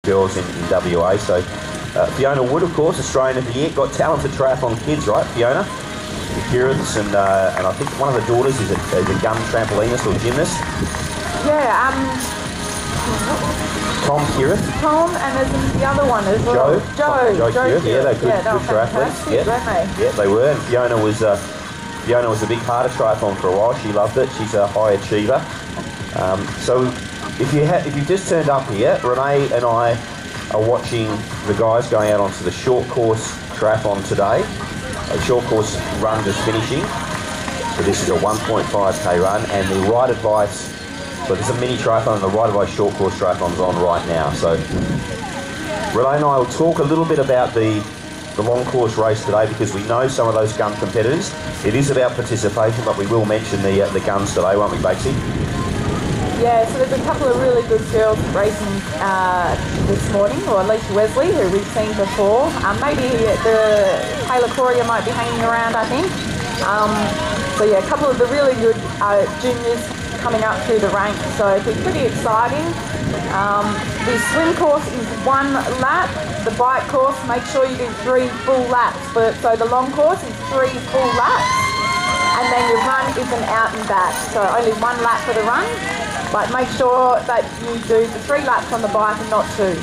girls in WA. So Fiona Wood, of course, Australian of the Year. Got talent for triathlon kids, right, Fiona? The Kiriths, and I think one of the daughters is a gun trampolinist or gymnast. Yeah, Tom Kirith. Tom, and there's the other one as well. Joe Kirith. Yeah, they're good triathletes. Yeah, weren't they? Yeah, they were. And Fiona was a big part of triathlon for a while. She loved it. She's a high achiever. So if you just turned up here, Renee and I are watching the guys going out onto the short course triathlon today. A short course run just finishing. So this is a 1.5k run, and the Ride Advice. So there's a mini triathlon, and the Ride Advice short course triathlon is on right now. So Renee and I will talk a little bit about the long course race today, because we know some of those gun competitors. It is about participation, but we will mention the guns today, won't we, Bakesy? Yeah, so there's a couple of really good girls racing this morning, or Alicia Wesley, who we've seen before. Maybe the Taylor Coria might be hanging around, I think. So yeah, a couple of the really good juniors coming up through the ranks, so it'll be pretty exciting. The swim course is 1 lap. The bike course, make sure you do 3 full laps. So the long course is 3 full laps, and then your run is an out and back. So only 1 lap for the run. But make sure that you do the 3 laps on the bike and not 2.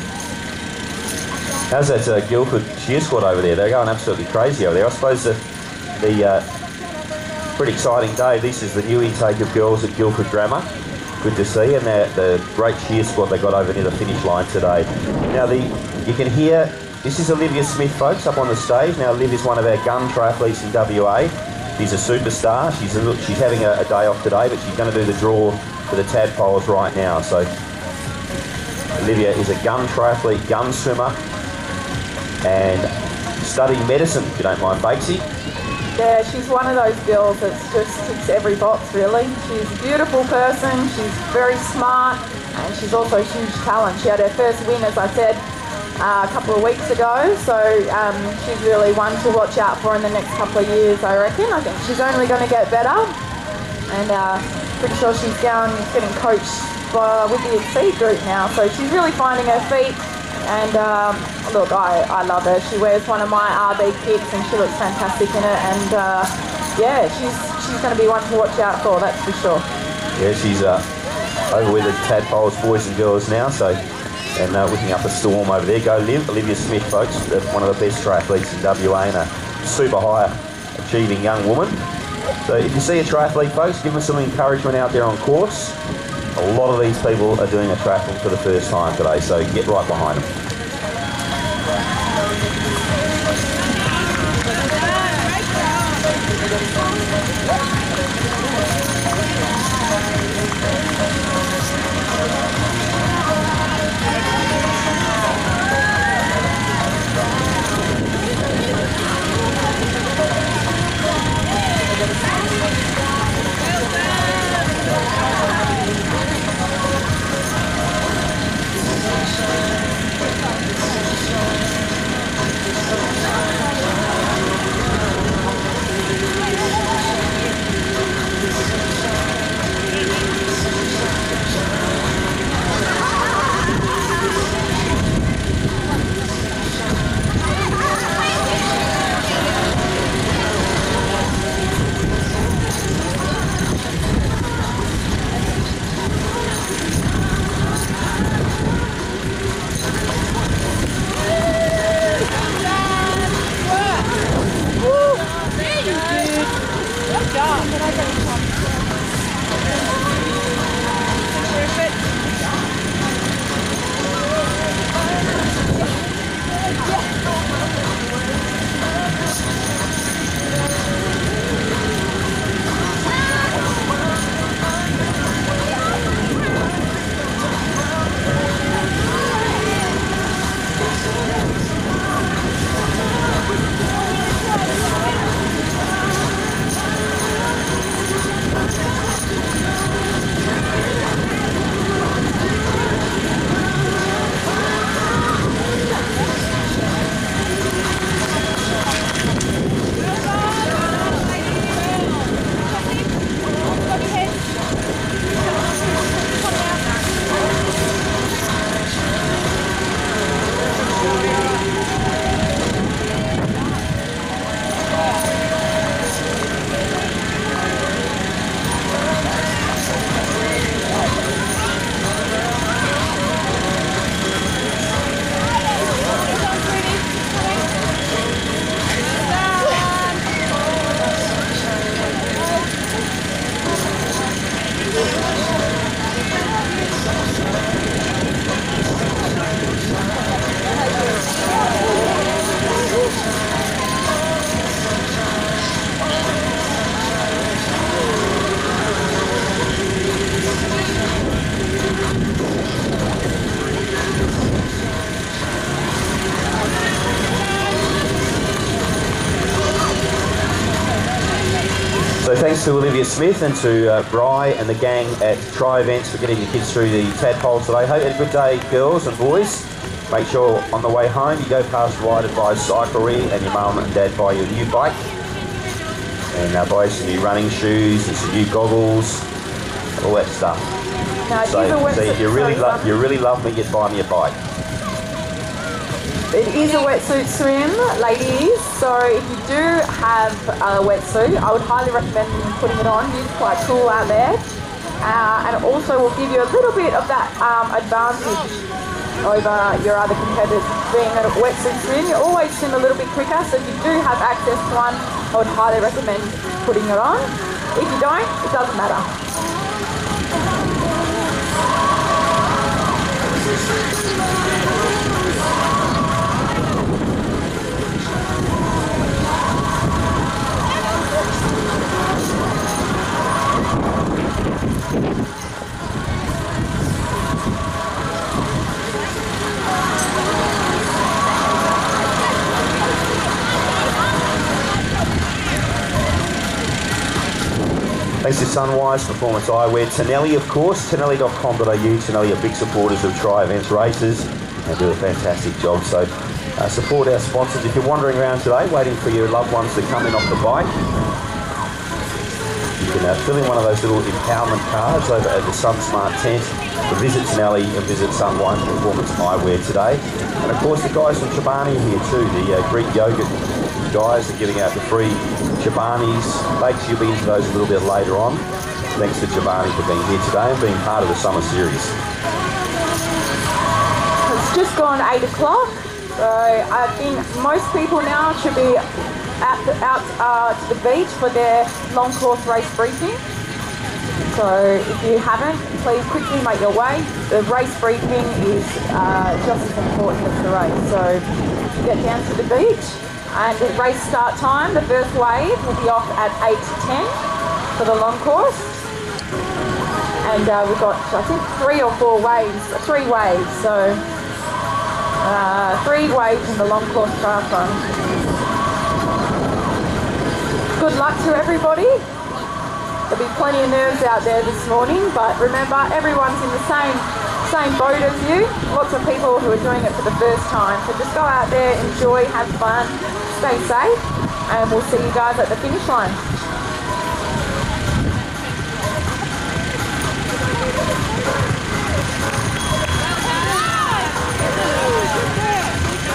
How's that Guildford cheer squad over there? They're going absolutely crazy over there. I suppose the pretty exciting day. This is the new intake of girls at Guildford Grammar. Good to see, and the great cheer squad they got over near the finish line today. Now you can hear, this is Olivia Smith, folks, up on the stage. Now Olivia's one of our gun triathletes in WA. She's a superstar. She's having a day off today, but she's going to do the draw for the tadpoles right now. So Olivia is a gun triathlete, gun swimmer, and studying medicine, if you don't mind, Bakesy. Yeah, she's one of those girls that just ticks every box, really. She's a beautiful person, she's very smart, and she's also a huge talent. She had her first win, as I said, a couple of weeks ago, so she's really one to watch out for in the next couple of years, I reckon. I think she's only going to get better, and pretty sure she's getting coached with the Exceed group now, so she's really finding her feet. And look, I love her. She wears one of my RB kits and she looks fantastic in it, and yeah, she's going to be one to watch out for, that's for sure. Yeah, she's over with the tadpoles, boys and girls now, so, and whipping up a storm over there. Go Liv, Olivia Smith, folks, one of the best triathletes in WA, and a super high achieving young woman. So if you see a triathlete, folks, give them some encouragement out there on course. A lot of these people are doing a triathlon for the first time today, so get right behind them. Thanks to Olivia Smith and to Bry and the gang at Tri Events for getting the kids through the tadpoles today. Hope you had a good day, girls and boys. Make sure on the way home you go past Ride Advised Cyclery and your mum and dad buy you a new bike. And buy some new running shoes and some new goggles, all that stuff. So if you really love me, you'd buy me a bike. It is a wetsuit swim, ladies, so if you do have a wetsuit, I would highly recommend putting it on. It's quite cool out there. And it also will give you a little bit of that advantage over your other competitors. Being a wetsuit swim, you always swim a little bit quicker, so if you do have access to one, I would highly recommend putting it on. If you don't, it doesn't matter. Thanks to Sunwise Performance Eyewear, Tonelli of course, Tonelli.com.au. Tonelli are big supporters of Tri Events races and do a fantastic job. So support our sponsors. If you're wandering around today waiting for your loved ones to come in off the bike, you can fill in one of those little empowerment cards over at the SunSmart tent. Visit Tonelli and visit Sunwise Performance Eyewear today. And of course the guys from Chobani are here too, the Greek yogurt guys are giving out the free Chobanis. Bakes, you'll be into those a little bit later on. Thanks to Chobani for being here today and being part of the summer series. It's just gone 8 o'clock, so I think most people now should be out to the beach for their long course race briefing. So if you haven't, please quickly make your way. The race briefing is just as important as the race. So get down to the beach. And the race start time, the first wave will be off at 8 to 10 for the long course. And we've got, I think, 3 or 4 waves, 3 waves. So 3 waves in the long course triathlon. Good luck to everybody. There'll be plenty of nerves out there this morning, but remember, everyone's in the same boat as you. Lots of people who are doing it for the first time. So just go out there, enjoy, have fun, stay safe, and we'll see you guys at the finish line.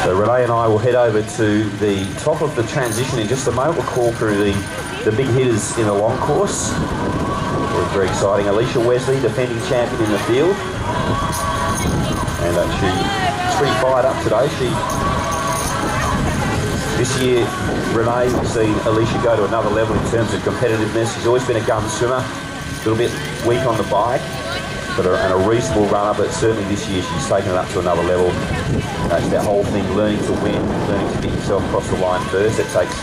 So Renee and I will head over to the top of the transition in just a moment. We'll call through the big hitters in the long course. Very exciting. Alicia Wesley, defending champion in the field. And she's pretty fired up today. This year, Renee, we've seen Alicia go to another level in terms of competitiveness. She's always been a gun swimmer, a little bit weak on the bike, and a reasonable runner, but certainly this year she's taken it up to another level. It's that whole thing, learning to win, learning to get yourself across the line first. It takes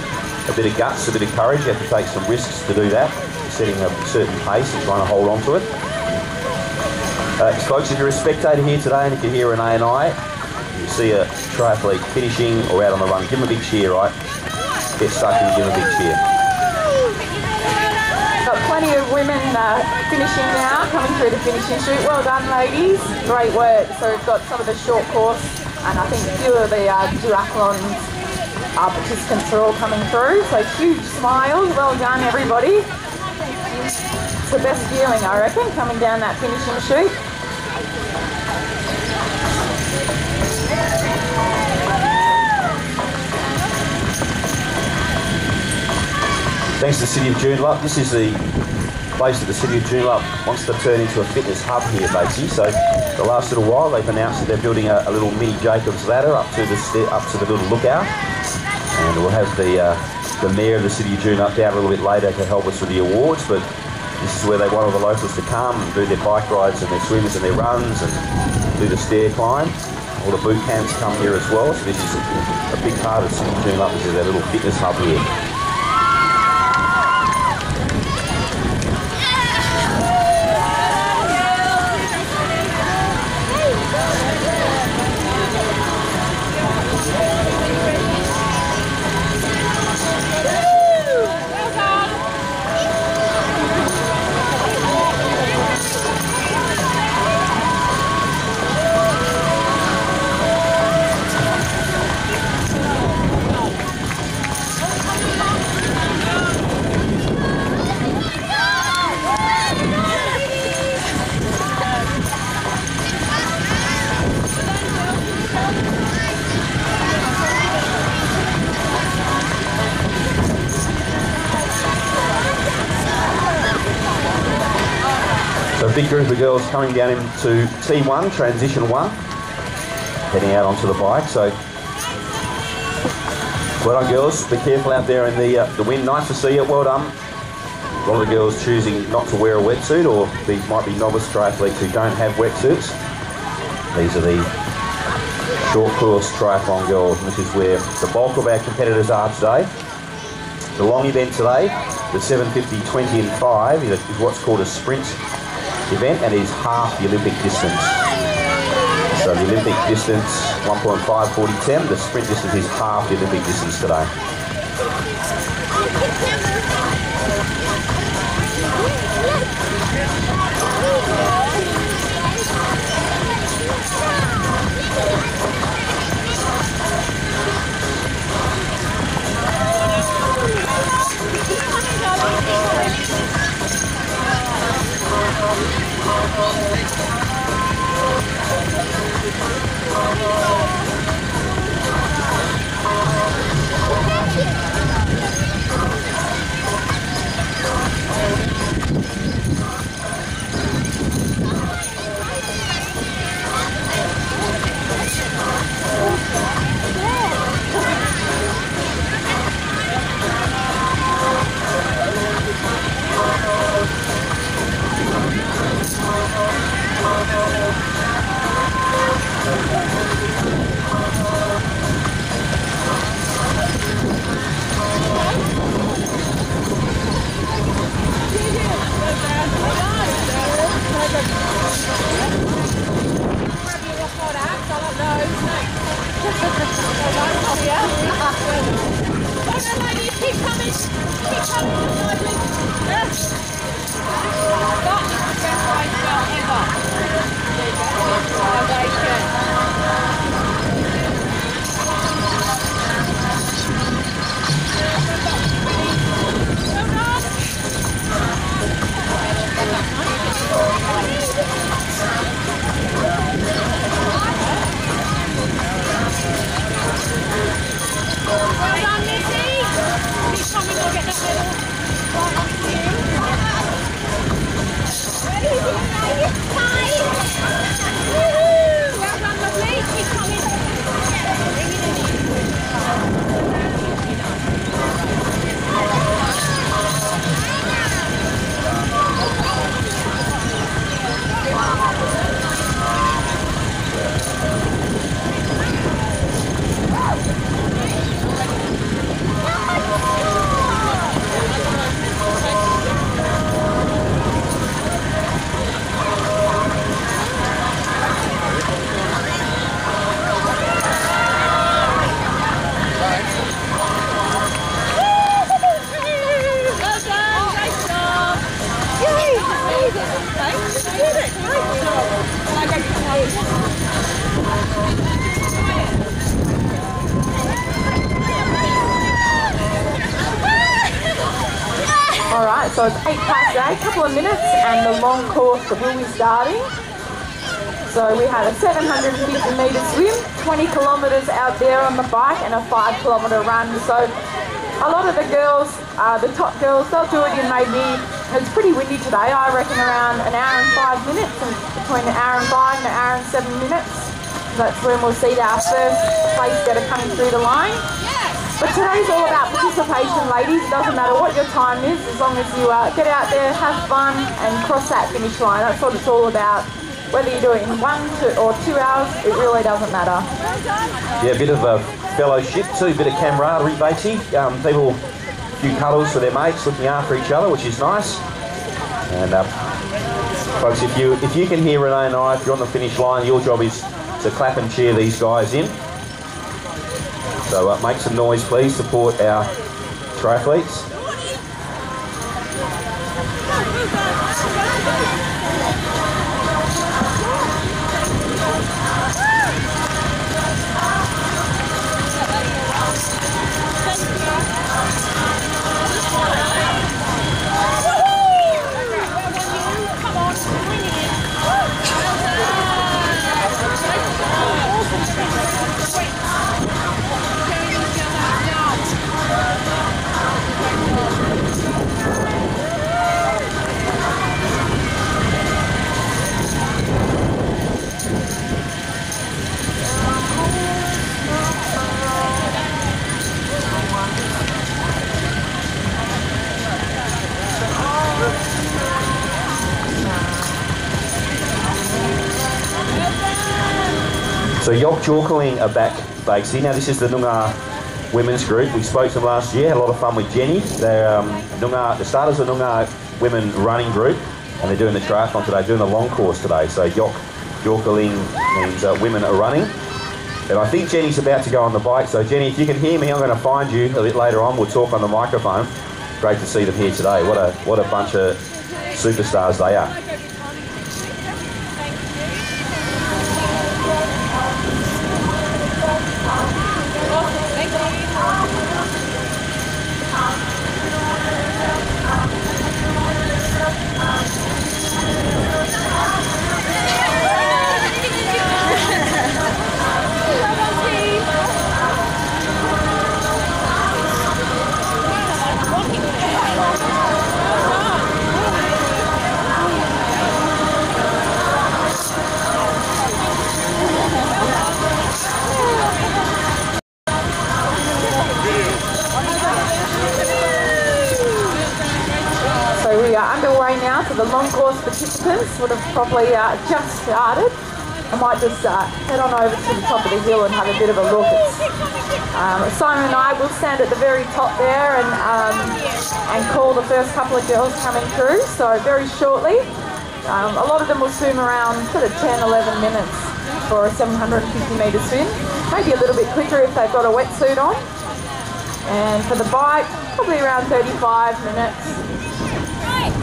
a bit of guts, a bit of courage. You have to take some risks to do that, setting a certain pace and trying to hold on to it. Folks, if you're a spectator here today and if you hear Renee and I, you see a triathlete finishing or out on the run, give them a big cheer, right? Get stuck in, give them a big cheer. Got plenty of women finishing now, coming through the finishing chute. Well done, ladies. Great work. So we've got some of the short course, and I think a few of the duathlon participants are all coming through. So huge smiles. Well done, everybody. It's the best feeling, I reckon, coming down that finishing chute. Thanks to the City of Joondalup. This is the place that the City of Joondalup wants to turn into a fitness hub here, basically. So the last little while they've announced that they're building a little mini Jacob's ladder up to the little lookout, and we'll have the mayor of the City of Joondalup down a little bit later to help us with the awards. But this is where they want all the locals to come and do their bike rides and their swims and their runs and do the stair climb. All the boot camps come here as well. So this is a big part of the City of Joondalup, is their little fitness hub here. big group of girls coming down into T1, transition 1, heading out onto the bike. So, well done, girls. Be careful out there in the wind. Nice to see you. Well done. A lot of the girls choosing not to wear a wetsuit, or these might be novice triathletes who don't have wetsuits. These are the short course triathlon girls, and this is where the bulk of our competitors are today. The long event today, the 750, 20 and 5, is what's called a sprint event, and is half the Olympic distance. So the Olympic distance, 1.5, 40, 10. The sprint distance is half the Olympic distance today. Alright, so it's 8 past 8, a couple of minutes, and the long course will be starting. So we had a 750 metre swim, 20 kilometres out there on the bike, and a 5 kilometre run. So a lot of the girls, the top girls, they'll do it in maybe, it's pretty windy today, I reckon around an hour and 5 minutes, and between an hour and 5 and an hour and 7 minutes. That's when we'll see our first place getter coming through the line. But today's all about participation, ladies. It doesn't matter what your time is, as long as you get out there, have fun, and cross that finish line. That's what it's all about. Whether you do it in 1 or 2 hours, it really doesn't matter. Yeah, a bit of fellowship too, a bit of camaraderie, Batesy. People, a few cuddles for their mates, looking after each other, which is nice. And folks, if you can hear Renee and I, if you're on the finish line, your job is to clap and cheer these guys in. So make some noise, please. Support our triathletes. So Yok Jorkeling are back, Bakesy. Now this is the Noongar women's group. We spoke to them last year, had a lot of fun with Jenny. They're the starters of the Noongar women running group, and they're doing the triathlon today, doing the long course today. So Yok Jorkeling means women are running. And I think Jenny's about to go on the bike. So Jenny, if you can hear me, I'm going to find you a bit later on. We'll talk on the microphone. Great to see them here today. What a bunch of superstars they are. So we are underway now for the long course participants, would have probably just started. I might just head on over to the top of the hill and have a bit of a look. Simon and I will stand at the very top there and call the first couple of girls coming through, so very shortly. A lot of them will swim around sort of 10-11 minutes for a 750 metre swim, maybe a little bit quicker if they've got a wetsuit on. And for the bike, probably around 35 minutes,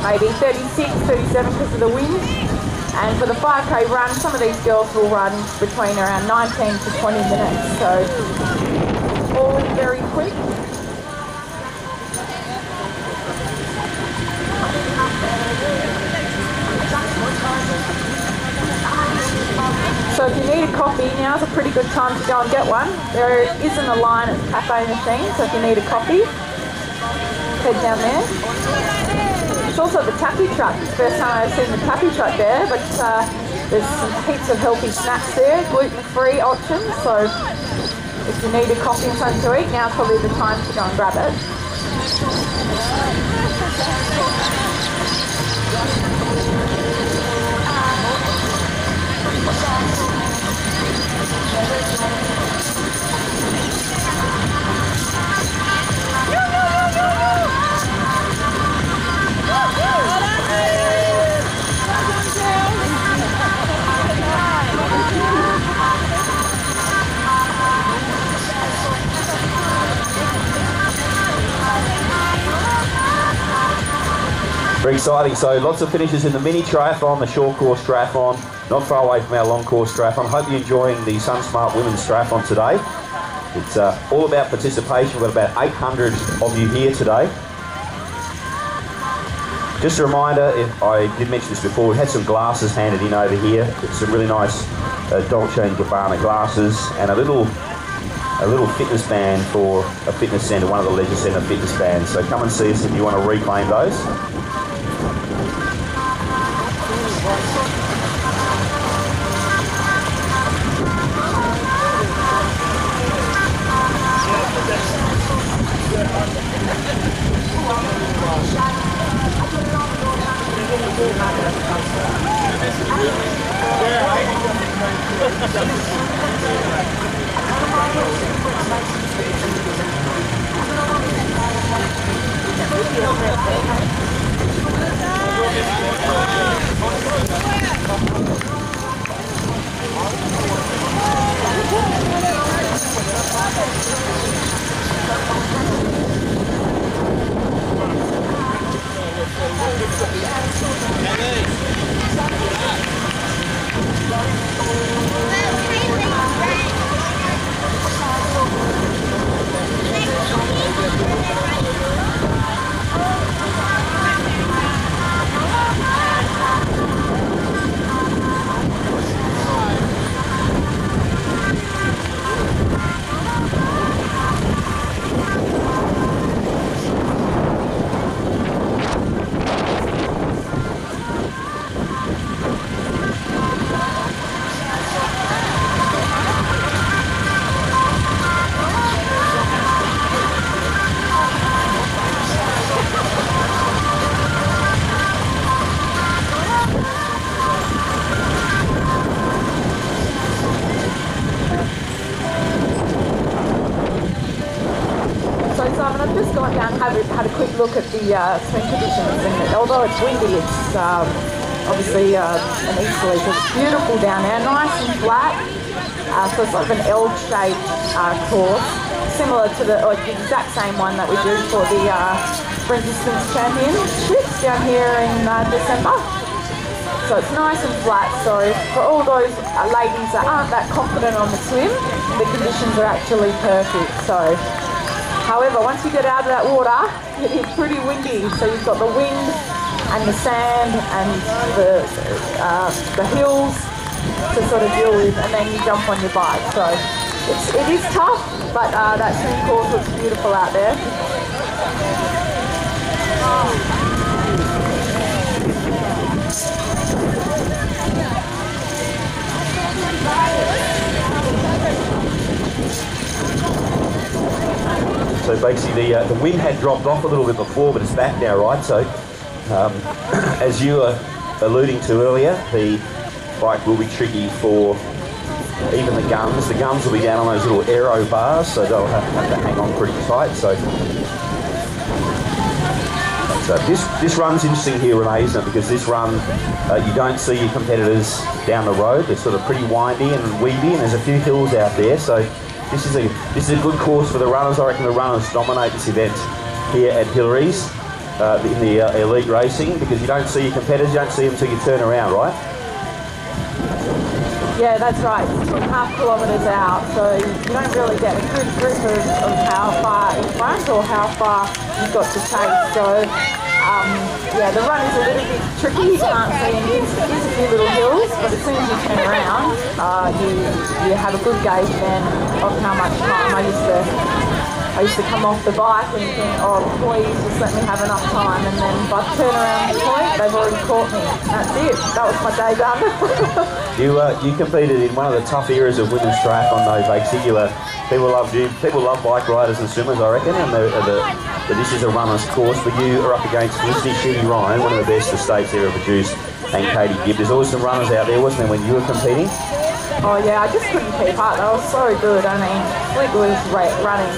maybe 36, 37 because of the wind. And for the 5K run, some of these girls will run between around 19 to 20 minutes, so all very quick. So if you need a coffee, now's a pretty good time to go and get one. There isn't a line at the cafe machine, so if you need a coffee, head down there. It's also the tappy truck. It's the first time I've seen the tappy truck there, but there's some heaps of healthy snacks there, gluten-free options, so if you need a coffee and something to eat, now's probably the time to go and grab it. Very exciting. So lots of finishes in the mini triathlon, the short course triathlon, not far away from our long course triathlon. Hope you're enjoying the SunSmart Women's Triathlon today. It's all about participation. We've got about 800 of you here today. Just a reminder, if I did mention this before, we had some glasses handed in over here. It's some really nice Dolce & Gabbana glasses and a little fitness band for a fitness centre, one of the leisure centre fitness bands. So come and see us if you want to reclaim those. just gone down and had a quick look at the swim conditions, and although it's windy, it's obviously an easterly, so it's beautiful down there, nice and flat. So it's sort of an L-shaped course, similar to the exact same one that we do for the Resistance Championships down here in December. So it's nice and flat, so for all those ladies that aren't that confident on the swim, the conditions are actually perfect. So, however, once you get out of that water, it is pretty windy, so you've got the wind and the sand and the hills to sort of deal with, and then you jump on your bike. So it is tough, but that swim course looks beautiful out there. So basically the wind had dropped off a little bit before, but it's back now, right? So as you were alluding to earlier, the bike will be tricky for even the guns. The guns will be down on those little aero bars, so they'll have to hang on pretty tight. So this run's interesting here, Renee, isn't it? Because this run, you don't see your competitors down the road. They're sort of pretty windy and weedy, and there's a few hills out there. So this is a good course for the runners. I reckon the runners dominate this event here at Hillary's in the elite racing, because you don't see your competitors, you don't see them until you turn around, right? Yeah, that's right. It's 2.5 kilometres out, so you don't really get a good grip of how far in front or how far you've got to chase. So, yeah, the run is a little bit tricky. You can't see anything. There's a few little hills, but as soon as you turn around, you have a good gauge then of how much time. I used to come off the bike and think, oh, please just let me have enough time, and then by the turnaround point, they've already caught me. That's it. That was my day done. You competed in one of the tough eras of women's triathlon, though, Bakes. People love you. People love bike riders and swimmers, I reckon, and this is a runner's course, but you are up against Felicity Shooty Ryan, one of the best the state's ever produced, and Katie Gibb. There's always some runners out there, wasn't there, when you were competing? Oh yeah, I just couldn't keep up. They were so good. I mean, Flick was running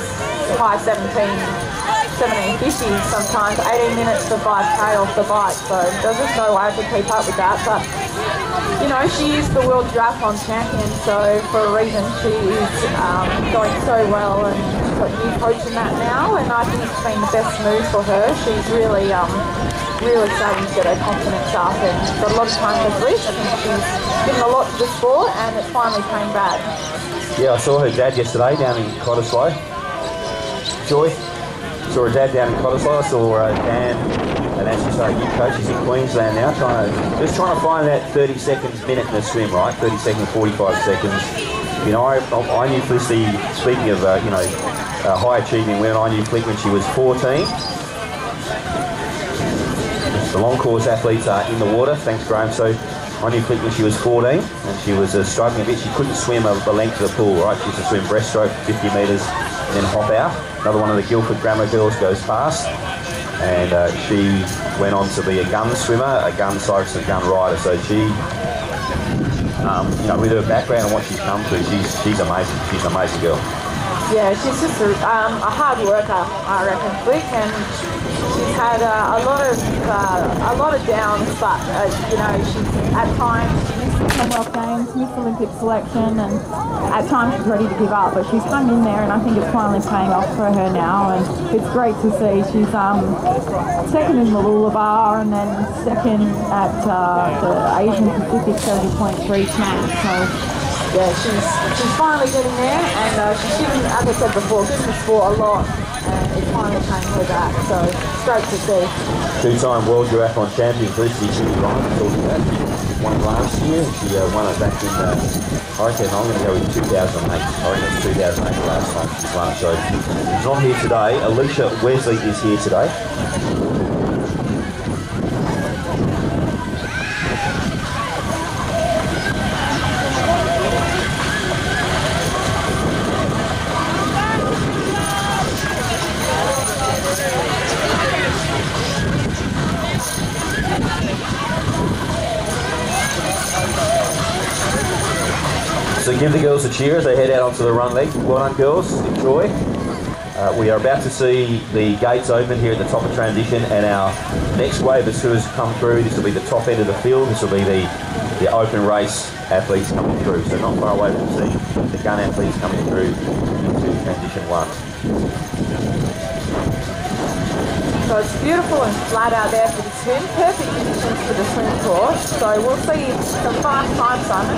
high 1750s sometimes, 18 minutes to 5K off the bike, so there's just no way I could keep up with that. But you know, she is the world triathlon champion, so for a reason she is going so well, and she's got a new coach in that now, and I think it's been the best move for her. She's really starting to get her confidence up, and got a lot of time for Bliss. I think she's given a lot to the sport, and it's finally came back. Yeah, I saw her dad yesterday down in Cottesloe. Joy, saw her dad down in Cottesloe. I saw Dan, and as you say, you coach, she's in Queensland now, trying to find that 30 seconds minute in the swim, right? 30 seconds, 45 seconds. You know, I knew Felicity, speaking of, high achieving women, I knew Flick when she was 14. The long course athletes are in the water, thanks Graham. So I knew Flick when she was 14, and she was struggling a bit. She couldn't swim the length of the pool, right? She used to swim breaststroke, 50 metres, and then hop out. Another one of the Guildford Grammar girls goes past, and she went on to be a gun swimmer, a gun cyclist, and a gun rider. So she, you know, with her background and what she's come to, she's amazing. She's an amazing girl. Yeah, she's just a hard worker, I reckon, Flick, and she's had a lot of downs, but you know, she's at times missed the Commonwealth Games, missed Olympic selection, and at times she's ready to give up, but she's hung in there, and I think it's finally paying off for her now, and it's great to see. She's second in the Lullabar, and then second at the Asian Pacific 70.3 champ. So yeah, she's finally getting there, and she's given, as I said before, given the sport a lot, and it's finally paying her back, so it's great to see. Two-time World Triathlon champion, Felicity Shooty Ryan, talking about. She won last year, and she won it back in, I reckon I'm going to go with 2008. I reckon it was 2008 last time she won it, so she's not here today. Alicia Wesley is here today. So give the girls a cheer as they head out onto the run leg. Well done, girls. Enjoy. We are about to see the gates open here at the top of transition, and our next wave of swimmers come through. This will be the top end of the field. This will be the open race athletes coming through. So not far away from seeing the gun athletes coming through into transition 1. So it's beautiful and flat out there for the swim. Perfect conditions for the swim course. So we'll see some fast time, Simon.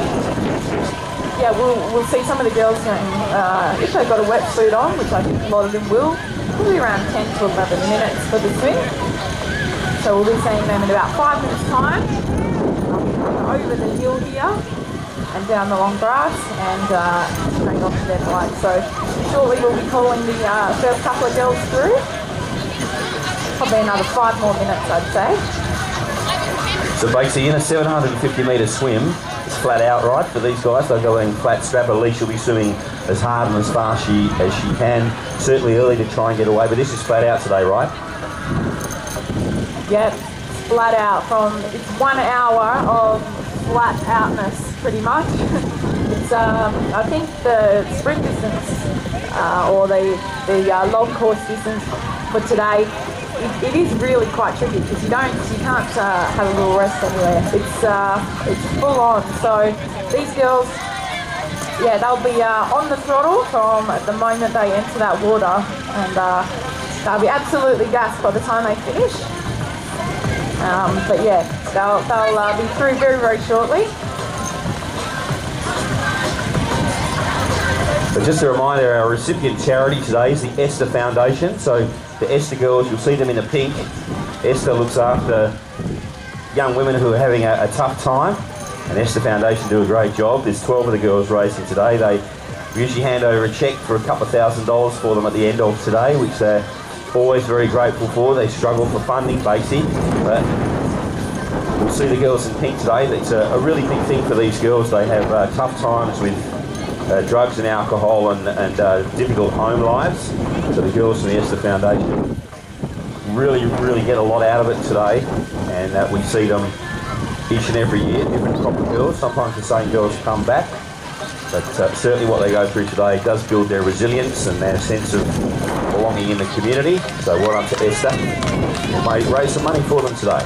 Yeah, we'll see some of the girls going, if they've got a wetsuit on, which I think a lot of them will, probably around 10 to 11 minutes for the swim. So we'll be seeing them in about 5 minutes time. I'll be coming over the hill here and down the long grass and straight off to their bike. So shortly we'll be calling the first couple of girls through. Probably another 5 more minutes, I'd say. So basically in a 750 metre swim, it's flat out, right, for these guys. They're going flat strap. Alicia will be swimming as hard and as fast as she can. Certainly early to try and get away, but this is flat out today, right? Yep, flat out. It's 1 hour of flat outness, pretty much. It's I think the sprint distance or the long course distance for today. It is really quite tricky because you can't have a little rest anywhere. It's full on. So these girls, yeah, they'll be on the throttle from the moment they enter that water, and they'll be absolutely gassed by the time they finish. But yeah, they'll be through very, very shortly. So just a reminder, our recipient charity today is the Esther Foundation. So the Esther girls, you'll see them in the pink. Esther looks after young women who are having a tough time, and Esther Foundation do a great job. There's 12 of the girls racing today. They usually hand over a cheque for a couple of $1,000s for them at the end of today, which they're always very grateful for. They struggle for funding, basically, but we'll see the girls in pink today. It's a really big thing for these girls. They have tough times with drugs and alcohol and difficult home lives. So the girls from the Esther Foundation really get a lot out of it today, and we see them each and every year, different crop of girls. Sometimes the same girls come back, but certainly what they go through today does build their resilience and their sense of belonging in the community. So well done to Esther. We may raise some money for them today.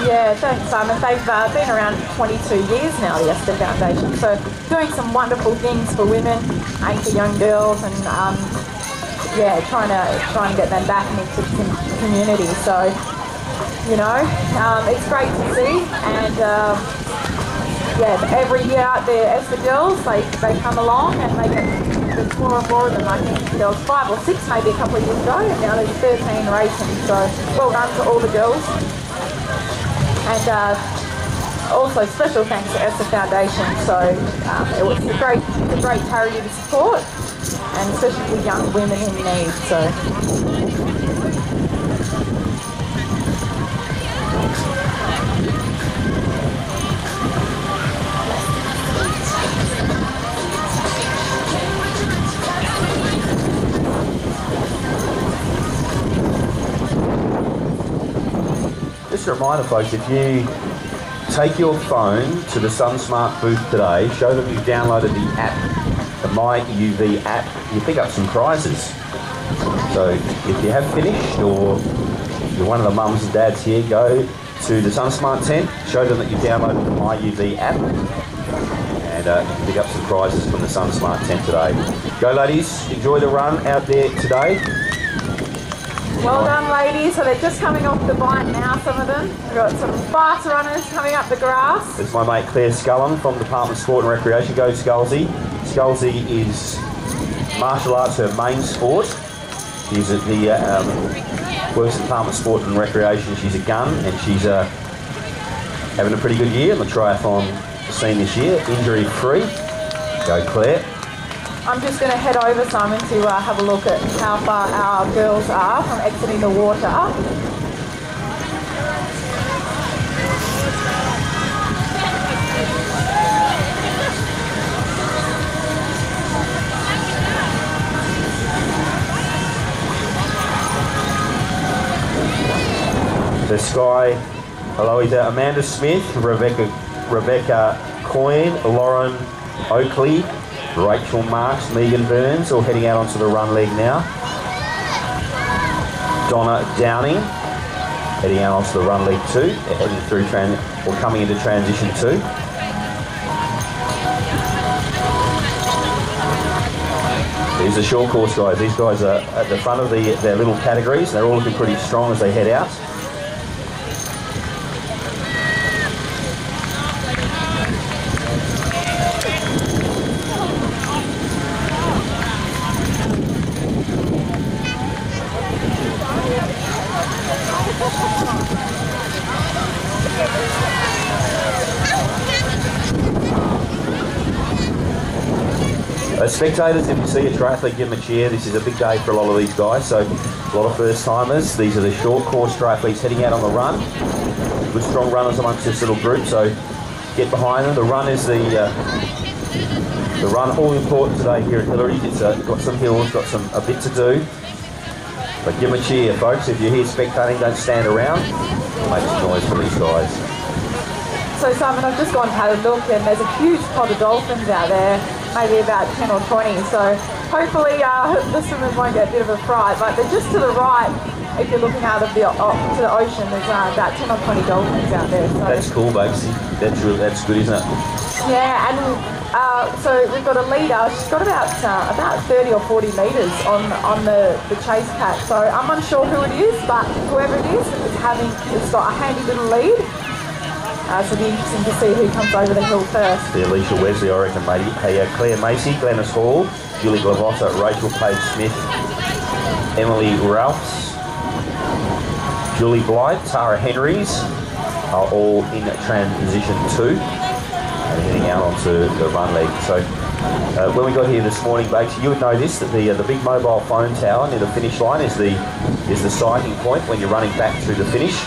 Yeah, thanks, Simon. They've been around 22 years now, the Esther Foundation, so doing some wonderful things for women and for young girls, and yeah, trying to get them back into the community. So, you know, it's great to see, and yeah, every year out there, Esther girls, they come along and there's more and more of them. I think there was 5 or 6 maybe a couple of years ago, and now there's 13 racing. So well done to all the girls. And also special thanks to Esther Foundation. So it was a great charity to support, and especially for young women in need. So. Just a reminder, folks, if you take your phone to the SunSmart booth today, show them you've downloaded the app, the MyUV app, you pick up some prizes. So if you have finished, or you're one of the mums and dads here, go to the SunSmart tent, show them that you've downloaded the MyUV app, and you can pick up some prizes from the SunSmart tent today. Go ladies, enjoy the run out there today. Well done, ladies. So they're just coming off the bike now, some of them. We've got some fast runners coming up the grass. There's my mate Claire Scullum from the Department of Sport and Recreation. Go Sculsy. Sculsy is martial arts her main sport. She's at the works at the Department of Sport and Recreation. She's a gun, and she's having a pretty good year in the triathlon scene this year, injury free. Go Claire. I'm just going to head over, Simon, to have a look at how far our girls are from exiting the water. The Sky, hello, is Amanda Smith, Rebecca Coyne, Lauren Oakley, Rachel Marks, Megan Burns, all heading out onto the run leg now. Donna Downing heading out onto the run leg 2. They're heading through coming into transition 2. These are short course guys. These guys are at the front of their little categories. They're all looking pretty strong as they head out. Spectators, if you see a triathlete, give them a cheer. This is a big day for a lot of these guys, so a lot of first timers. These are the short course triathletes heading out on the run. Good strong runners amongst this little group, so get behind them. The run is the run all important today here at Hillary's. It's got some hills, got a bit to do, but give them a cheer, folks. If you're here spectating, don't stand around. Make some noise for these guys. So Simon, I've just gone and had a look, and there's a huge pod of dolphins out there, maybe about 10 or 20. So hopefully the swimmers won't get a bit of a fright, but they're just to the right. If you're looking out of to the ocean, there's about 10 or 20 dolphins out there. So. That's cool, Bakesy. That's good, isn't it? Yeah, and so we've got a leader. She's got about 30 or 40 metres on the chase cat. So I'm unsure who it is, but whoever it is, it's got a handy little lead. So it'll be interesting to see who comes over the hill first. The Alicia Wesley, I reckon, maybe. Hey, Claire Macy, Glennis Hall, Julie Glavotta, Rachel Page Smith, Emily Ralphs, Julie Blight, Tara Henrys are all in transition 2 and heading out onto the run leg. So when we got here this morning, Bakes, you would know this, that the big mobile phone tower near the finish line is the sighting point when you're running back through the finish.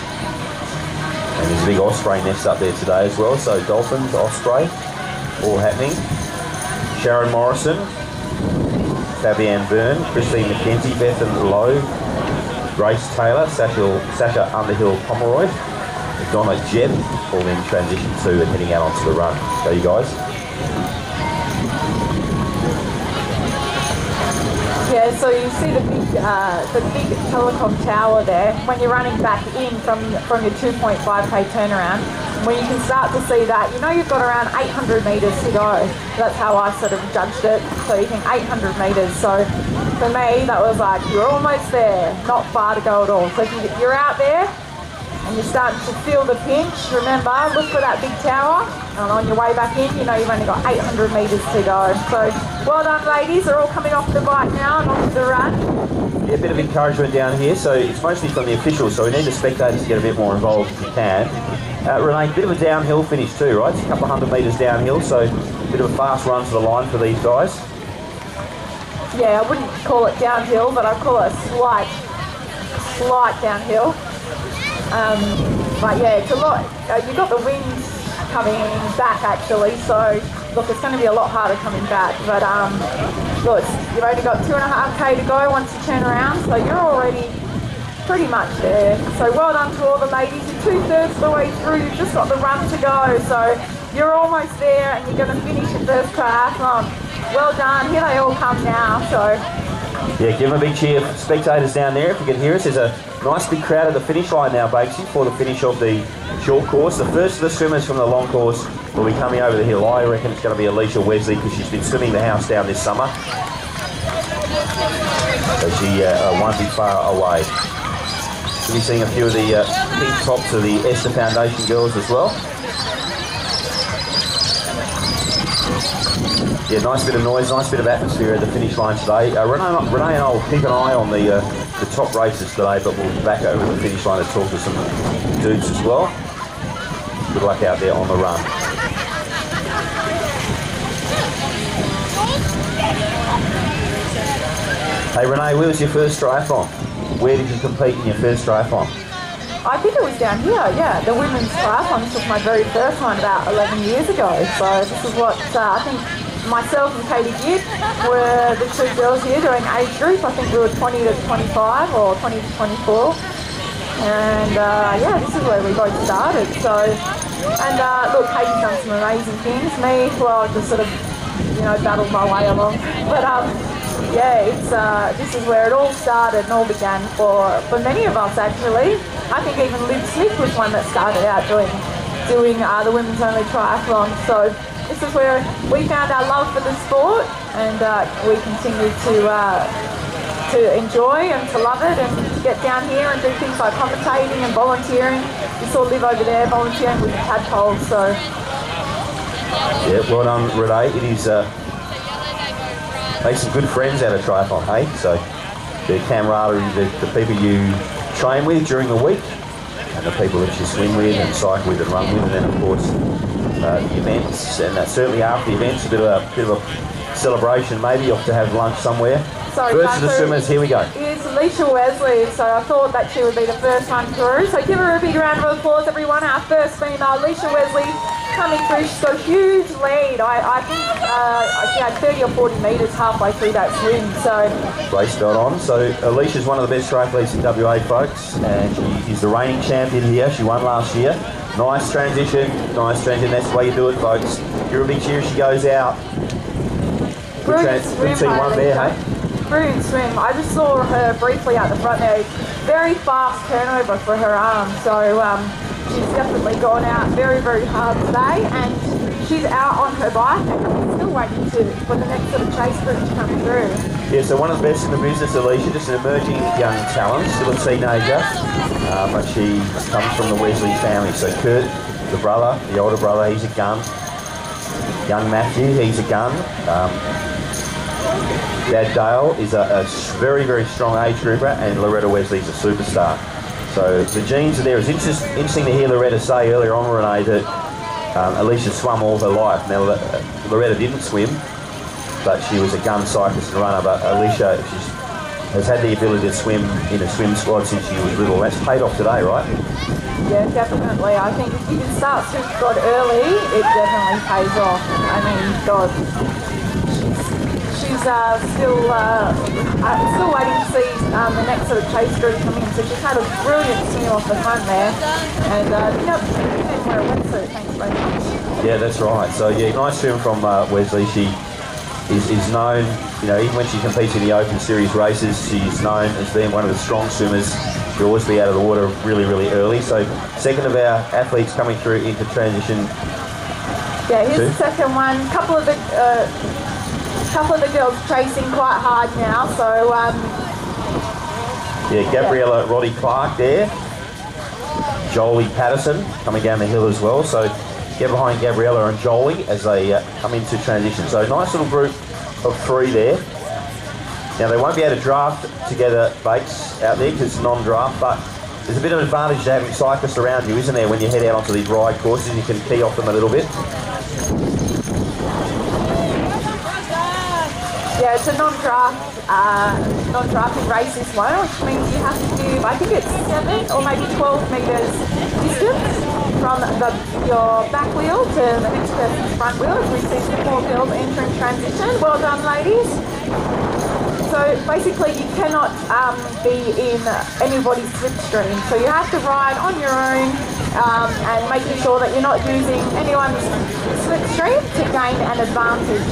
And there's a big osprey nest up there today as well, so dolphins, osprey, all happening. Sharon Morrison, Fabienne Byrne, Christine McKenzie, Bethan Lowe, Grace Taylor, Sasha Underhill Pomeroy, Donna Jebb, all in transition 2 and heading out onto the run. Go you guys. Yeah, so you see the big telecom tower there. When you're running back in from your 2.5k turnaround, when you can start to see that, you know you've got around 800 metres to go. That's how I sort of judged it. So you think 800 metres. So for me, that was like, you're almost there, not far to go at all. So if you're out there and you're starting to feel the pinch, remember, look for that big tower. And on your way back in, you know you've only got 800 metres to go. So well done, ladies. They're all coming off the bike now and onto the run. Yeah, a bit of encouragement down here. So it's mostly from the officials, so we need the spectators to get a bit more involved if you can. Renee, a bit of a downhill finish too, right? It's a couple of 100 metres downhill, so a bit of a fast run to the line for these guys. Yeah, I wouldn't call it downhill, but I'd call it a slight downhill. But yeah, it's a lot. You've got the wind coming back actually, so look, it's going to be a lot harder coming back. But look, you've only got 2.5k to go once you turn around, so you're already pretty much there. So well done to all the ladies. You're 2/3 of the way through. You've just got the run to go, so you're almost there, and you're going to finish your first triathlon. Well done. Here they all come now. So yeah, give them a big cheer. Spectators down there, if you can hear us. There's a nice big crowd at the finish line now, Bakesy, for the finish of the short course. The first of the swimmers from the long course will be coming over the hill. I reckon it's going to be Alicia Wesley, because she's been swimming the house down this summer. So she won't be far away. We'll be seeing a few of the pink tops of the Esther Foundation girls as well. Yeah, nice bit of noise, nice bit of atmosphere at the finish line today. Renee and I will keep an eye on the top races today, but we'll be back over the finish line to talk to some dudes as well. Good luck out there on the run. Hey Renee, where was your first triathlon? Where did you compete in your first triathlon? I think it was down here, yeah. The women's triathlon. This was my very first one about 11 years ago. So this is what I think myself and Katie Gibb were the two girls here doing age group. I think we were 20 to 25 or 20 to 24. And yeah, this is where we both started. So, and look, Katie's done some amazing things. Me, well, just sort of battled my way along. But yeah, it's this is where it all started and all began for many of us actually. I think even Liv Smith was one that started out doing the women's only triathlon. So this is where we found our love for the sport, and we continue to enjoy and to love it, and to get down here and do things like commentating and volunteering. You saw Liv over there volunteering with the tadpoles. So yeah, well done, Renee. It is make some good friends out of triathlon, hey? So the camaraderie, the people you train with during the week, and the people that you swim with and cycle with and run with, and then of course the events, and certainly after the events, a bit of a celebration, maybe off to have lunch somewhere. Sorry, first of the swimmers, here we go. Is Alicia Wesley, so I thought that she would be the first one through. So give her a big round of applause, everyone. Our first female, Alicia Wesley, coming through. She's got a huge lead. I think she had 30 or 40 metres halfway through that swim. So race got on. So Alicia's one of the best triathletes in WA, folks, and she is the reigning champion here. She won last year. Nice transition, nice transition. That's the way you do it, folks. Give her a big cheer as she goes out. Good T1 there, hey? Brilliant swim. I just saw her briefly at the front there. Very fast turnover for her arm. So she's definitely gone out very, very hard today, and she's out on her bike and still waiting for the next sort of chase group to come through. Yeah, so one of the best in the business, Alicia, just an emerging young talent, still a teenager, but she comes from the Wesley family. So Kurt, the brother, the older brother, he's a gun. Young Matthew, he's a gun. Dad Dale is a very, very strong age grouper, and Loretta Wesley's a superstar. So the genes are there. It's interesting to hear Loretta say earlier on, Renee, that Alicia swum all her life. Now, Loretta didn't swim, but she was a gun cyclist and runner. But Alicia has had the ability to swim in a swim squad since she was little. That's paid off today, right? Yeah, definitely. I think if you can start swim squad early, it definitely pays off. I mean, God. She's still waiting to see the next sort of chase group come in. So she's had a brilliant swim off the front there, and didn't wear a wetsuit. Thanks very much. Yeah, that's right. So yeah, nice swim from Wesley. She is known, even when she competes in the Open Series races, she's known as being one of the strong swimmers. She'll always be out of the water really, really early. So second of our athletes coming through into transition. Yeah, here's the second one. Couple of the girls chasing quite hard now, so yeah, Gabriella Roddy Clark there, Jolie Patterson coming down the hill as well, so get behind Gabriella and Jolie as they come into transition. So nice little group of three there. Now they won't be able to draft together, Bakes, out there because it's non-draft, but there's a bit of an advantage to having cyclists around you, isn't there, when you head out onto these ride courses. You can key off them a little bit. Yeah, it's a non-drafting race, this one, which means you have to do, I think it's 7 or maybe 12 metres distance from your back wheel to the next person's front wheel, as we see some more girls entering transition. Well done, ladies. So basically you cannot be in anybody's slipstream, so you have to ride on your own and making sure that you're not using anyone's slipstream to gain an advantage.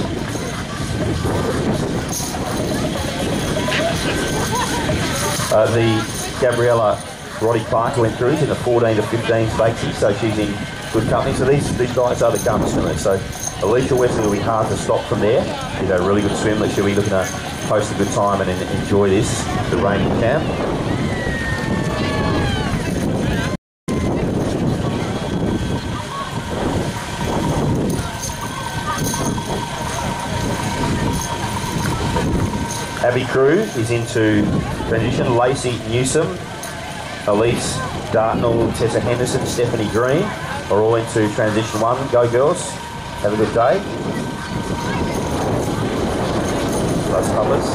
The Gabriella Roddy Clark went through in the 14 to 15 Spakesy, so she's in good company. So these guys are the gun swimmers. So Alicia Wesley will be hard to stop from there. She's had a really good swim, but she'll be looking to post a good time and enjoy this, the reigning champ. Abby Crew is into transition. Lacey Newsom, Elise Dartnell, Tessa Henderson, Stephanie Green are all into transition 1. Go girls, have a good day. Those covers.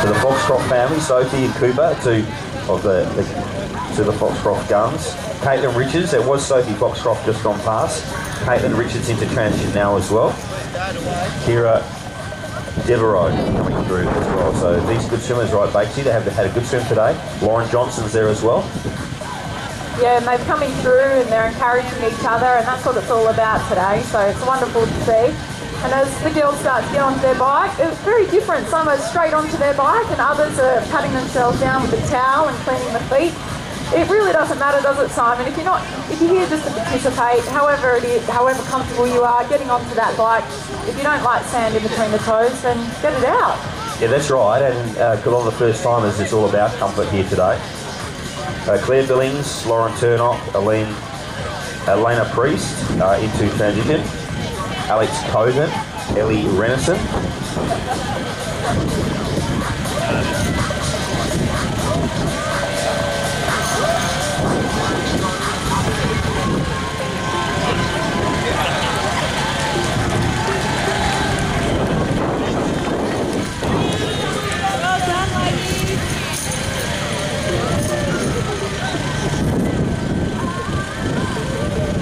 To the Foxcroft family, Sophie and Cooper, to the Foxcroft guns. Caitlin Richards, there was Sophie Foxcroft just gone past. Caitlin Richards into transition now as well. Kira Devereaux coming through as well. So these good swimmers, right, Bakesy, they have had a good swim today. Lauren Johnson's there as well. Yeah, and they're coming through and they're encouraging each other, and that's what it's all about today. So it's wonderful to see. And as the girls start to get onto their bike, it's very different. Some are straight onto their bike and others are patting themselves down with a towel and cleaning the feet. It really doesn't matter, does it, Simon? If you're here just to participate, however it is, however comfortable you are, getting onto that bike, if you don't like sand in between the toes, then get it out. Yeah, that's right. And a lot of the first timers, it's all about comfort here today. Claire Billings, Lauren Turnock, Elena Priest into transition. Alex Coven, Ellie Renison.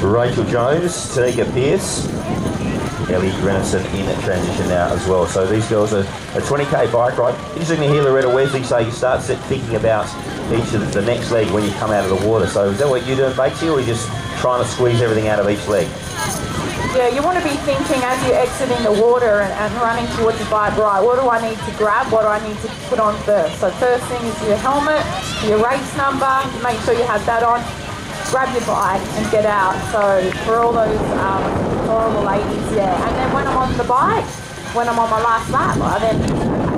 Rachel Jones, Tanika Pierce, Ellie Renison in transition now as well. So these girls are a 20k bike ride. Interesting to hear Loretta Wesley say you start thinking about each of the next leg when you come out of the water. So is that what you're doing, Batesy, or are you just trying to squeeze everything out of each leg? Yeah, you want to be thinking as you're exiting the water and running towards the bike, right, what do I need to grab, what do I need to put on first? So first thing is your helmet, your race number, make sure you have that on. Grab your bike and get out. So for all those adorable ladies, yeah. And then when I'm on the bike, when I'm on my last lap, then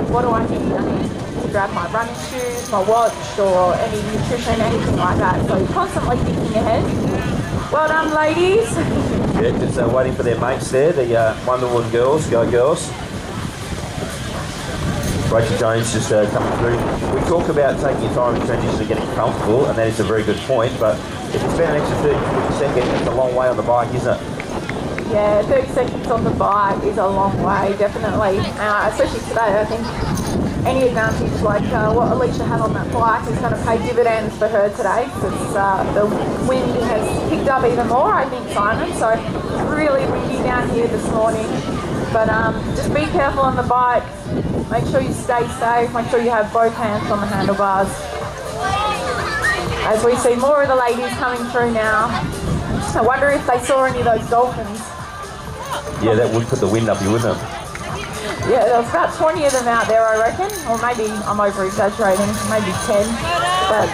what do I need? I need to grab my running shoes, my watch, or any nutrition, anything like that. So you're constantly thinking ahead. Well done, ladies. Yeah, just waiting for their mates there, the Wonder Woman girls. Go girls. Rachel Jones just coming through. We talk about taking your time in transition and getting comfortable, and that is a very good point, but if you spend an extra 30 seconds, it's a long way on the bike, isn't it? Yeah, 30 seconds on the bike is a long way, definitely. Especially today, I think any advantage like what Alicia had on that bike is going to pay dividends for her today, because the wind has picked up even more, I think, Simon. So it's really windy down here this morning. But just be careful on the bike. Make sure you stay safe. Make sure you have both hands on the handlebars. As we see more of the ladies coming through now. I wonder if they saw any of those dolphins. Yeah, that would put the wind up here, wouldn't it? Yeah, there was about 20 of them out there, I reckon. Or maybe I'm over-exaggerating, maybe 10. But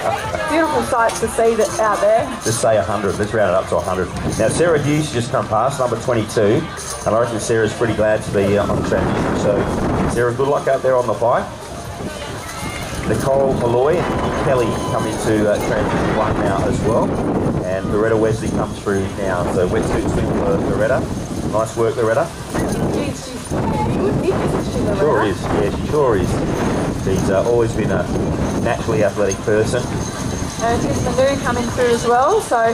beautiful sights to see that out there. Just say 100. Let's round it up to 100. Now, Sarah Hughes just come past, number 22. And I reckon Sarah's pretty glad to be on transition. So, Sarah, good luck out there on the bike. Nicole Malloy and Kelly come into transition 1 now as well. And Loretta Wesley comes through now. So, wetsuit swim for Loretta. Nice work, Loretta. She's good, isn't she, Loretta? Sure is, yeah, she sure is. She's always been a naturally athletic person. Here's Manu coming through as well, so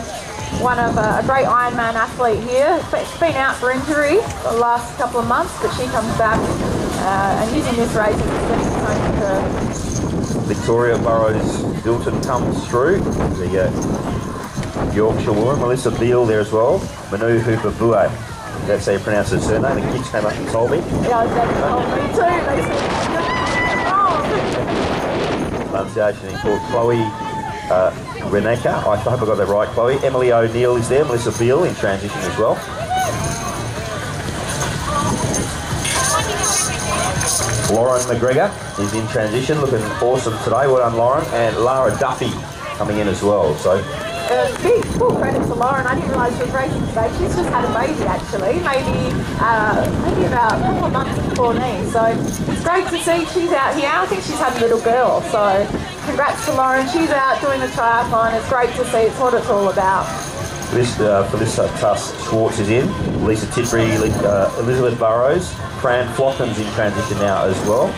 one of a great Ironman athlete here. She's been out for injury the last couple of months, but she comes back and using this race as a stepping stone for her. Victoria Burrows-Dilton comes through, the Yorkshire woman. Melissa Beale there as well. Manu Hooper-Bue. That's how you pronounce her surname. The kids came up and told me. Yeah, they told me too. They said, pronunciation in court. Chloe Reneka. I hope I got that right, Chloe. Emily O'Neill is there. Melissa Beale in transition as well. Lauren McGregor is in transition, looking awesome today. Well done, Lauren. And Lara Duffy coming in as well. So. Big full credit to Lauren. I didn't realise she was racing today. She's just had a baby actually, maybe about a couple of months before me. So it's great to see she's out here. I think she's had a little girl. So congrats to Lauren. She's out doing the triathlon. It's great to see. It's what it's all about. For this Tuss Schwartz is in. Lisa Tidbury, Elizabeth Burrows, Fran Flockham's in transition now as well.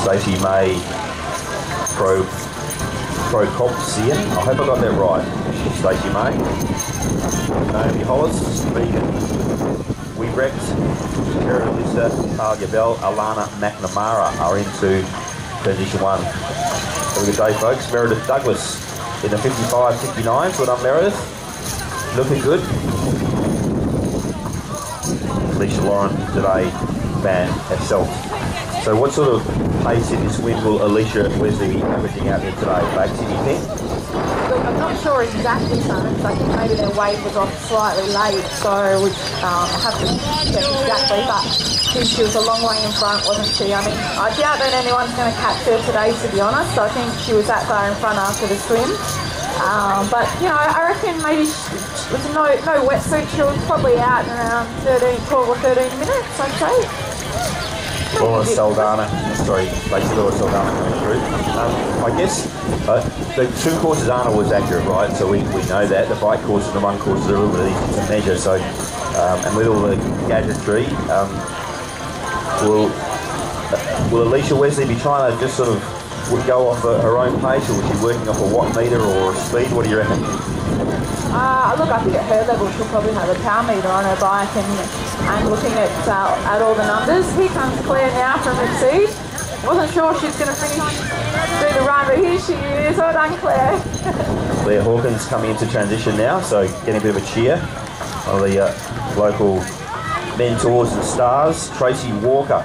Stacey May, Procopsian. I hope I got that right. Stacey May. Naomi Hollis, Megan Webrecht, Sarah Lisa, Talia Bell, Alana McNamara are into transition 1. Have a good day, folks. Meredith Douglas in the 55-59s. Well done, Meredith. Looking good. Alicia Lauren today, Van herself. So what sort of pace in this wind will Alicia Wesley be averaging out there today? Back to you think? Look, I'm not sure exactly, Simon, because I think maybe their wave was off slightly late, so we have to check exactly, but she was a long way in front, wasn't she? I mean, I doubt that anyone's going to catch her today, to be honest. I think she was that far in front after the swim. But, you know, I reckon maybe with no wetsuit, she was probably out in around 12 or 13 minutes, I'd say. Laura Saldana, sorry, basically Laura Saldana coming through. I guess the 2 courses Anna was accurate, right? So we know that. The bike courses and the 1 course are a little bit easy to measure. So, and with all the gadgetry, will Alicia Wesley be trying to just sort of go off her own pace, or was she working off a watt meter or a speed? What do you reckon? Look, I think at her level she'll probably have a power meter on her bike and looking at all the numbers. Here comes Claire now from Exceed. Wasn't sure she's going to finish through the run, but here she is. Well done, Claire. Claire Hawkins coming into transition now, so getting a bit of a cheer. One of the local mentors and stars. Tracy Walker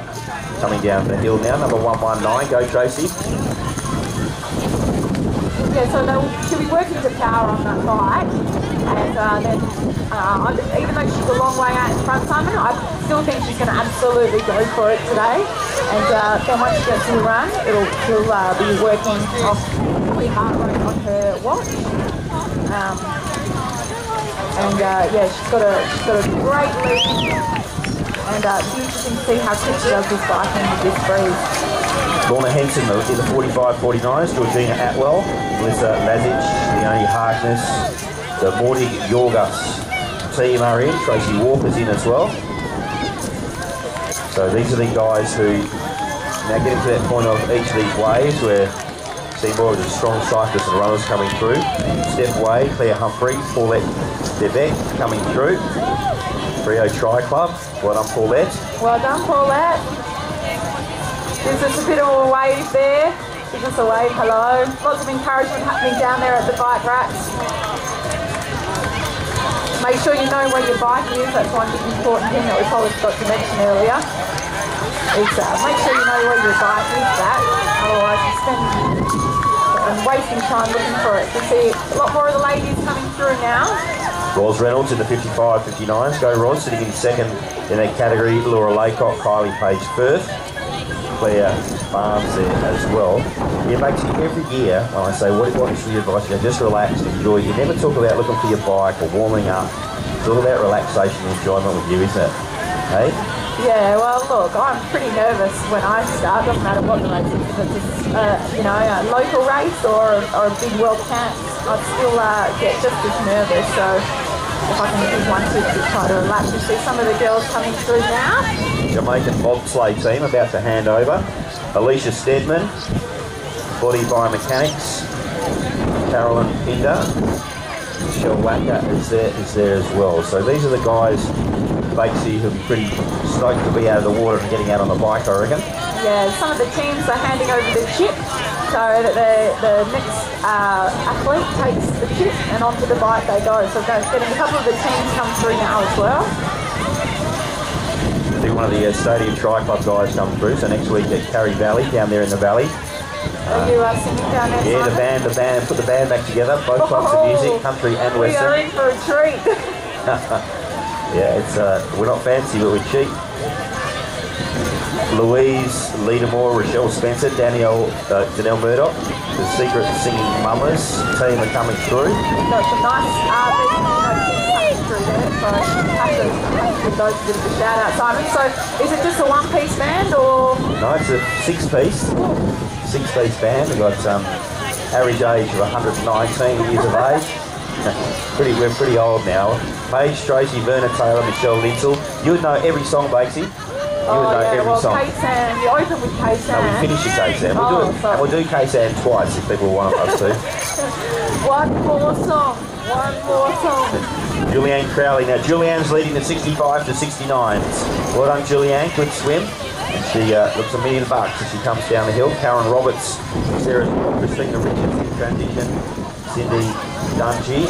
coming down the hill now, number 119. Go, Tracy. Yeah, so she'll be working to power on that bike, and then even though she's a long way out in front, Simon, I still think she's going to absolutely go for it today. And then once she gets to the run, she'll be working off the heart rate on her watch. Yeah, she's got a great lead, and it'll be interesting to see how quick she does this bike with this breeze. Lorna Henson in the 45-49s, Georgina Atwell, Melissa Lazic, Leonie Harkness, the Mordig Yorgas team are in, Tracy Walker's in as well. So these are the guys who now getting to that point of each of these waves where see more of the strong cyclists and runners coming through. Steph Wade, Claire Humphrey, Paulette Debec coming through. Rio Tri Club, well done Paulette. Well done Paulette. There's just a bit of a wave there. Give us a wave, hello. Lots of encouragement happening down there at the bike racks. Make sure you know where your bike is. That's one important thing that we probably forgot to mention earlier. Is make sure you know where your bike is at. Otherwise you spend wasting time looking for it. You see a lot more of the ladies coming through now. Ros Reynolds in the 55-59s. Go Ros, sitting in second in that category. Laura Laycock, Kylie Page Firth. Claire Barnes there as well. Yeah, makes every year when I say what is the advice, you know, just relax and enjoy. You never talk about looking for your bike or warming up. It's all about relaxation and enjoyment with you, isn't it? Hey? Yeah, well look, I'm pretty nervous when I start, doesn't matter what the race is, if it's a local race or a big world camp, I'd still get just as nervous. So if I can give one tip to try to relax. You see some of the girls coming through now. Jamaican bobsleigh team about to hand over. Alicia Stedman, Body Biomechanics, Carolyn Pinder, Michelle Wacker is there as well. So these are the guys, Bakesy, who'll be pretty stoked to be out of the water and getting out on the bike, I reckon. Yeah, some of the teams are handing over the chip so that the next athlete takes the chip and onto the bike they go. So getting a couple of the teams come through now as well. I think one of the Stadium Tri Club guys come through, so next week at Carrie Valley, down there in the valley. Are you singing down there, yeah, Simon? the band, put the band back together, both types of music, country and western. We are in for a treat. Yeah, it's we're not fancy, but we're cheap. Louise Leadamore, Rochelle Spencer, Danelle Murdoch, the Secret Singing Mamas team are coming through. Got some nice coming through there, so have to give those a bit of a shout out, Simon. So is it just a one-piece band or? No, it's a six-piece band. We've got average age of 119 years of age. We're pretty old now. Paige, Tracy, Verna Taylor, Michelle Lindsell. You would know every song, Bakesy. You would know every song. K-Sam, you open with K-Sam. No, we finish your K-Sam. We'll do K-Sam twice if people want us to. One more song. Julianne Crowley. Now, Julianne's leading the 65 to 69. Well done, Julianne. Good swim. And she looks $1 million as she comes down the hill. Karen Roberts, Sarah, Christina Richards in transition. Cindy Dungy.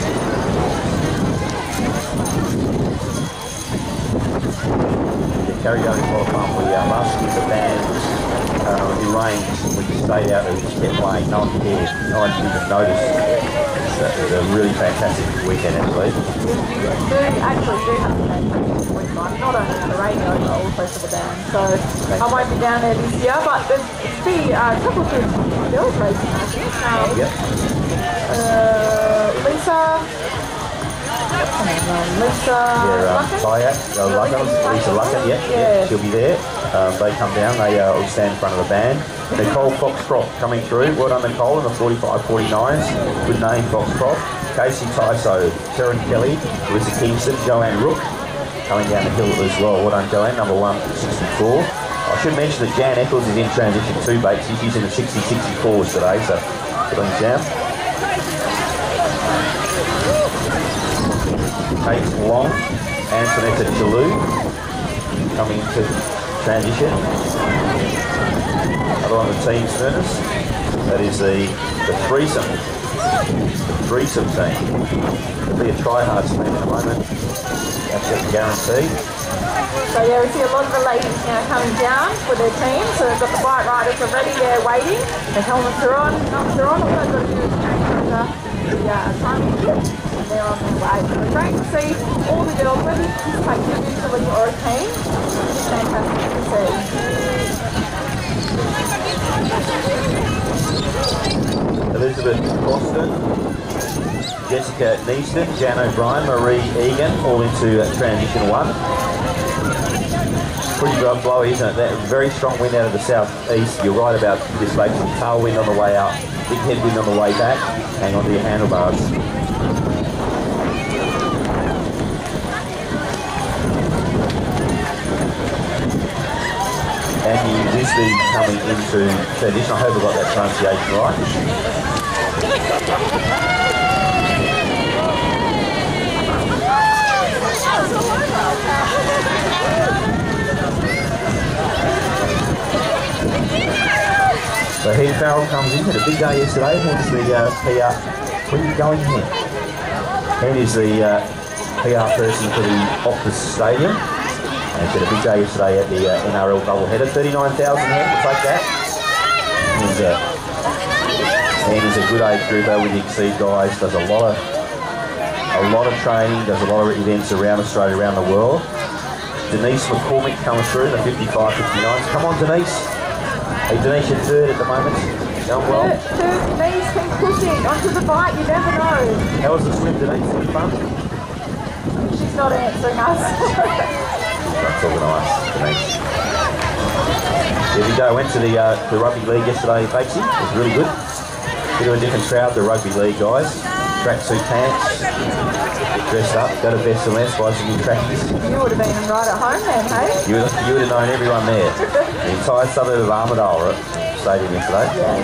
Carry on in Waterpump. We last year the band in range, we just stayed out and just kept playing. No one cared. No one even noticed. was a really fantastic weekend actually. You actually do have to fantastic weekend, not only for the radio but also for the band. So I won't be down there this year, but there's the couple of girls racing, I think. Yep. Lisa Lucken, yeah, she'll be there. They come down, they all stand in front of the band. Nicole Foxcroft coming through. Well done, Nicole, in the 45-49s. Good name, Foxcroft. Casey Tyso, Sharon Kelly, Larissa Kingston, Joanne Rook coming down the hill as well. Well done, Joanne, number 164. I should mention that Jan Eccles is in transition too, Bates. She's using the 60-64s today, so good on Jan. Kate Long, Antoinette Jalou coming into transition. Other on the team furnace, that is the threesome team. It'll be a try-hard team at the moment, that's guaranteed. So yeah, we see a lot of the ladies now coming down for their team, so they've got the bike riders already there waiting, the helmets are on, all they've got to do is change over the timing kit. They're on their way. So it's great to see all the girls, whether you participate individually or a team. It's fantastic to see. Elizabeth Boston, Jessica Neaston, Jan O'Brien, Marie Egan, all into transition 1. Pretty blowy, isn't it? That very strong wind out of the southeast. You're right about this lake. Tailwind on the way out, big headwind on the way back. Hang on to your handlebars. And you this be coming into transition. I hope I got that pronunciation right. So Heath Farrell comes in, had a big day yesterday, hence the PR. Where are you going here? Head is the PR person for the Optus Stadium. And he had a big day yesterday at the NRL doubleheader. 39,000 head, we'll take that. And he's a good age grouper with the Exceed guys, does a lot of training, does a lot of events around Australia, around the world. Denise McCormick comes through in the 55-59s. Come on, Denise. Hey, Denise, you're third at the moment. Going well. Third, Denise, keep pushing onto the bike, you never know. How was the swim, Denise? Was it fun? She's not answering us. That's organised, Denise. There we go. Went to the rugby league yesterday, Batesy. It was really good. Bit of a different crowd, the rugby league guys. Tracksuit pants, dressed up, go to Best and West, buy some new trackies. You would have been right at home then, hey? You would have known everyone there. The entire suburb of Armidale at stadium yesterday. Yeah.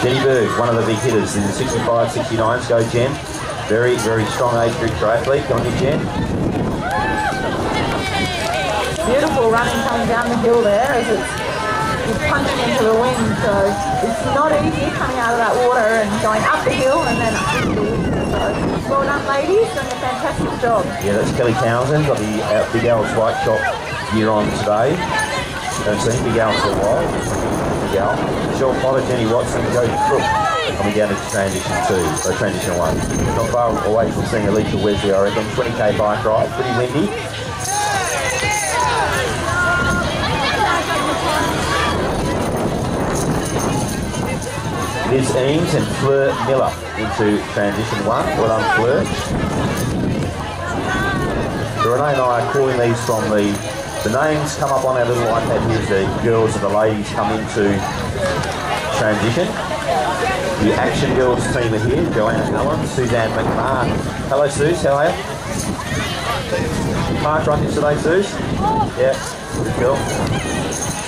Jenny Berg, one of the big hitters in the 65-69s. Go Jen. Very, very strong age group triathlete. Go on you, Jen. Beautiful running coming down the hill there as it's punching into the wind, so it's not easy coming out of that water and going up the hill and then up into the wind. So well done, ladies, doing a fantastic job. Yeah, that's Kelly Townsend, got the Big Al's White Shop gear on today. Haven't seen Big Al for a while. Big Al. Michelle Potter, Jenny Watson, Jodie Crook coming down to transition 2, or transition 1. Not far away from seeing Alicia Wesley, I reckon. 20k bike ride, pretty windy. Liz Eames and Fleur Miller into transition 1. Well done, Fleur. So Renee and I are calling these from the names come up on our little iPad here as the girls and the ladies come into transition. The Action Girls team are here. Joanna Allen, Suzanne McMahon. Hello, Suze. How are you? Park run yesterday, Suze? Yeah, good girl.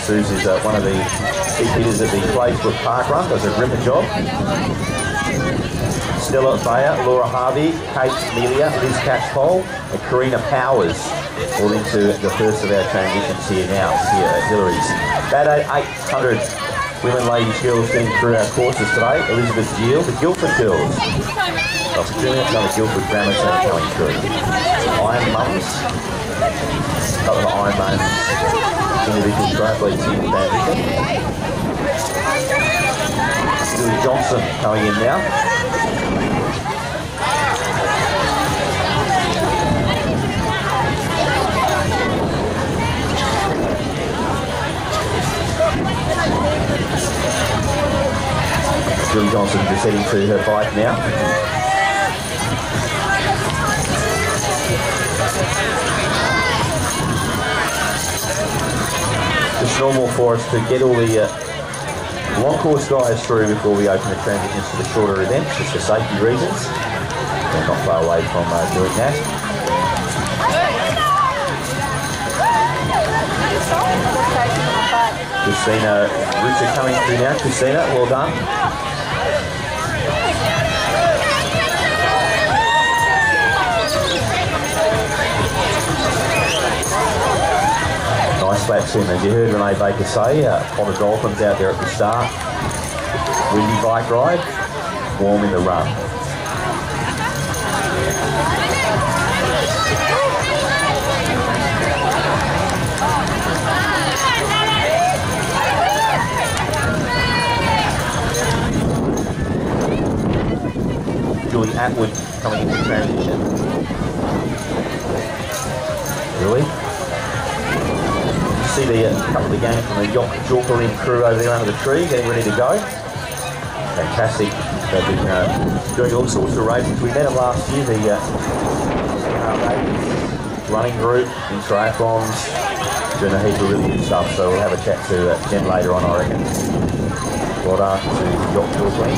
Suze is one of the big hitters at the Claysbrook Park Run, does a ripper job. Stella Bayer, Laura Harvey, Kate Melia, Liz Catchpole, and Karina Powers, all into the first of our transitions here now, here at Hillary's. About 800 women, ladies, girls getting through our courses today. Elizabeth Gill, the Guildford Girls. Well, another Guildford Grammar team coming through. Iron Mums, a couple of Iron Mums. Individual triathletes in transition. Julie Johnson coming in now. Julie Johnson just heading to her bike now. It's normal for us to get all the long course guys through before we open the transitions to the shorter events, just for safety reasons. We're not far away from doing that. Christina Richard coming through now. Christina, well done. Nice flat swim, as you heard Renee Baker say, on the Dolphins out there at the start. Windy bike ride, warm in the run. Julie Atwood coming into transition. Julie. See the couple of the gang from the Yorkerlin crew over there under the tree getting ready to go. Fantastic. They've been doing all sorts of races. We met them last year, the running group in triathlons, doing a heap of really good stuff. So we'll have a chat to Jen later on, I reckon. Well done to Yorkerlin.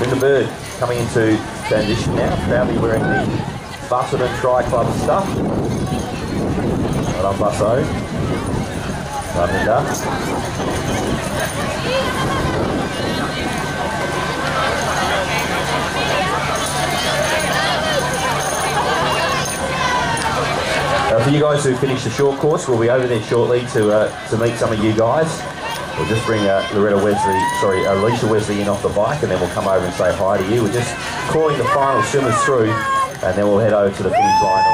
Linda Bird coming into transition now, proudly wearing the Busselton Tri Club stuff. Well done, Busso. Well done, Linda. For you guys who finished the short course, we'll be over there shortly to meet some of you guys. We'll just bring Alicia Wesley in off the bike, and then we'll come over and say hi to you. We're just calling the final swimmers through, and then we'll head over to the finish line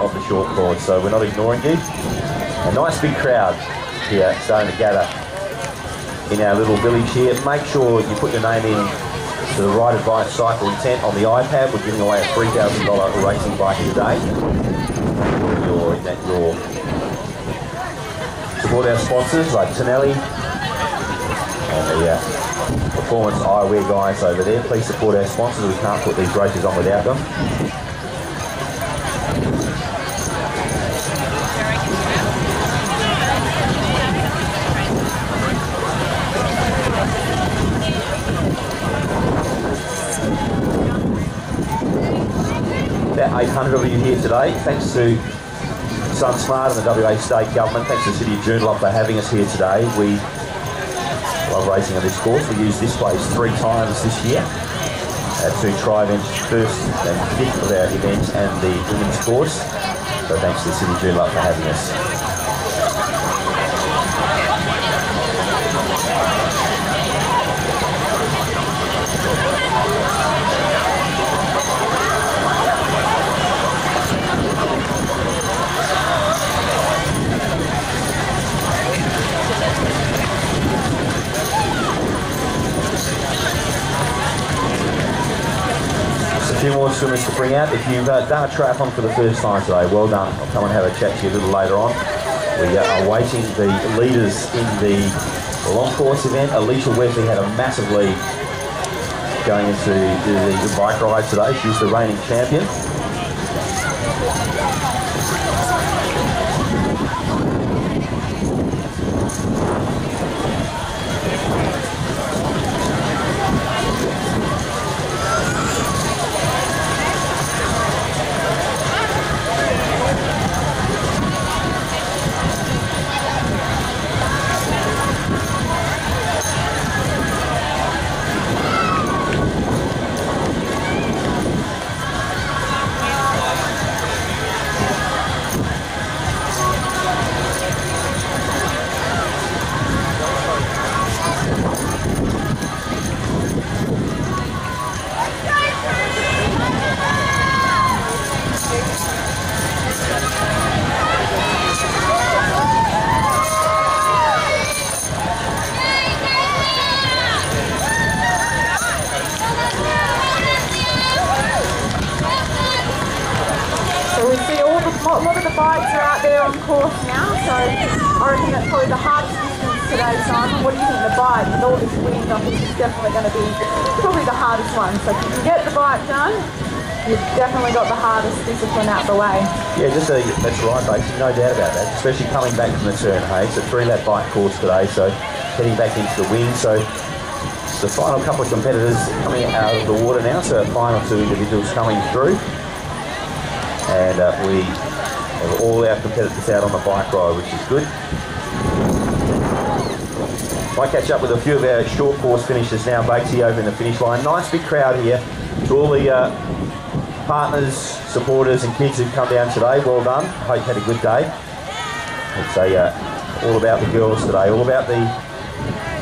of the short course. So we're not ignoring you. A nice big crowd here starting to gather in our little village here. Make sure you put your name in to the Ride Advice Cycle Intent on the iPad. We're giving away a $3,000 racing bike today. Support our sponsors like Tonelli and the Performance Eyewear guys over there. Please support our sponsors. We can't put these races on without them. About 800 of you here today. Thanks to SunSmart and the WA State Government. Thanks to the City of Joondalup for having us here today. We love racing on this course. We used this place 3 times this year. Our 2 tri-events, first and 5th of our events and the women's course. So thanks to the City of Joondalup for having us. A few more swimmers to bring out. If you've done a triathlon for the first time today, well done. I'll come and have a chat to you a little later on. We are awaiting the leaders in the long course event. Alicia Wesley had a massive lead going into the bike ride today. She's the reigning champion. a lot of the bikes are out there on course now, so I reckon that's probably the hardest distance today, Simon. What do you think? The bike, with all this wind, I think it's definitely going to be probably the hardest one. So if you can get the bike done, you've definitely got the hardest discipline out the way. Yeah, that's right, basically, no doubt about that. Especially coming back from the turn, hey. It's a 3-lap bike course today, so heading back into the wind. So it's the final couple of competitors coming out of the water now, so our final 2 individuals coming through. And we have all our competitors out on the bike ride, which is good. Might catch up with a few of our short course finishers now, Bakesy, over in the finish line. Nice big crowd here. To all the partners, supporters and kids who've come down today, well done. Hope you had a good day. It's all about the girls today, all about the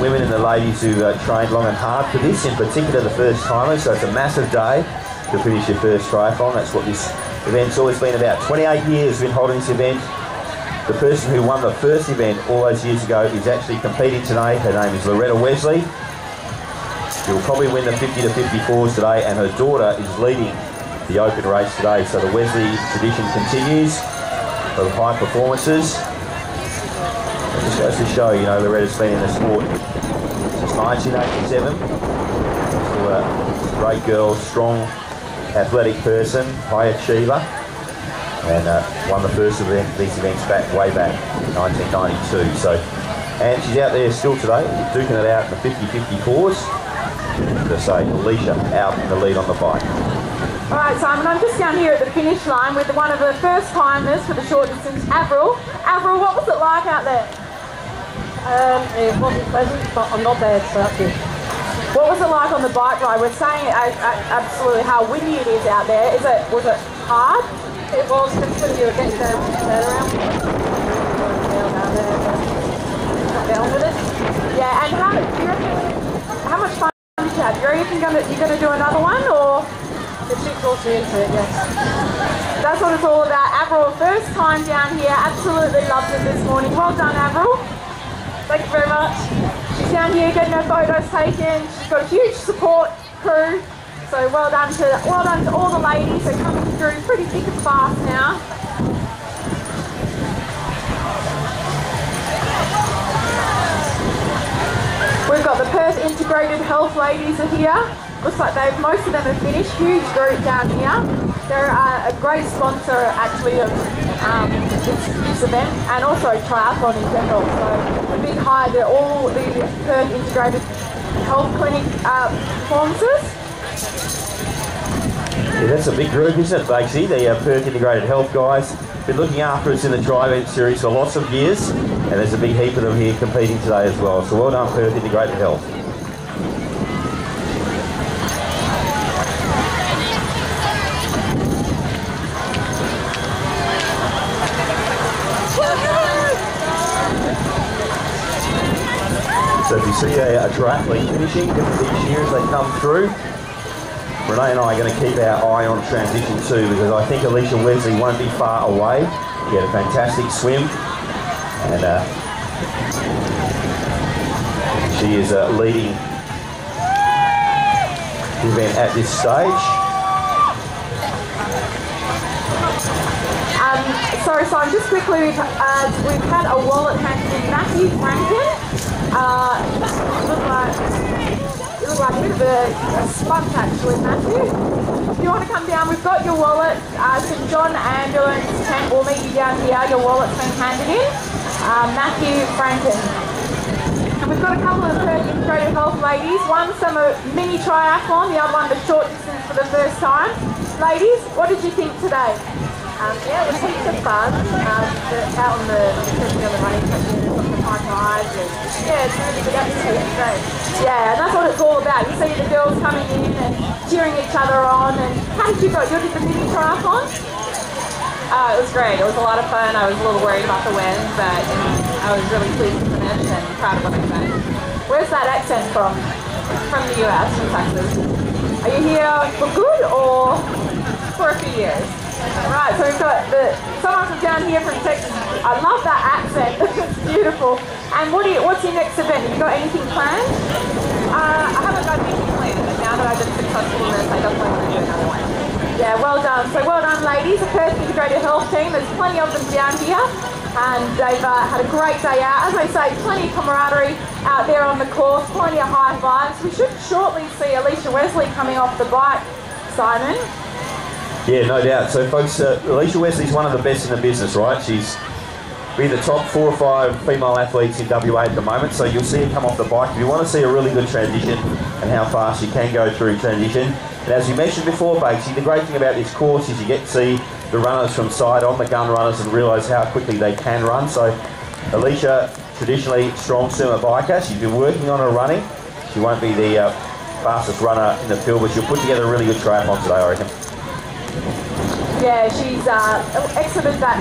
women and the ladies who trained long and hard for this, in particular the first timers. So it's a massive day to finish your first triathlon. That's what this event's always been about. 28 years we've been holding this event. The person who won the first event all those years ago is actually competing today. Her name is Loretta Wesley. She'll probably win the 50 to 54s today, and her daughter is leading the open race today. So the Wesley tradition continues of high performances. It just goes to show, you know, Loretta's been in the sport since 1987. So a great girl, strong, athletic person, high achiever, and won the first of these events way back in 1992. So, and she's out there still today, duking it out in the 50-54s. As I say, Alicia out in the lead on the bike. All right, Simon, I'm just down here at the finish line with one of the first timers for the short distance, Avril. Avril, what was it like out there? It wasn't pleasant, but I'm not bad, so that's good. What was it like on the bike ride? We're saying absolutely how windy it is out there. Was it hard? It was, considering you were getting down around. Down there, but got down with it. Yeah, and how much fun did you have? Do you reckon you're going to do another one, or? It shoots all into it, yes. That's what it's all about. Avril, first time down here, absolutely loved it this morning. Well done, Avril. Thank you very much. She's down here getting her photos taken. She's got a huge support crew. So well done to all the ladies who are coming through pretty thick and fast now. We've got the Perth Integrated Health ladies are here. Looks like most of them have finished. Huge group down here. They're a great sponsor actually of this event, and also triathlon in general. So a big hi to all the Perth Integrated Health Clinic performances. Yeah, that's a big group, isn't it, Bakesy? The Perth Integrated Health guys. Been looking after us in the Tri Event series for lots of years, and there's a big heap of them here competing today as well. So well done, Perth Integrated Health. So if you see a triathlete finishing each year as they come through, Renee and I are going to keep our eye on transition too, because I think Alicia Wesley won't be far away. She had a fantastic swim, and she is leading the event at this stage. Sorry, Simon, just quickly, we've had a wallet handed in. Matthew Franken. It looked like a bit of a spunk actually, Matthew. If you want to come down, we've got your wallet. St John Ambulance tent will meet you down here. Your wallet's been handed in. Matthew Franken. And we've got a couple of Perth Integrated Health ladies. One summer mini triathlon, the other one the short distance for the first time. Ladies, what did you think today? Yeah, it was heaps of fun. Out on the running session, lots of high fives, and yeah, it's really good atmosphere today. Yeah, and that's what it's all about. You see the girls coming in and cheering each other on. And how did you go? You did the mini triathlon? It was great. It was a lot of fun. I was a little worried about the wind, but I was really pleased to finish and proud of what I did. Where's that accent from? From the U.S., from Texas. Are you here for good or For a few years. Right, so we've got someone from down here from Texas. I love that accent. It's beautiful. And what's your next event? Have you got anything planned? I haven't got anything planned, but now that I've been successful in this, I definitely want to do another one. Yeah, well done. So well done, ladies. The Perth Integrated Health Team. There's plenty of them down here, and they've had a great day out. As I say, plenty of camaraderie out there on the course, plenty of high fives. We should shortly see Alicia Wesley coming off the bike, Simon. Yeah, no doubt. So, folks, Alicia Wesley's one of the best in the business, right? She's been the top 4 or 5 female athletes in WA at the moment, so you'll see her come off the bike. If you want to see a really good transition and how fast she can go through transition. And as you mentioned before, Bakesy, the great thing about this course is you get to see the runners from side on, the gun runners, and realise how quickly they can run. So Alicia, traditionally strong sumo biker, she's been working on her running. She won't be the fastest runner in the field, but she'll put together a really good triathlon today, I reckon. Yeah, she's exited that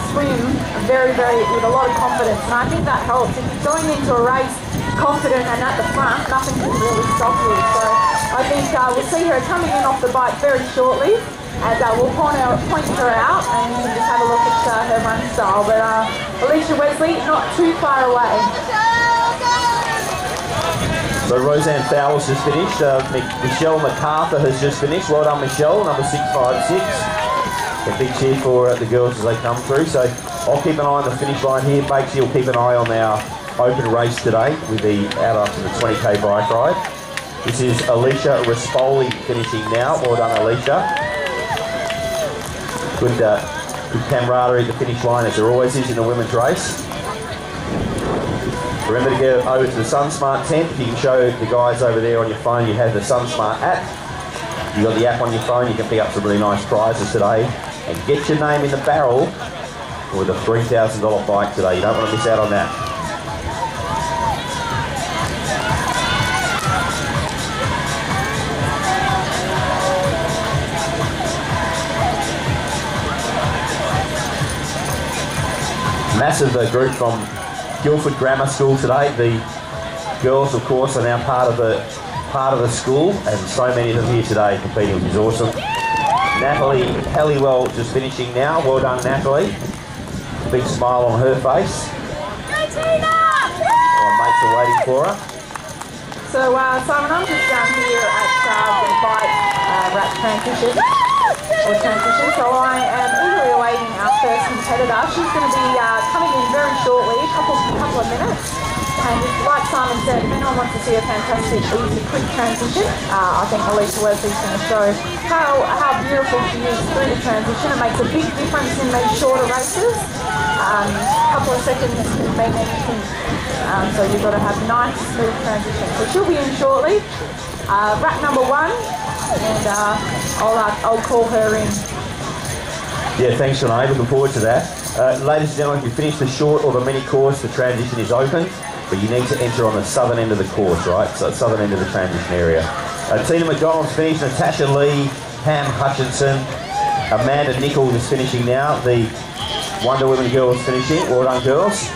swim with a lot of confidence, and I think that helps. If you're going into a race confident and at the front, nothing can really stop you. So I think we'll see her coming in off the bike very shortly, and we'll point her out, and you can just have a look at her run style. But Alicia Wesley, not too far away. So Roseanne Fowler's just finished. Michelle MacArthur has just finished. Well done, Michelle, number 656. A big cheer for the girls as they come through. So I'll keep an eye on the finish line here. Bakesy will keep an eye on our open race today with the out after the 20k bike ride. This is Alicia Rispoli finishing now. Well done, Alicia. Good camaraderie at the finish line, as there always is in the women's race. Remember to go over to the SunSmart tent. If you can show the guys over there on your phone, you have the SunSmart app. You've got the app on your phone, you can pick up some really nice prizes today and get your name in the barrel with a $3,000 bike today. You don't want to miss out on that. Massive group from Guildford Grammar School today. The girls, of course, are now part of the school, and so many of them here today competing, which is awesome. Natalie Halliwell just finishing now. Well done, Natalie. Big smile on her face. Our mates are waiting for her. So Simon, I'm just down here at the bike wrap transition. So I am eagerly awaiting our first competitor. She's going to be coming in very shortly, a couple of minutes. And like Simon said, if anyone wants to see a fantastic, easy, quick transition, I think Alicia Wesley's going to show how beautiful she is through the transition. It makes a big difference in these shorter races. A couple of seconds can mean anything. So you've got to have nice, smooth transition. So she'll be in shortly. Rack number 1, and I'll call her in. Yeah, thanks, Renee. Looking forward to that. Ladies and gentlemen, if you finish the short or the mini course, the transition is open, but you need to enter on the southern end of the course, right? So southern end of the transition area. Tina McDonald's finished. Natasha Lee, Pam Hutchinson, Amanda Nichols is finishing now. The Wonder Women girls finishing. Well done, girls.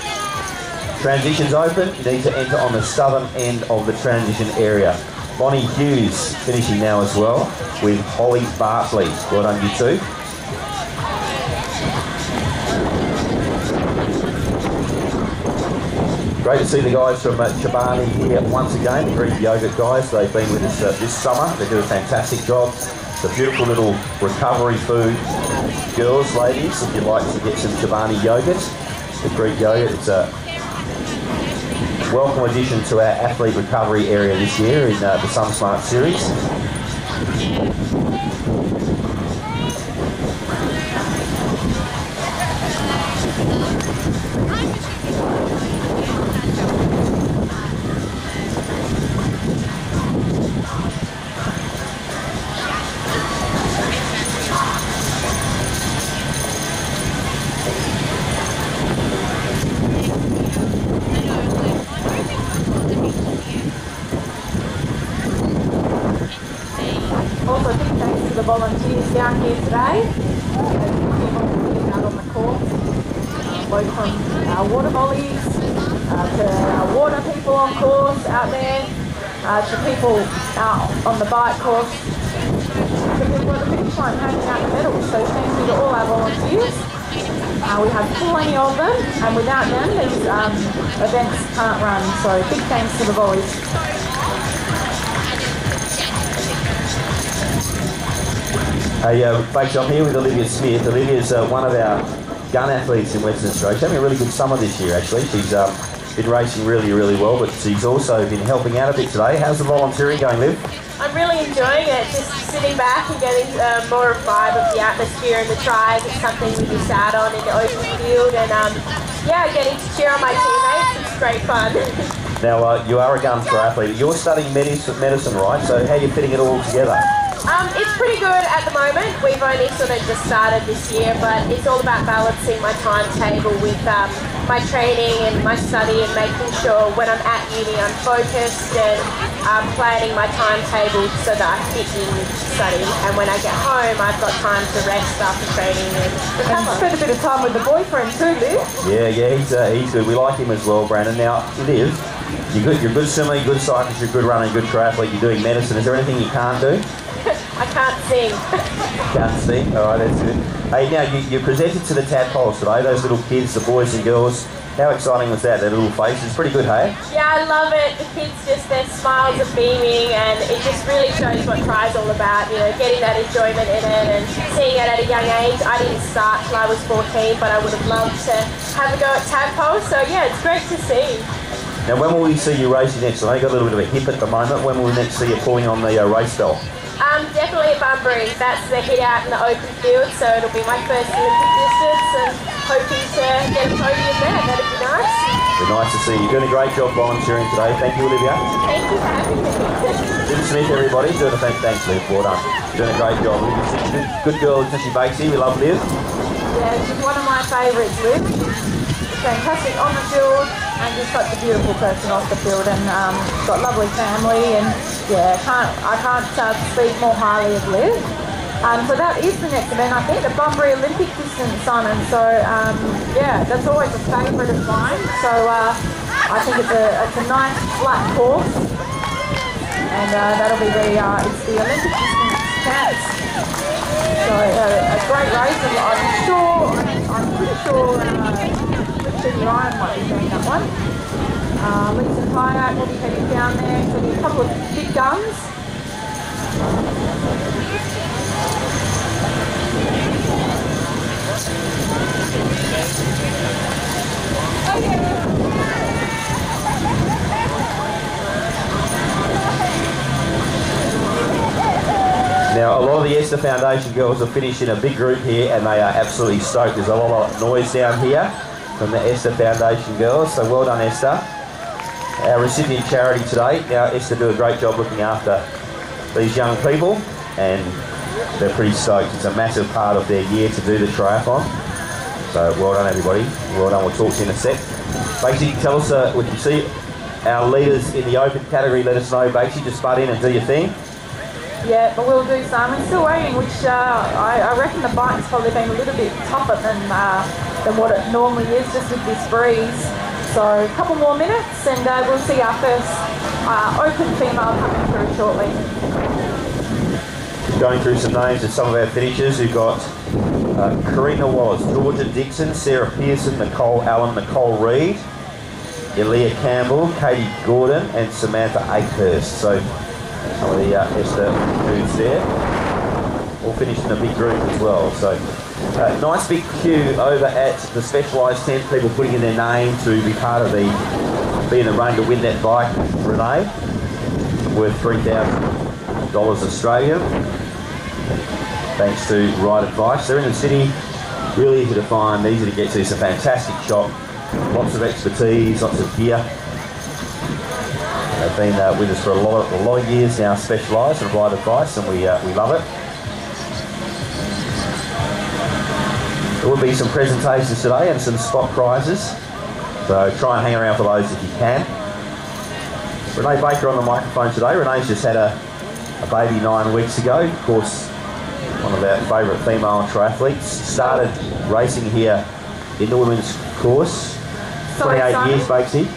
Transition's open. You need to enter on the southern end of the transition area. Bonnie Hughes finishing now as well with Holly Bartley. Well done, you two. Great to see the guys from Chobani here once again, the Greek yogurt guys. They've been with us this summer. They do a fantastic job. It's a beautiful little recovery food. Girls, ladies, if you'd like to get some Chobani yogurt, the Greek yogurt, it's a welcome addition to our athlete recovery area this year in the SunSmart series. Also, big thanks to the volunteers down here today. Out on the course, both from our water volleys to our water people on course out there, to people out on the bike course, to people at the finish line handing out the medals. So thank you to all our volunteers. We have plenty of them, and without them, these events can't run. So big thanks to the volleys. Hey, folks, I'm here with Olivia Smith. Olivia's one of our gun athletes in Western Australia. She's having a really good summer this year, actually. She's been racing really, really well, but she's also been helping out a bit today. How's the volunteering going, Liv? I'm really enjoying it, just sitting back and getting more vibe of the atmosphere in the tries. It's something we miss out on in the open field, and yeah, getting to cheer on my teammates, it's great fun. Now, you are a gun triathlete. You're studying medicine, right? So how are you fitting it all together? It's pretty good at the moment. We've only sort of just started this year, but it's all about balancing my timetable with my training and my study, and making sure when I'm at uni I'm focused and planning my timetable so that I fit in with study, and when I get home I've got time to rest after training and recover. Spend a bit of time with the boyfriend too, Liv. Yeah, he's good. We like him as well, Brandon. Now, Liv, you're a good swimmer, you're a good cyclist, you're a good runner, you're a good triathlete, you're doing medicine. Is there anything you can't do? I can't sing. Can't sing? All right, that's good. Hey, now, you presented to the tadpoles today, those little kids, the boys and girls. How exciting was that, their little faces? Pretty good, hey? Yeah, I love it. The kids, just their smiles are beaming, and it just really shows what Tri's all about, you know, getting that enjoyment in it and seeing it at a young age. I didn't start till I was 14, but I would have loved to have a go at tadpoles, so yeah, it's great to see. Now, when will we see you racing next? I know you've got a little bit of a hip at the moment. When will we next see you pulling on the race bell? Definitely at Bunbury. That's the hit out in the open field, so it'll be my first Olympic distance, and hoping to get a podium there. That'd be nice. It'd be nice to see you. You're doing a great job volunteering today. Thank you, Olivia. Thank you for having me. Liv Smith, everybody. Thanks, Liv. Well done. You're doing a great job. Good girl, isn't she, Bakesy? We love Liv. Yeah, she's one of my favourites, Liv. Fantastic on the field, and just such a beautiful person off the field, and got lovely family, and yeah, I can't speak more highly of Liv. So that is the next event, I think, the Bunbury Olympic distance, Simon. So yeah, that's always a favourite of mine. So I think it's a nice flat course, and that'll be it's the Olympic distance chance. So a great race, and I'm pretty sure. Ryan might be doing that one. Lisa Kayak will be heading down there. So there'll be a couple of big guns. Now, a lot of the Esther Foundation girls are finishing a big group here, and they are absolutely stoked. There's a lot of noise down here from the Esther Foundation girls, so well done, Esther. Our recipient charity today. Now, Esther do a great job looking after these young people, and they're pretty stoked. It's a massive part of their year to do the triathlon. So well done, everybody. Well done. We'll talk to you in a sec. Bakesy, tell us, when you see our leaders in the open category, let us know, Bakesy. Just butt in and do your thing. Yeah, but we'll do, Simon. Still waiting, which I reckon the bike's probably been a little bit tougher than what it normally is, just with this breeze. So a couple more minutes, and we'll see our first open female coming through shortly. Going through some names of some of our finishers. We've got Karina Wallace, Georgia Dixon, Sarah Pearson, Nicole Allen, Nicole Reed, Elia Campbell, Katie Gordon, and Samantha Akehurst. So some of the Esther dudes there, all finished in a big group as well. So nice big queue over at the specialised tent, people putting in their name to be part of be in the running to win that bike, Renee, worth $3,000 Australian. Thanks to Ride Advice. They're in the city, really easy to find, easy to get to. It's a fantastic shop, lots of expertise, lots of gear. They've been with us for a lot of years now, specialised in Ride Advice, and we love it. There will be some presentations today and some spot prizes, so try and hang around for those if you can. Renee Baker on the microphone today. Renee's just had a baby 9 weeks ago. Of course, one of our favourite female triathletes. Started racing here in the women's course. 28 years, Bakesy.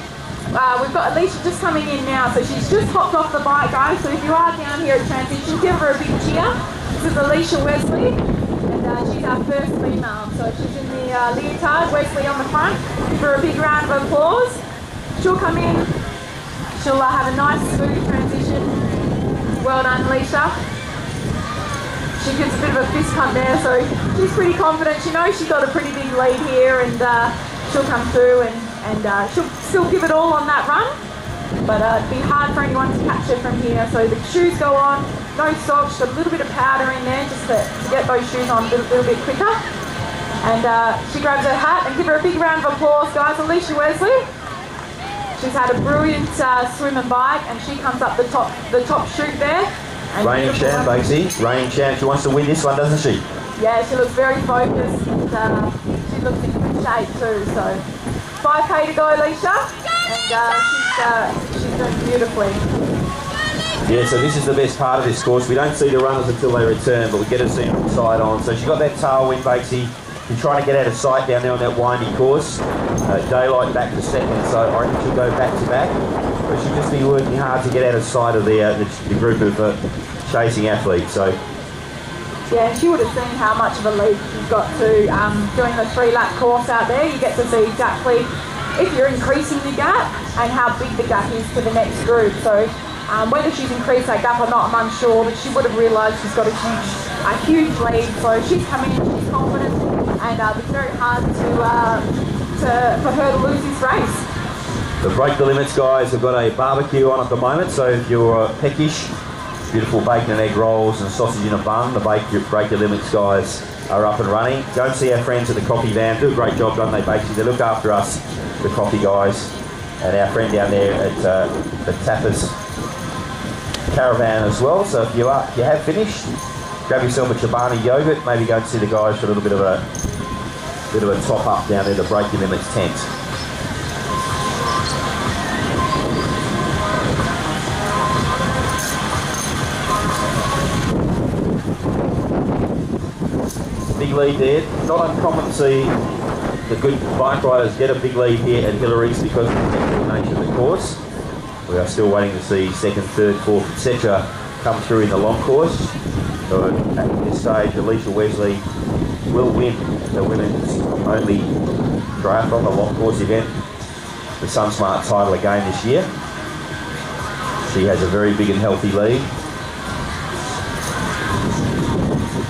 We've got Alicia just coming in now, so she's just hopped off the bike, guys. So if you are down here at transition, give her a big cheer. This is Alicia Wesley, and she's our first female. So she's in the leotard, Wesley on the front. Give her a big round of applause. She'll come in. She'll have a nice smooth transition. Well done, Alicia. she gives a bit of a fist pump there, so she's pretty confident. She knows she's got a pretty big lead here, and she'll come through and she'll still give it all on that run. But it'd be hard for anyone to catch her from here. So the shoes go on, no socks, got a little bit of powder in there just to get those shoes on a little bit quicker. And she grabs her hat, and give her a big round of applause, guys. Alicia Wesley. She's had a brilliant swim and bike, and she comes up the top chute there. Reigning champ, Basie. Reigning champ. She wants to win this one, doesn't she? Yeah, she looks very focused, and she looks in good shape too. So 5K to go, Alicia, and she's doing beautifully. Yeah, so this is the best part of this course. We don't see the runners until they return, but we get to see them side on. So she got that tailwind, Basie. She's trying to get out of sight down there on that windy course. Daylight back to second, so I reckon she'll go back to back. But she'll just be working hard to get out of sight of the group of chasing athletes. So yeah, she would have seen how much of a lead she's got to doing the 3-lap course out there. You get to see exactly if you're increasing the gap and how big the gap is to the next group. So whether she's increased that gap or not, I'm unsure, but she would have realised she's got a huge lead. So she's coming in, she's confident, and it's very hard for her to lose this race. the Break the Limits guys have got a barbecue on at the moment, so if you're peckish, beautiful bacon and egg rolls and sausage in a bun, the Break the Limits guys are up and running. Go and see our friends at the coffee van. Do a great job, don't they, Bakesy? They look after us, the coffee guys, and our friend down there at the Tappers Caravan as well. So if you have finished, grab yourself a Chobani yogurt, maybe go and see the guys for a little bit of a top up down there, the Break the Limits tent. Big lead there. Not uncommon to see the good bike riders get a big lead here at Hillary's because of the technical nature of the course. We are still waiting to see second, third, fourth, etc. come through in the long course. So at this stage, Alicia Wesley will win the women's only triathlon, the long course event, the SunSmart title again this year. She has a very big and healthy lead.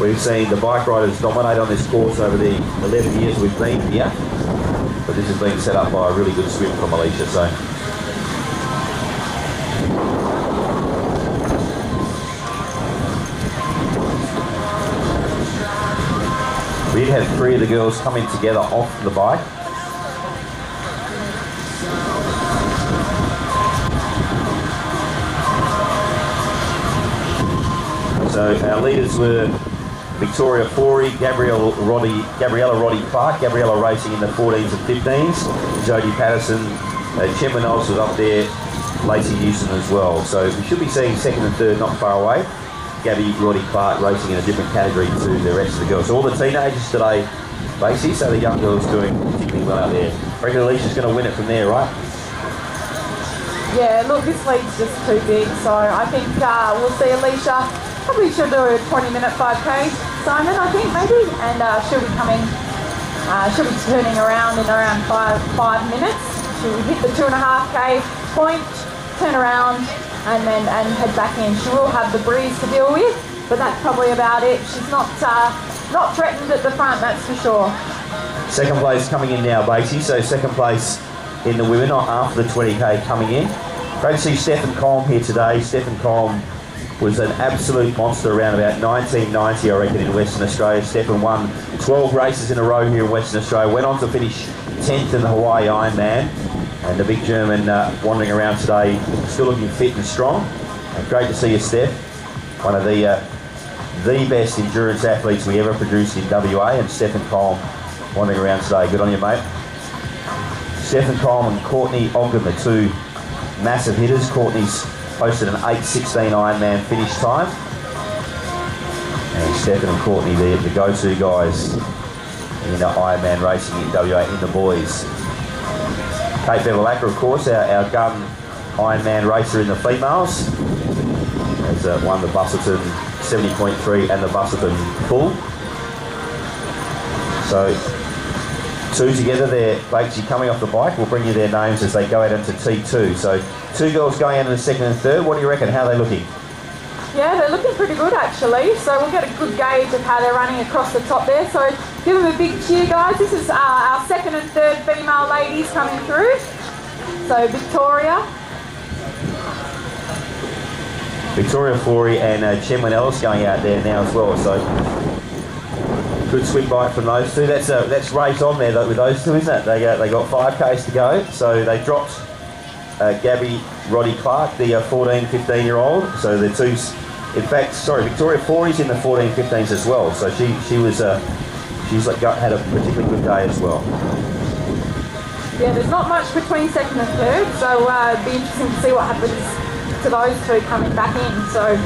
We've seen the bike riders dominate on this course over the 11 years we've been here, but this has been set up by a really good swim from Alicia. So we did have three of the girls coming together off the bike. So our leaders were Victoria Forey, Gabriella Roddy Clark, Gabriella racing in the 14s and 15s, Jodie Patterson, Cheminoz was up there, Lacey Newson as well. So we should be seeing second and third not far away. Gabby Roddy Clark racing in a different category to the rest of the girls. So all the teenagers today, basically, so the young girls doing particularly well out there. I reckon Alicia's going to win it from there, right? Yeah, look, this lead's just too big, so I think we'll see Alicia. Probably she'll do a 20-minute 5K, Simon, I think, maybe, and she'll be coming, she'll be turning around in around 5 minutes. She'll hit the 2.5K point, turn around, and head back in. She will have the breeze to deal with, but that's probably about it. She's not threatened at the front, that's for sure. Second place coming in now, Basie. So second place in the women after the 20K coming in. Great to see Stefan Colm here today. Stefan Colm was an absolute monster around about 1990, I reckon, in Western Australia. Stefan won 12 races in a row here in Western Australia. Went on to finish 10th in the Hawaii Ironman. And the big German wandering around today, still looking fit and strong. Great to see you, Steph. One of the best endurance athletes we ever produced in WA, and Stefan Colm wandering around today. Good on you, mate. Stefan Colm and Courtney Ogden, the two massive hitters. Courtney's posted an 8:16 Ironman finish time. And Stefan and Courtney, the go-to guys in the Ironman racing in WA in the boys. Kate Bevilacqua, of course, our gun Ironman racer in the females. Has won the Busselton 70.3 and the Busselton full. So two together there, Bakesy, coming off the bike. We'll bring you their names as they go out into T2. So two girls going out in the second and third. What do you reckon? How are they looking? Yeah, they're looking pretty good actually. So we'll get a good gauge of how they're running across the top there. So give them a big cheer, guys. This is our second and third female ladies coming through. So Victoria Forey and Chenwin Ellis going out there now as well. So good swim bike from those two. That's race on there with those two, isn't it? They got 5Ks to go. So they dropped Gabby Roddy Clark, the 14, 15-year-old. So the two, in fact, sorry, Victoria Forey's in the 14, 15s as well. So she's had a particularly good day as well. Yeah, there's not much between second and third, so it'd be interesting to see what happens to those two coming back in. So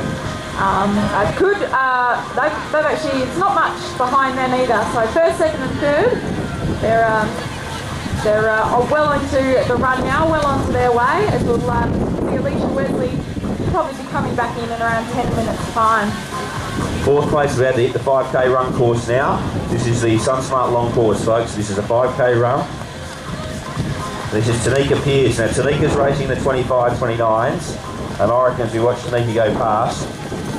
they've actually, it's not much behind them either. So first, second and third, they're well into the run now, well onto their way, as we'll see Alicia Wesley probably be coming back in around 10 minutes time. Fourth place, we're about to hit the 5K run course now. This is the SunSmart long course, folks. This is a 5K run. This is Tanika Pierce. Now Tanika's racing the 25, 29s, and I reckon as we watch Tanika go past,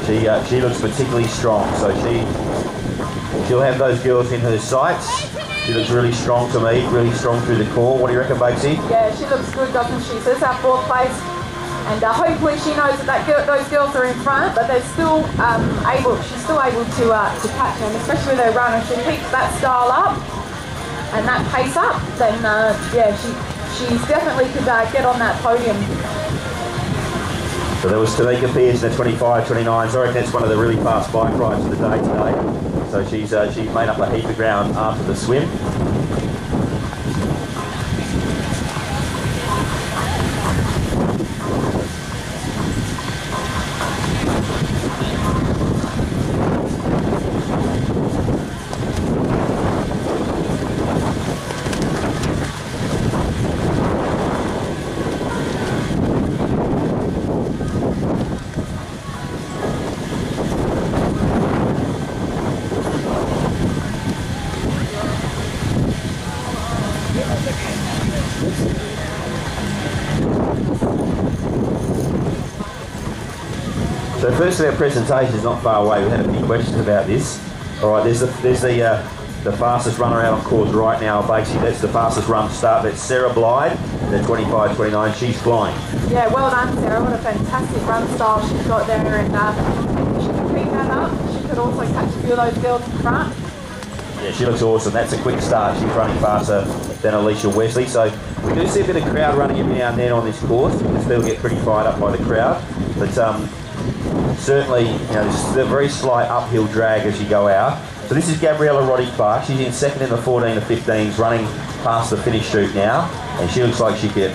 she looks particularly strong. So she'll have those girls in her sights. She looks really strong to me, really strong through the core. What do you reckon, Bakesy? Yeah, she looks good, doesn't she? So it's our fourth place, and hopefully she knows that those girls are in front, but they're still she's still able to catch them, especially with her run. If she keeps that style up and that pace up, then yeah, she's definitely could get on that podium. So there was Tanika Pierce in the 25, 29s. I reckon that's one of the really fast bike rides of the day today. So she's made up a heap of ground after the swim. So first of our presentation is not far away. We had a few questions about this. All right, there's the fastest runner out on course right now. Basically, that's the fastest run to start. That's Sarah Blyde, the 25, 29. She's flying. Yeah, well done, Sarah. What a fantastic run style she's got there, and if she can keep that up, she could also catch a few of those girls in front. Yeah, she looks awesome. That's a quick start. She's running faster than Alicia Wesley. So we do see a bit of crowd running every now and then on this course because people get pretty fired up by the crowd. But certainly, this is a very slight uphill drag as you go out. So this is Gabriella Roddy Clark. She's in second in the 14 to 15s, running past the finish chute now, and she looks like she can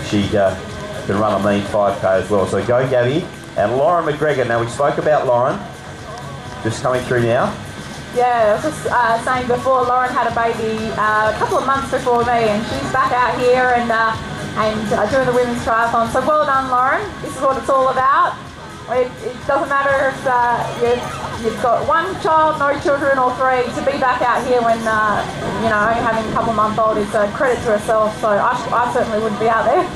run a mean 5K as well. So go, Gabby. And Lauren McGregor. Now we spoke about Lauren, just coming through now. Yeah, I was just saying before, Lauren had a baby a couple of months before me, and she's back out here and doing the women's triathlon. So well done, Lauren. This is what it's all about. It doesn't matter if you've got one child, no children, or three. To be back out here when only having a couple-month-old is a credit to herself. So I certainly wouldn't be out there.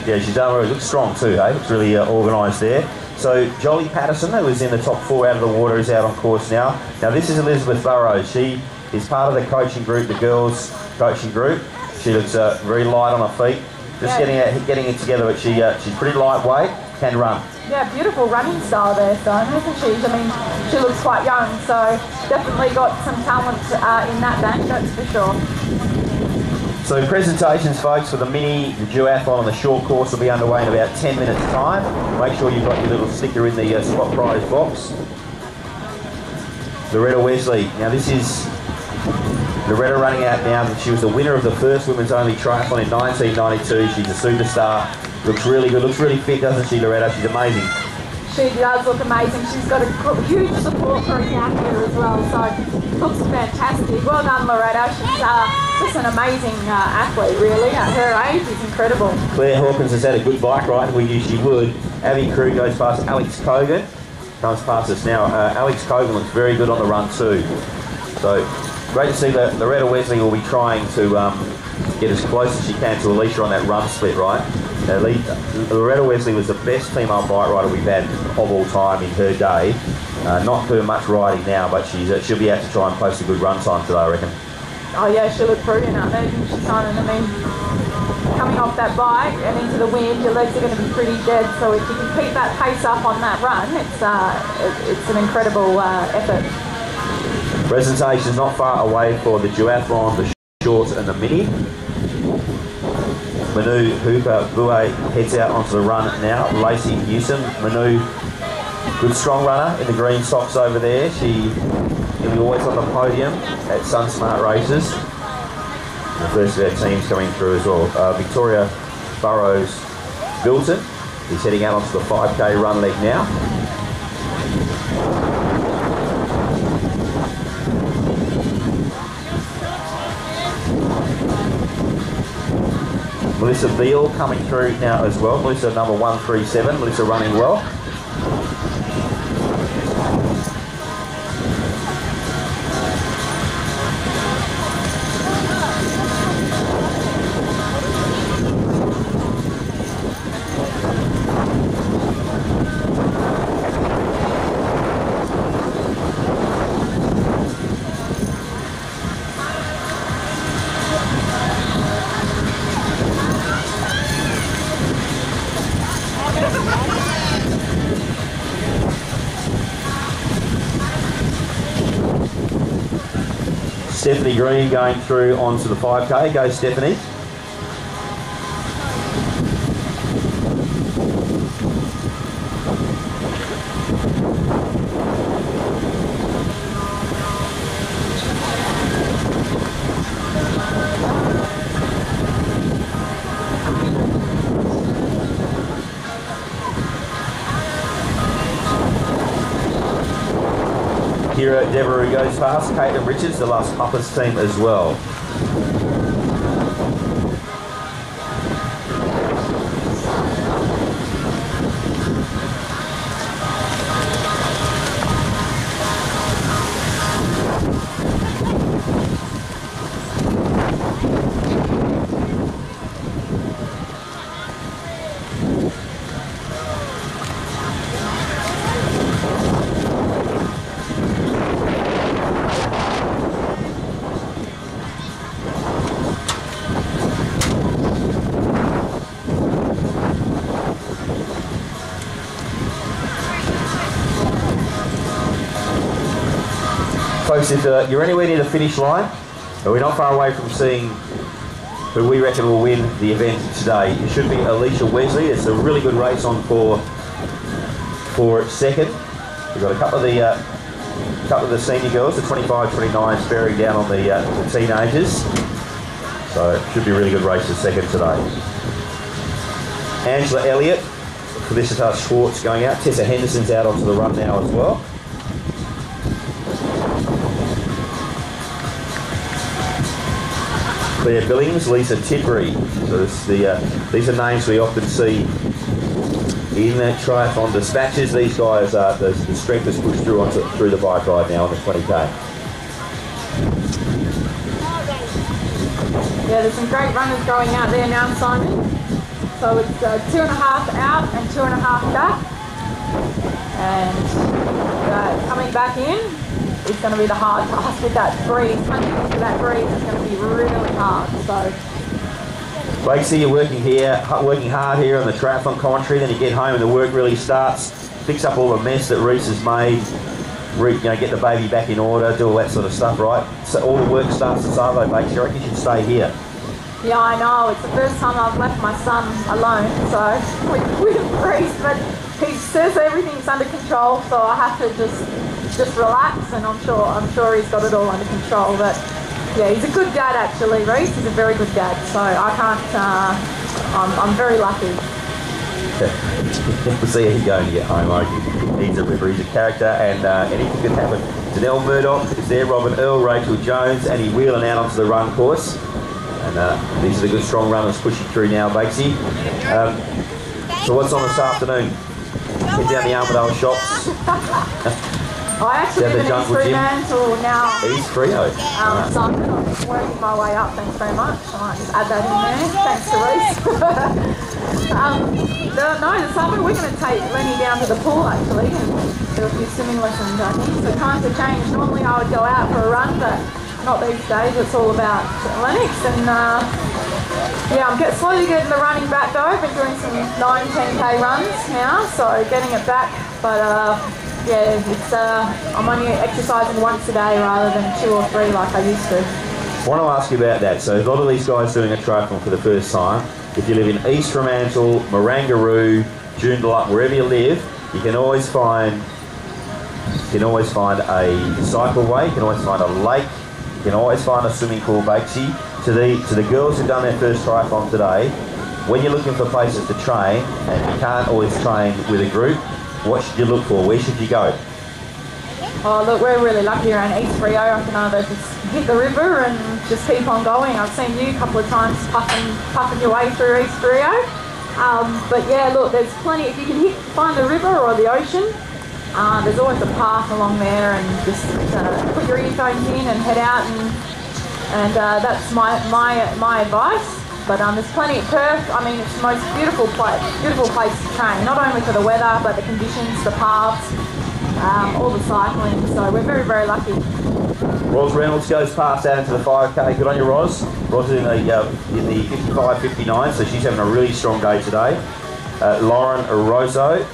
Yeah, she's done well. Looks strong too, hey? Looks really organised there. So Jolly Patterson, who was in the top 4 out of the water, is out on course now. Now this is Elizabeth Burrows. She is part of the coaching group, the girls' coaching group. She looks very light on her feet. Just getting it together, but she's pretty lightweight, can run. Yeah, beautiful running style there, so isn't she? I mean, she looks quite young, so definitely got some talent in that bank, that's for sure. So presentations, folks, for the mini, the duathlon and the short course will be underway in about 10 minutes' time. Make sure you've got your little sticker in the spot prize box. Loretta Wesley. Now this is Loretta running out now. She was the winner of the first women's only triathlon in 1992. She's a superstar. Looks really good. Looks really fit, doesn't she, Loretta? She's amazing. She does look amazing. She's got a huge support for a out here as well, so looks fantastic. Well done, Loretta. She's just an amazing athlete, really. At her age, is incredible. Claire Hawkins has had a good bike ride. We knew she would. Abby Crew goes past Alex Cogan. Comes past us now. Alex Cogan looks very good on the run too. So great to see that Loretta Wesley will be trying to get as close as she can to Alicia on that run split, right? Loretta Wesley was the best female bike rider we've had of all time in her day. Not doing much riding now, but she'll be out to try and post a good run time today, I reckon. Oh yeah, she looked brilliant out there, didn't she, Simon? I mean, coming off that bike and into the wind, your legs are going to be pretty dead. So if you can keep that pace up on that run, it's an incredible effort. Presentation's not far away for the duathlon, the shorts and the mini. Manu Hooper Bouet heads out onto the run now. Lacey Newsom, Manu, good strong runner in the green socks over there. She'll be always on the podium at SunSmart races. The first of our teams coming through as well. Victoria Burrows Bilton is heading out onto the 5K run leg now. Melissa Beale coming through now as well. Melissa number 137. Melissa running well. Stephanie Green going through onto the 5K. Go Stephanie. Kira Devereux goes past. Caitlin Richards, the last Puppers team as well. Folks, if you're anywhere near the finish line, we're not far away from seeing who we reckon will win the event today. It should be Alicia Wesley. It's a really good race on for second. We've got a couple of the senior girls, the 25, 29s, bearing down on the teenagers. So it should be a really good race for second today. Angela Elliott, Felicita Schwartz going out. Tessa Henderson's out onto the run now as well. Claire Billings, Lisa Tidbury. So these are names we often see in triathlon dispatches. These guys are the strength is pushed through the bike ride now on the 20K. Yeah, there's some great runners going out there now, Simon. So it's 2.5 out and 2.5 back. And coming back in, it's going to be the hard task with that breeze. Punching into that breeze is going to be really hard. So, Lacey, you're working hard here on the triathlon commentary. Then you get home and the work really starts. Fix up all the mess that Reese has made. Get the baby back in order, do all that sort of stuff, right? So all the work starts to start though, Lacey. I reckon you should stay here. Yeah, I know. It's the first time I've left my son alone, so with Reese, but he says everything's under control, so I have to just relax, and I'm sure he's got it all under control. But yeah, he's a good dad actually. Reese is a very good dad, so I can't. I'm very lucky. We'll see how he's going to get home. He's a ripper. He's a character, and anything could happen. Danelle Murdoch is there. Robin Earl, Rachel Jones, Annie Whelan out onto the run course. And these are the good strong runners pushing through now, Bakesy. So what's on this afternoon? Head down the Armadale shops. I actually live in East Fremantle now. East Freo. So I'm working my way up, thanks very much. I might just add that in there. Thanks to Reese. No, this summer we're going to take Lenny down to the pool actually and do a few swimming lessons, I think. So times have changed. Normally I would go out for a run, but not these days. It's all about Lennox. And yeah, I'm slowly getting the running back though. I've been doing some 9-10k runs now, so getting it back. But yeah, it's I'm only exercising once a day rather than 2 or 3 like I used to. I want to ask you about that. So a lot of these guys doing a triathlon for the first time, if you live in East Fremantle, Marangaroo, Joondalup, wherever you live, you can always find a cycleway, you can always find a lake, you can always find a swimming pool, Bakesy. To the girls who've done their first triathlon today, when you're looking for places to train and you can't always train with a group, what should you look for? Where should you go? Oh look, we're really lucky around East Freo. I can either just hit the river and just keep on going. I've seen you a couple of times puffing your way through East Freo. But yeah, look, there's plenty. If you can find the river or the ocean, there's always a path along there, and just put your earphones in and head out, and that's my advice. But there's plenty at Perth. I mean, it's the most beautiful place to train, not only for the weather, but the conditions, the paths, all the cycling. So we're very, very lucky. Ros Reynolds goes past out into the 5k. Good on you, Ros. Ros is in the 55-59, so she's having a really strong day today. Lauren Rosso. I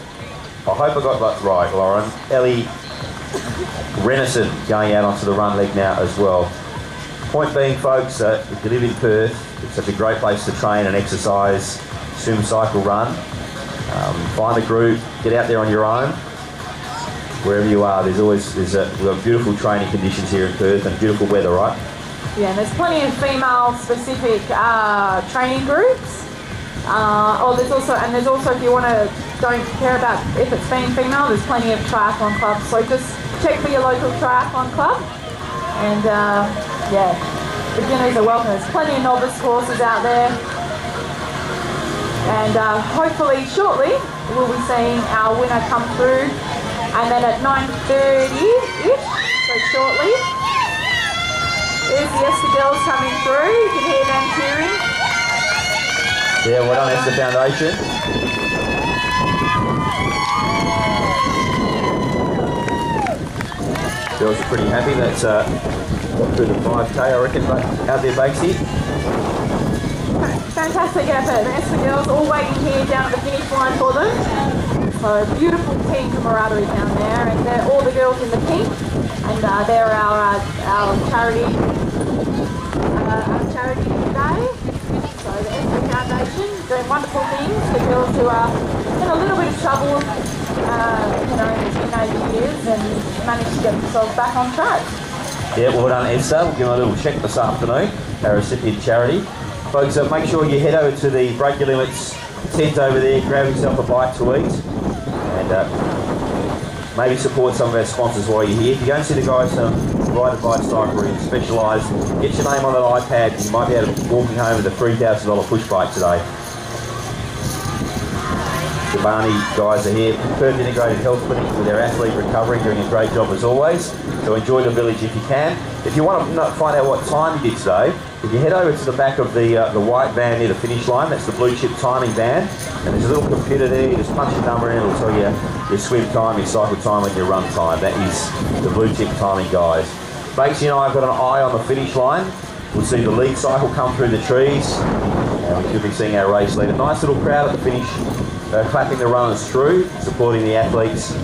hope I got that right, Lauren. Ellie Renison going out onto the run leg now as well. Point being, folks, if you live in Perth, it's such a great place to train and exercise, swim, cycle, run. Find a group, get out there on your own. Wherever you are, we've got beautiful training conditions here in Perth and beautiful weather, right? Yeah, and there's plenty of female-specific training groups. There's also if you don't care about if it's female, there's plenty of triathlon clubs. So just check for your local triathlon club, and yeah, beginners are welcome. There's plenty of novice courses out there, and hopefully shortly we'll be seeing our winner come through, and then at 9:30ish, so shortly, there's the Esther girls coming through. You can hear them cheering. Yeah, well done, Esther Foundation. Girls are pretty happy. That's through the 5k, I reckon, but out there, Bakesy. Fantastic effort. The Esther girls all waiting here down at the finish line for them. So beautiful team camaraderie down there, and they're all the girls in the pink, and they're our charity today. So the Esther Foundation doing wonderful things for girls who are in a little bit of trouble, in the teenage years, and manage to get themselves back on track. Yeah, well done, Esther. We'll give them a little check this afternoon, our recipient charity. Folks, make sure you head over to the Break Your Limits tent over there, grab yourself a bite to eat, and maybe support some of our sponsors while you're here. If you go and see the guys from Ride Advice Cycle in Specialised, get your name on an iPad, and you might be able to be walking home with a $3,000 push bike today. The Barney guys are here. Perth Integrated Health Clinic with their athlete recovery, doing a great job as always. So enjoy the village if you can. If you want to find out what time you did today, if you head over to the back of the white van near the finish line, that's the blue chip timing van, and there's a little computer there. You just punch your number in, it'll tell you your swim time, your cycle time, and your run time. That is the blue chip timing guys. Bakesy and I have got an eye on the finish line. We'll see the lead cycle come through the trees, and we should be seeing our race leader. Nice little crowd at the finish. Clapping the runners through, supporting the athletes. A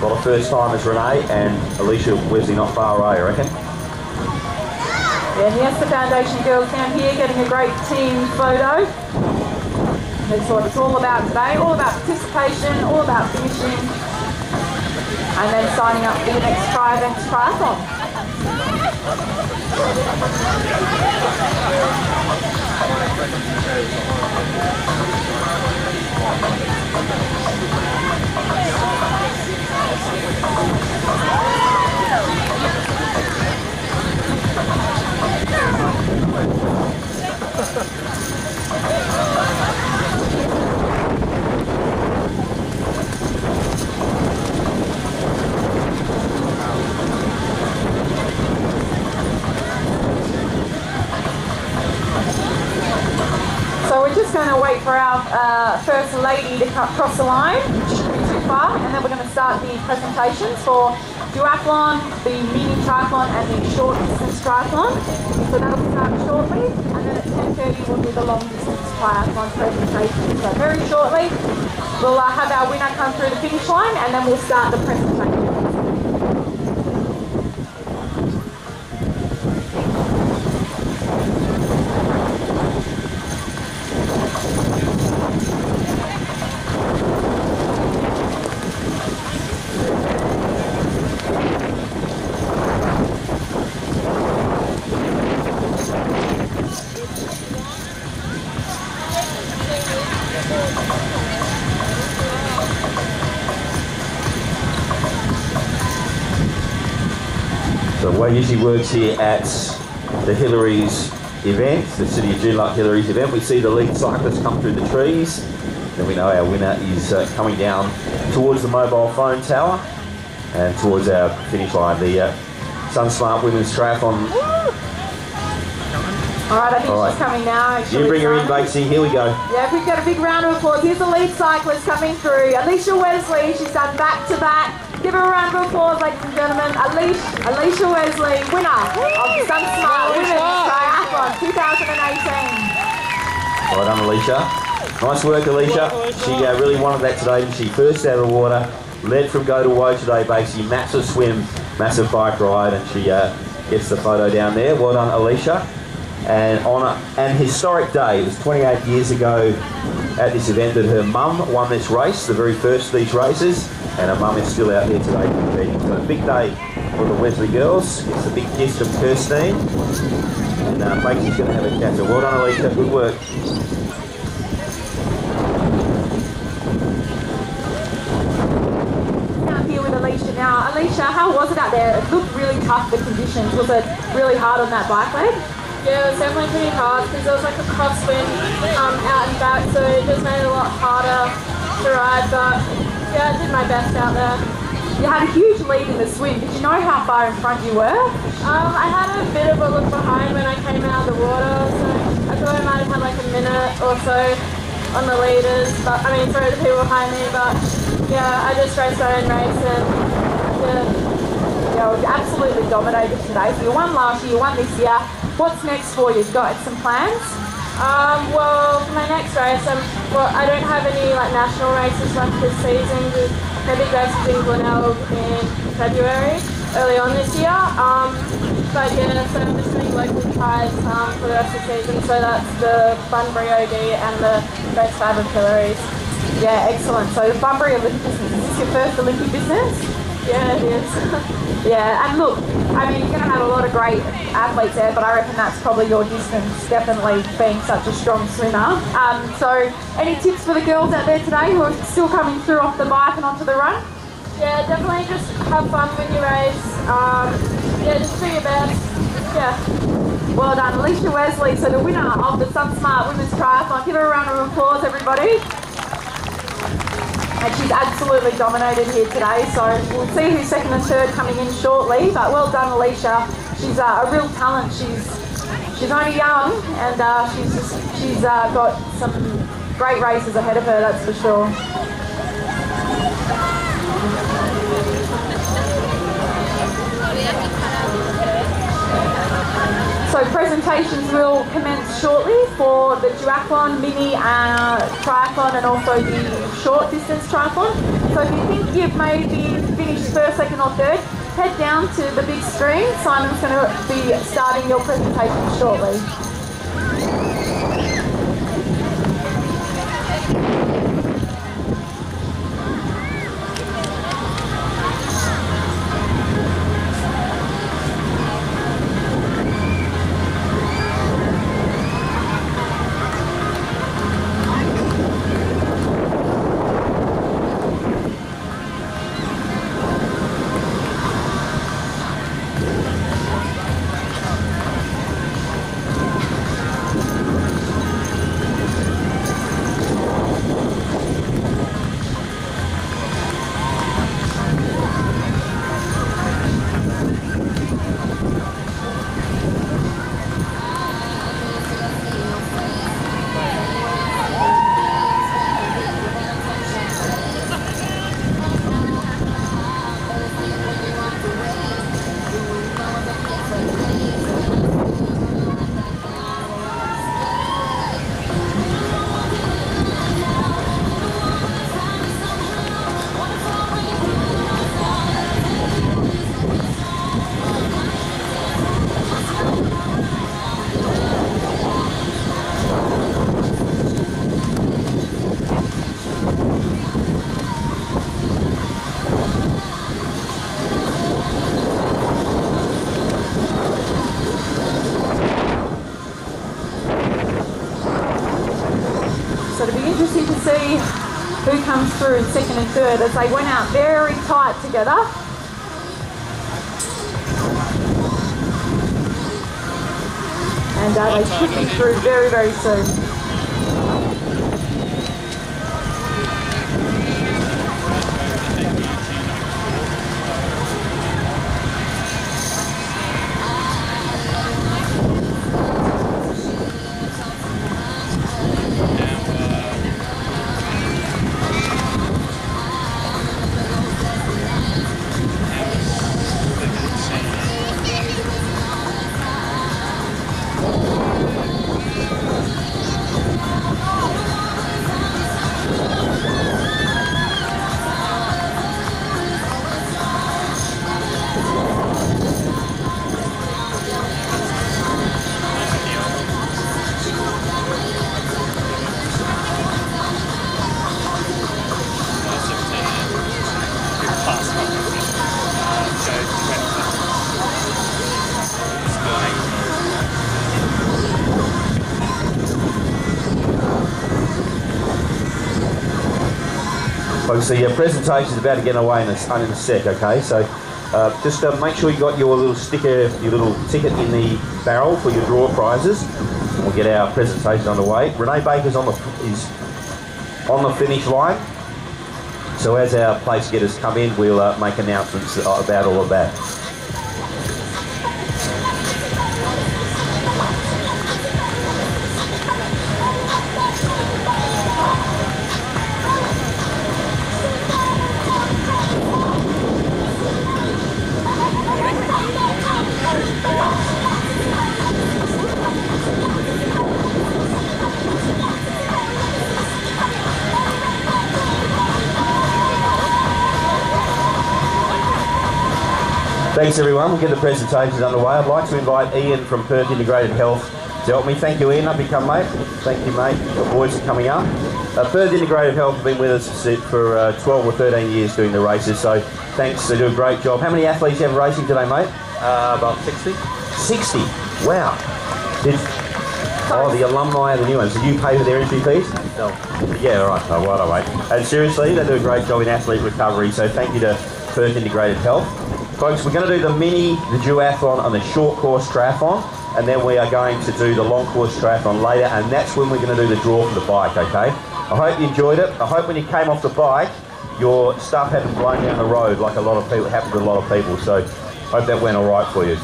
lot of first timers, Renee and Alicia Wesley, not far away, I reckon. Yeah, here's the Foundation girls down here getting a great team photo. That's what it's all about today, all about participation, all about finishing, and then signing up for the next triathlon. for our first lady to cross the line, which shouldn't be too far, and then we're going to start the presentations for duathlon, the mini triathlon, and the short distance triathlon. So that'll start shortly, and then at 10:30 we'll do the long distance triathlon presentation. So very shortly, we'll have our winner come through the finish line, and then we'll start the presentation. So Wade usually works here at the Hillary's event, the City of Joondalup Hillary's event. We see the lead cyclist come through the trees. Then we know our winner is coming down towards the mobile phone tower and towards our finish line, the SunSmart Women's Triathlon. All right, I think she's coming now. You bring her in, Batesy. Here we go. Yeah, we've got a big round of applause. Here's the lead cyclist coming through. Alicia Wesley, she's done back-to-back. Give her a round of applause, ladies and gentlemen. Alicia Wesley, winner of the SunSmart Women's Triathlon 2018. Well done, Alicia. Nice work, Alicia. She really wanted that today, and she first out of the water, led from go to woe today, Batesy. Massive swim, massive bike ride, and she gets the photo down there. Well done, Alicia. And on an historic day, it was 28 years ago at this event that her mum won this race, the very first of these races, and her mum is still out there today competing. So a big day for the Wesley girls. It's a big gift from Kirstine, and Bakesy's going to have a chat. So well done, Alicia, good work. Out here with Alicia now. Alicia, how was it out there? It looked really tough, the conditions. Was it really hard on that bike leg? Yeah, it was definitely pretty hard because there was like a crosswind out and back, so it just made it a lot harder to ride, but yeah, I did my best out there. You had a huge lead in the swim. Did you know how far in front you were? I had a bit of a look behind when I came out of the water, so I thought I might have had like a minute or so on the leaders, but I mean, sorry to the people behind me, but yeah, I just raced my own race and Yeah, you absolutely dominated today. So you won last year, you won this year. What's next for you? You've got some plans? Well, for my next race, I don't have any like national races left this season. My big race is in Glenelg in February, early on this year. But yeah, so I'm just doing local ties for the rest of the season. So that's the Bunbury OD and the race 5 of Hillary's. Yeah, excellent. So Bunbury Olympic business, is this your first Olympic business? Yeah, it is. Yeah, and look, I mean, you're going to have a lot of great athletes there, but I reckon that's probably your distance, definitely being such a strong swimmer. So any tips for the girls out there today who are still coming through off the bike and onto the run? Yeah, definitely just have fun when you race. Yeah, just do your best. Yeah. Well done, Alicia Wesley, so the winner of the SunSmart Women's Triathlon. Give her a round of applause, everybody. And she's absolutely dominated here today, so we'll see who's second and third coming in shortly. But well done, Alicia. She's a real talent. She's only young, and she's got some great races ahead of her, that's for sure. So presentations will commence shortly for the duathlon, mini triathlon, and also the short distance triathlon. So if you think you've maybe finished first, second or third, head down to the big screen. Simon's going to be starting your presentation shortly. through second and third as they went out very tight together. And they should be through very, very soon. Folks, the presentation is about to get away in a sec, okay? So just make sure you got your little sticker, your little ticket in the barrel for your draw prizes. And we'll get our presentation underway. Renee Baker's is on the finish line. So as our place getters come in, we'll make announcements about all of that. Thanks everyone, we'll get the presentations underway. I'd like to invite Ian from Perth Integrated Health to help me. Thank you Ian, up you come mate. Thank you mate, the boys are coming up. Perth Integrated Health have been with us for 12 or 13 years doing the races, so thanks, they do a great job. How many athletes you have racing today mate? About 60. 60? Wow. Oh, the alumni are the new ones. Did you pay for their entry fees? No. Yeah, all right, no, right away. And seriously, they do a great job in athlete recovery, so thank you to Perth Integrated Health. Folks, we're going to do the mini, the duathlon and the short course triathlon, and then we are going to do the long course triathlon later, and that's when we're going to do the draw for the bike, okay? I hope you enjoyed it. I hope when you came off the bike, your stuff hadn't blown down the road like a lot of people, happened to a lot of people, so hope that went all right for you.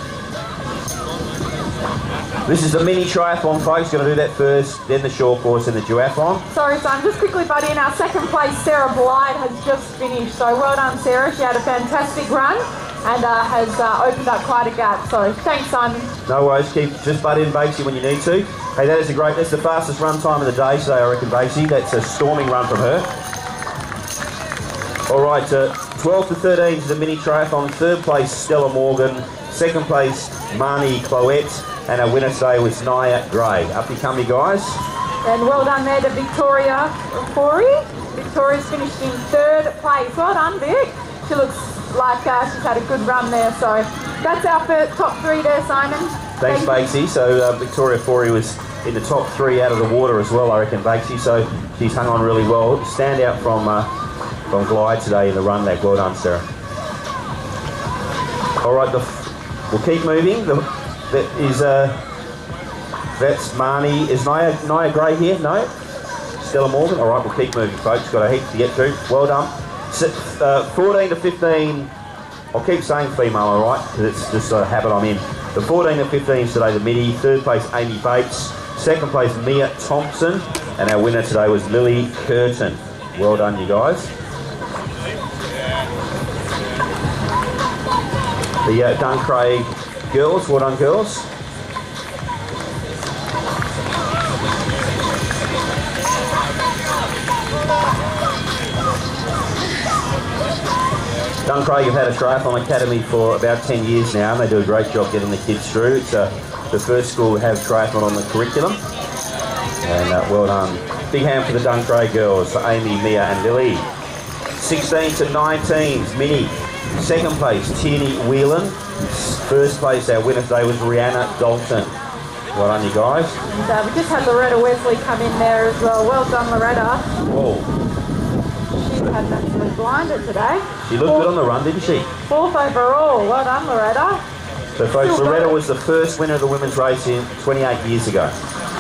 This is the mini triathlon, folks. Going to do that first, then the short course and the duathlon. Sorry, son, just quickly, buddy, in our second place, Sarah Blyde has just finished. So well done, Sarah. She had a fantastic run and has opened up quite a gap. So thanks, son. No worries. Just butt in, Bakesy, when you need to. Hey, that's the fastest run time of the day today, I reckon, Bakesy. That's a storming run from her. All right, 12 to 13 to the mini triathlon. Third place, Stella Morgan. Second place, Marnie Cloette. And our winner today was Naya Gray. Up you come, you guys. And well done there to Victoria Fori. Victoria's finished in third place. Well done, Vic. She looks like she's had a good run there. So that's our first top three there, Simon. Thanks, Bakesy. So Victoria Fori was in the top three out of the water as well, I reckon, Bakesy. So she's hung on really well. Stand out from Glide today in the run leg. Well done, Sarah. All right, we'll keep moving. That's Marnie. Is Naya Gray here? No? Stella Morgan? All right, we'll keep moving, folks. Got a heap to get through. Well done. 14 to 15, I'll keep saying female, all right? Because it's just a habit I'm in. The 14 to 15 today, the mini. Third place, Amy Bates. Second place, Mia Thompson. And our winner today was Lily Curtin. Well done, you guys. The Duncraig girls, well done, girls. Duncraig have had a triathlon academy for about 10 years now, and they do a great job getting the kids through. It's the first school to have triathlon on the curriculum. And well done. Big hand for the Duncraig girls, for Amy, Mia and Lily. 16 to 19s, mini. Second place, Tierney Whelan. First place, our winner today was Rihanna Dalton. Well done, you guys. And we just had Loretta Wesley come in there as well. Well done, Loretta. Whoa. She's had an absolute blinder today. She looked good on the run, didn't she? 4th overall. Well done, Loretta. So folks, Loretta was the first winner of the women's race in 28 years ago.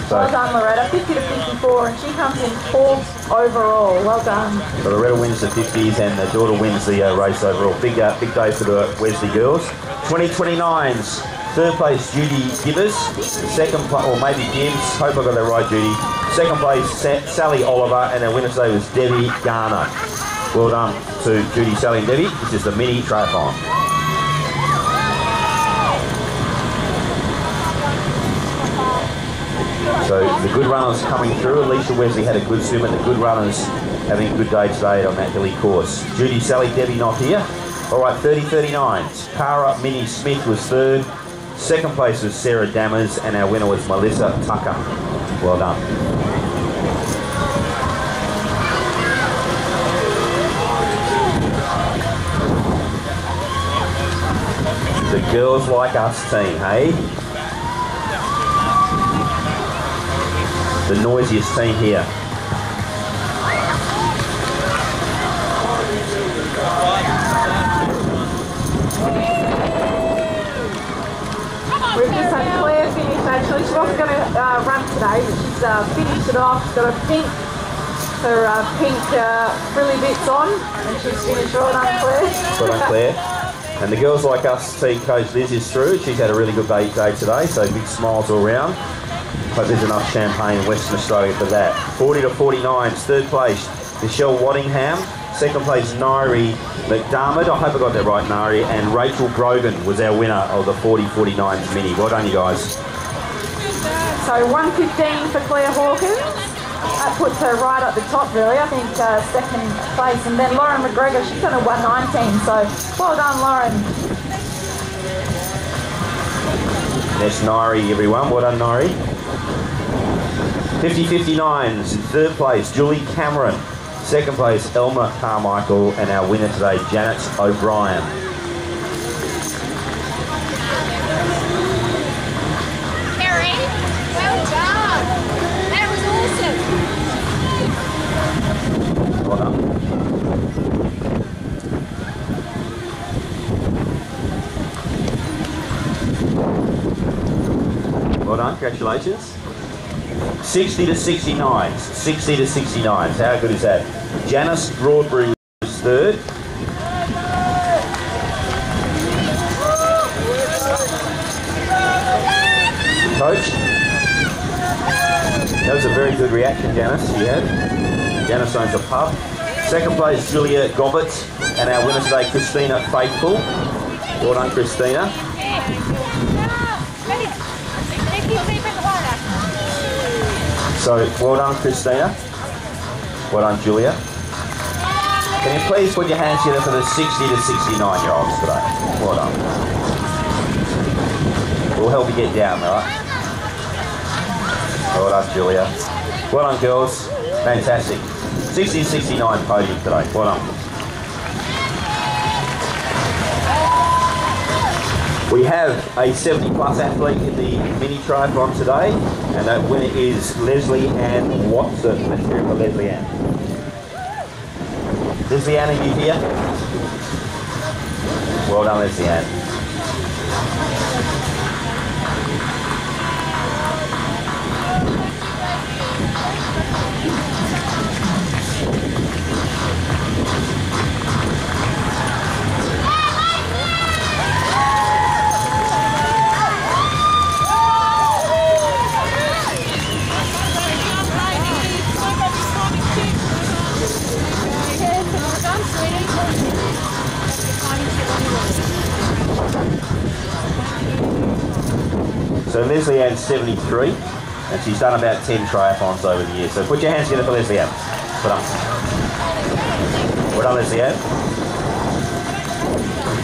So, well done, Loretta. 50 to 54, and she comes in 4th overall. Well done. So Loretta wins the 50s and the daughter wins the race overall. Big day for the Wesley girls. 2029s, 3rd place Judy Gibbers, 2nd place, or maybe Gibbs, hope I got that right, Judy. 2nd place Sally Oliver, and our winner today was Debbie Garner. Well done to Judy, Sally and Debbie. This is the mini triathlon. So the good runners coming through. Alicia Wesley had a good swim, and the good runners having a good day today on that hilly course. Judy, Sally, Debbie not here. All right, 30-39s. Cara Minnie Smith was 3rd. 2nd place was Sarah Dammers, and our winner was Melissa Tucker. Well done. The Girls Like Us team, hey? The noisiest team here. We've just had Claire finish actually. She wasn't going to run today, but she's finished it off. She's got her pink frilly bits on, and she's finished. Well done, Claire. Well done, Claire. And the Girls Like Us team coach Liz is through. She's had a really good day today, so big smiles all round. Hope there's enough champagne in Western Australia for that. 40-49s, 3rd place Michelle Waddingham, 2nd place Nairi McDermott, I hope I got that right, Nairi, and Rachel Brogan was our winner of the 40-49s mini. Well done, you guys. So 1:15 for Claire Hawkins. That puts her right at the top, really. I think 2nd place. And then Lauren McGregor, she's done a 1:19. So well done, Lauren. That's Nairi, everyone. Well done, Nairi. 50-59s, 3rd place Julie Cameron, 2nd place Elma Carmichael, and our winner today Janet O'Brien. Kerry, well done. That was awesome. Well done. Well done, congratulations. 60-69s, 60-69s, how good is that? Janice Broadbury was 3rd. Coach, that was a very good reaction, Janice, you had. Janice owns a pub. 2nd place Julia Gobbett, and our winner today Christina Faithful. Well done, Christina. So, well done, Christina. Well done, Julia. Can you please put your hands together for the 60-69-year-olds today? Well done. We'll help you get down, all right? Well done, Julia. Well done, girls. Fantastic. 60-69 podium today. Well done. We have a 70-plus athlete in the mini triathlon today, and that winner is Leslie Ann Watson. Let's hear it for Leslie Ann. Leslie Ann, are you here? Well done, Leslie Ann. So Leslie Ann's 73, and she's done about 10 triathlons over the years. So put your hands together for Leslie Ann. Well done. Well done, Leslie Ann.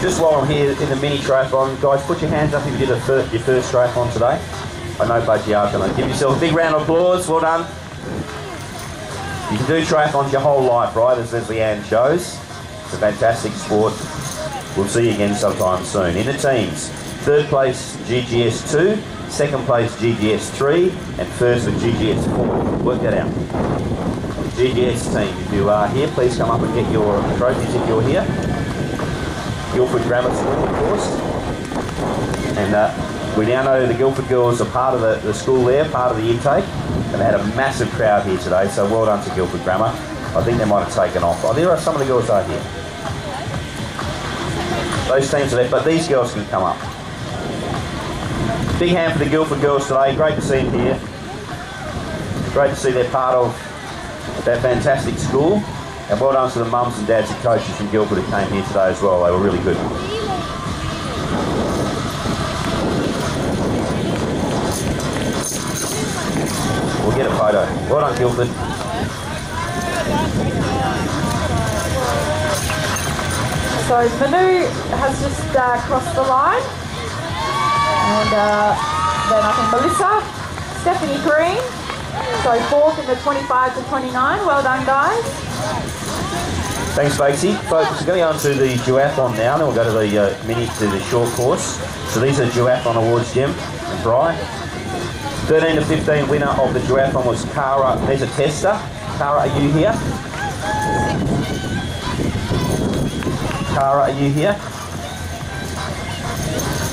Just while I'm here in the mini triathlon, guys, put your hands up if you did your first triathlon today. I know both you are going to give yourself a big round of applause. Well done. You can do triathlons your whole life, right, as Leslie Ann shows. It's a fantastic sport. We'll see you again sometime soon. In the teams, 3rd place GGS 2, 2nd place GGS 3, and 1st for GGS 4. Work that out. GGS team, if you are here, please come up and get your trophies if you're here. Guildford Grammar School, of course. And we now know the Guildford girls are part of the school there, part of the intake. And they had a massive crowd here today, so well done to Guildford Grammar. I think they might have taken off. Oh, there are some of the girls are here. Those teams are there, but these girls can come up. Big hand for the Guildford girls today. Great to see them here. Great to see they're part of that fantastic school. And well done to the mums and dads and coaches from Guildford who came here today as well. They were really good. We'll get a photo. Well done, Guildford. So Manu has just crossed the line. And then I think Melissa, Stephanie Green. So fourth in the 25 to 29. Well done, guys. Thanks, Bakesy. Folks, we're going to go on to the duathlon now, then we'll go to the short course. So these are duathlon awards, Jim and Bri. 13 to 15 winner of the duathlon was Cara. There's a tester. Cara, are you here? Cara, are you here?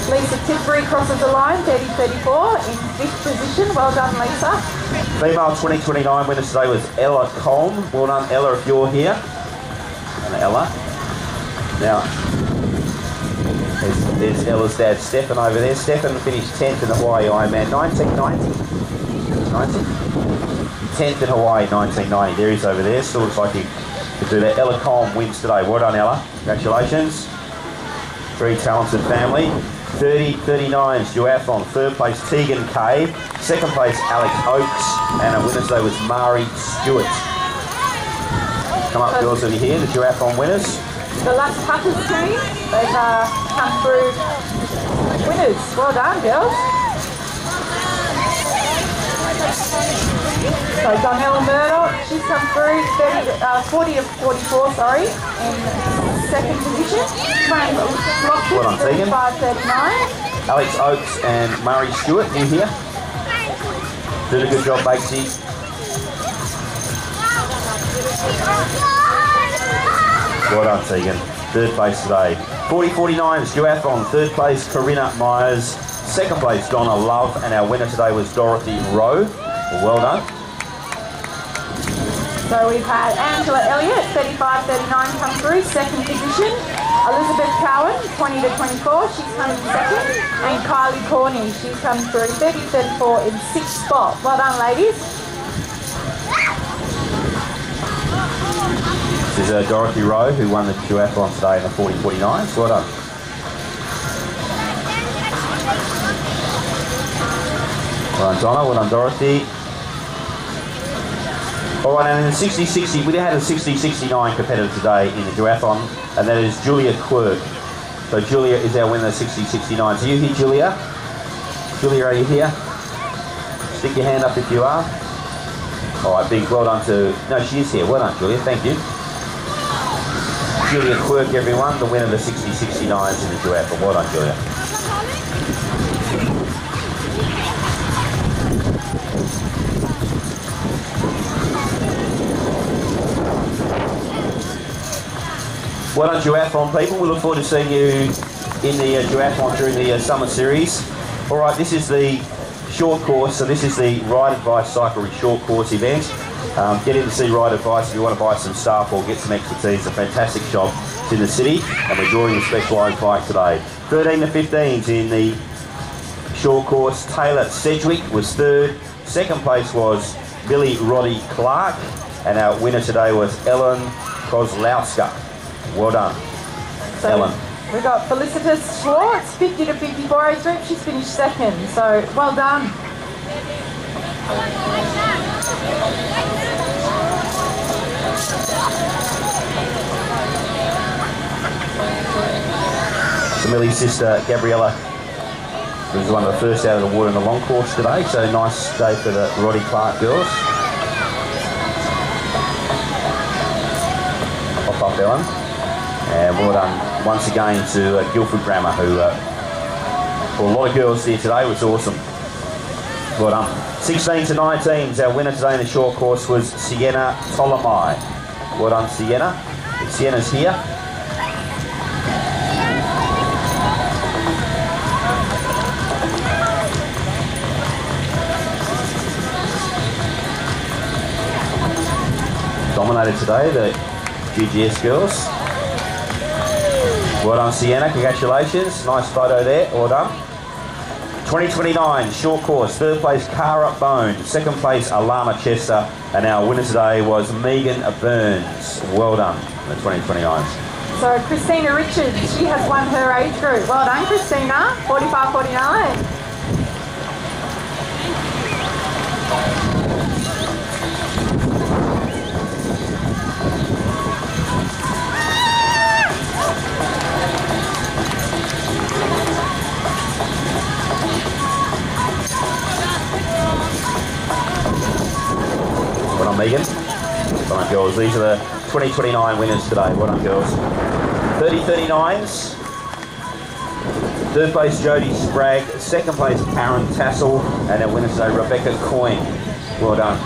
Lisa Tidbury crosses the line, 30-34 in 5th position. Well done, Lisa. Female 2029 winner today was Ella Colm. Well done, Ella, if you're here. And Ella. Now, there's Ella's dad, Stefan, over there. Stefan finished 10th in the Hawaii Ironman 1990. 10th in Hawaii 1990. There he is over there. Still looks like he could do that. Ella Colm wins today. Well done, Ella. Congratulations. Very talented family. 30-39's duathlon. Third place, Tegan Kay. Second place, Alex Oakes. And our winner today was Mari Stewart. Come up, girls, over here, the duathlon winners. The Las Patas team, they've come through winners. Well done, girls. So Donnella Murdoch, she's come through 40 to 44, sorry, in second position. Frank Lockwood, 35-39. Alex Oakes and Murray Stewart, you here? Did a good job, Bakesy. Well done, Tegan. Third place today. 40-49's duathlon. Third place, Corinna Myers. Second place, Donna Love. And our winner today was Dorothy Rowe. Well done. So we've had Angela Elliott, 35-39, come through, second position. Elizabeth Cowan, 20 to 24, she's come in second. And Kylie Corney, she's come through, 30-34 in sixth spot. Well done, ladies. This is Dorothy Rowe, who won the duathlon today in the 40-49. Well done. Well done, Donna. Well done, Dorothy. All right, and in the 60-60, we had a 60-69 competitor today in the duathlon, and that is Julia Quirk. So Julia is our winner, 60-69. So you here, Julia? Julia, are you here? Stick your hand up if you are. All right, big well done to... No, she is here. Well done, Julia. Thank you. Julia Quirk, everyone, the winner of the 60-69s in the duathlon. Well done, Julia. Well done, duathlon people. We look forward to seeing you in the duathlon during the summer series. All right, this is the short course. So this is the Ride Advice Cyclery short course event. Get in to see Ride Advice if you want to buy some stuff or get some expertise. It's a fantastic shop. It's in the city, and we're drawing the Specialised bike today. 13 to 15s in the short course. Taylor Sedgwick was third. Second place was Billy Roddy Clark, and our winner today was Ellen Kozlowska. Well done, So Ellen. we've got Felicitas Schwartz, 50 to 54 age group. She's finished second, so well done. So Millie's sister Gabriella was one of the first out of the water in the long course today, so nice day for the Roddy Clark girls. Pop up, Ellen. And well done once again to Guildford Grammar, who, well, a lot of girls here today. It was awesome. Well done. 16 to 19s, our winner today in the short course was Sienna Ptolemy. Well done, Sienna. Sienna's here. Dominated today, the GGS girls. Well done, Sienna. Congratulations. Nice photo there. Well done. 2029 short course. Third place, Cara Bone. Second place, Alana Chester. And our winner today was Megan Burns. Well done, the 2029s. So Christina Richards, she has won her age group. Well done, Christina. 45-49. 'Well done, Megan. Well done, girls. These are the 2029 winners today. Well done, girls. 30-39s. Third place, Jodie Spragg. Second place, Karen Tassel. And our winner today, Rebecca Coyne. Well done.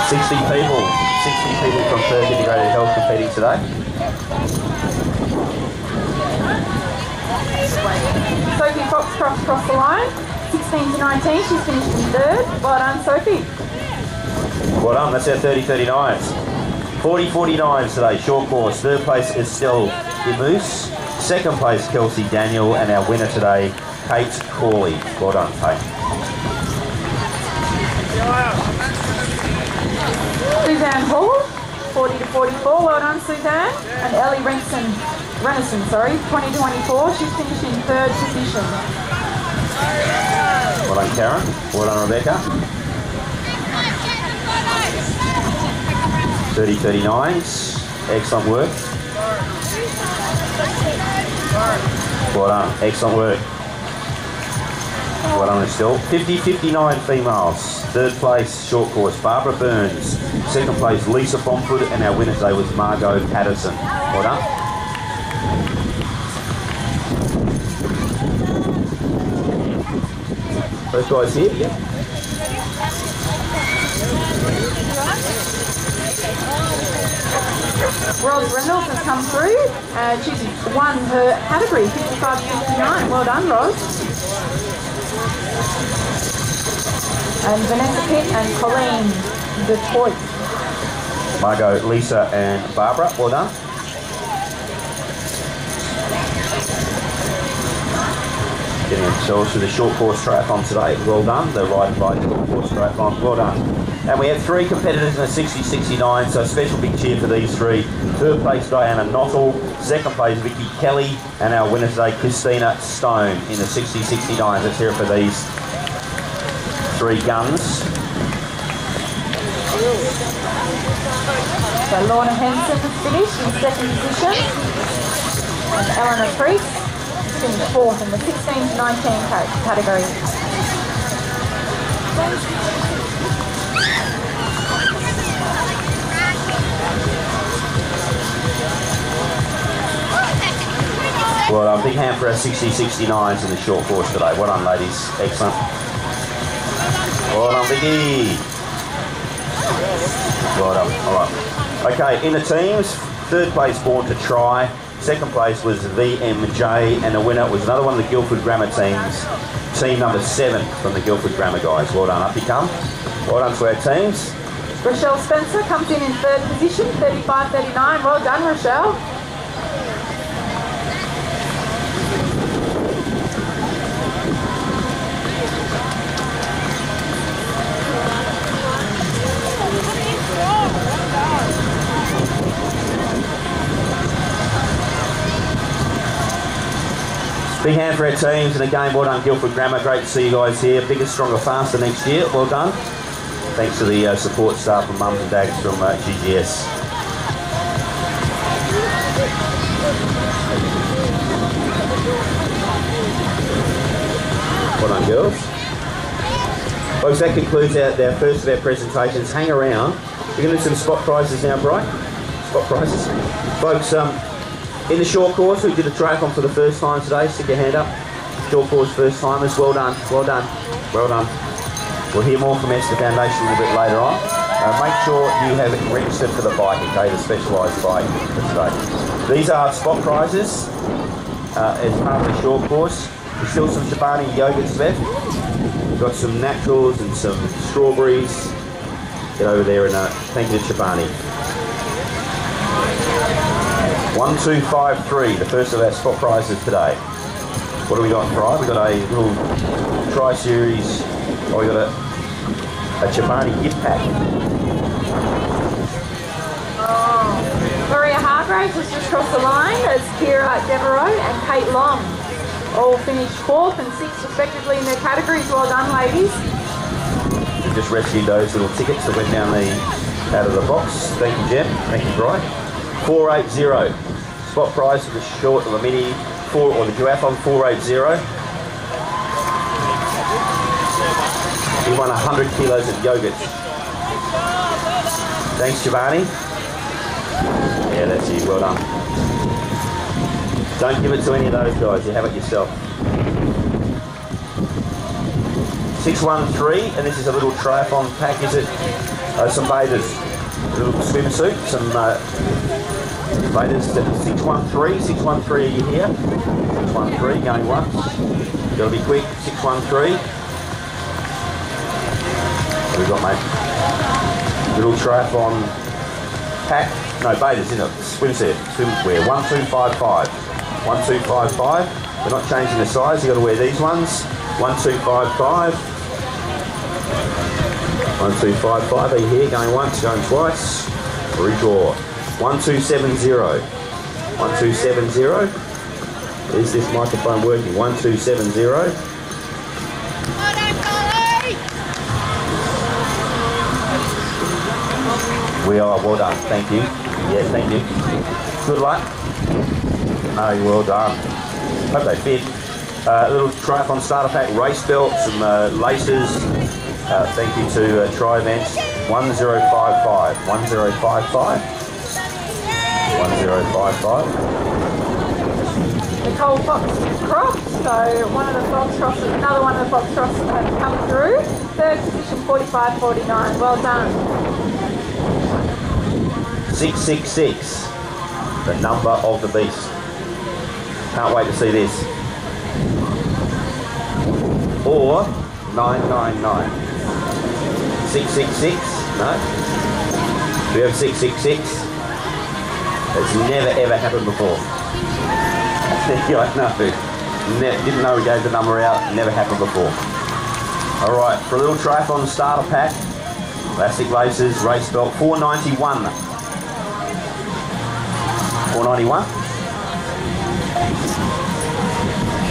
Sixty people from Perth Integrated Health competing today. Sophie Foxcroft crossed the line. 16 to 19, she's finished in third. Well done, Sophie. Well done, that's our 30-39s. 40-49s today, short course. Third place, Estelle Demoose. Second place, Kelsey Daniel. And our winner today, Kate Corley. Well done, Kate. Suzanne Hall, 40 to 44. Well done, Suzanne. And Ellie Renison, 20-24. She's finished in third position. Well done, Karen. Well done, Rebecca. 30-39s. Excellent work. Well done. Excellent work. Well done, Estelle. 50-59 females. Third place, short course, Barbara Burns. Second place, Lisa Bomford. And our winner today was Margot Patterson. Well done. Those guys here? Yep. Rose Reynolds has come through and she's won her category, 55-59. Well done, Rose. And Vanessa Pitt and Colleen Detroit. Margot, Lisa and Barbara, well done. Getting themselves to the short course triathlon today. Well done. The Ride and Bike short course triathlon. Well done. And we have three competitors in the 60-69, so a special big cheer for these three. Third place, Diana Knottle. Second place, Vicky Kelly. And our winner today, Christina Stone in the 60-69. Let's hear it for these three guns. So Lorna Henson has finished in second position. And Eleanor Priest finished fourth in the 16-19 category. Well done. Big hand for our 60-69s in the short course today. Well done, ladies. Excellent. Well done, Vicky. Well done. All right. Okay, in the teams, third place, Born to Try. Second place was VMJ, and the winner was another one of the Guildford Grammar teams, team number 7 from the Guildford Grammar guys. Well done, up you come. Well done to our teams. Rochelle Spencer comes in third position, 35-39. Well done, Rochelle. Big hand for our teams, and again, well done Guildford Grammar. Great to see you guys here. Bigger, stronger, faster next year. Well done. Thanks to the support staff and mums and dads from GGS. Well done, girls. Folks, that concludes our first of our presentations. Hang around. We're going to do some spot prizes now, Bright. Spot prizes. Folks, in the short course, we did a triathlon for the first time today. Stick your hand up. Short course first timers. Well done. Well done. Well done. We'll hear more from Esther Foundation a little bit later on. Make sure you have it registered for the bike, okay, the specialised bike for today. These are spot prizes as part of the short course. There's still some Chobani yogurts left. We've got some naturals and some strawberries. Get over there and thank you to Chobani. 1, 2, 5, 3, the first of our spot prizes today. What do we got, Fry? We've got a little Tri-Series. Oh, we got a Chobani gift pack. Oh, Maria Hargraves has just crossed the line as Kira Devereaux and Kate Long all finished 4th and 6th respectively in their categories. Well done, ladies. We've just rescued those little tickets that went down out of the box. Thank you, Jem. Thank you, Brian. 480. Spot prize for the short or the mini or the duathlon 480. We won 100 kilos of yogurt. Thanks, Chobani. Yeah, that's you. Well done. Don't give it to any of those guys. You have it yourself. 613, and this is a little triathlon pack, is it? Some bathers. A little swimsuit, some bathers. 613. 613, are you here? 613, going once. Got to be quick. 613. What have we got, mate? Little triathlon pack. No, bathers, isn't it? Swimsuit. Swimwear. 1255. 1255. We're not changing the size. You've got to wear these ones. 1255. 1255. Are you here? Going once, going twice. Redraw. 1270. 1270. Is this microphone working? 1270. We are, well done, thank you. Yeah, thank you. Good luck. Oh, well done. Hope they fit. A little triathlon starter pack, race belt, some laces. Thank you to Tri Events. 1055. 1055. 1055. Nicole Foxcroft, so another one of the Foxcrofts have come through. 3rd position, 45.49. Well done. 666, the number of the beast. Can't wait to see this. Or 999. 666, no? Do we have 666? It's never ever happened before. Yeah, I know. Didn't know we gave the number out, never happened before. Alright, for a little triathlon starter pack, plastic laces, race belt, 491. 491?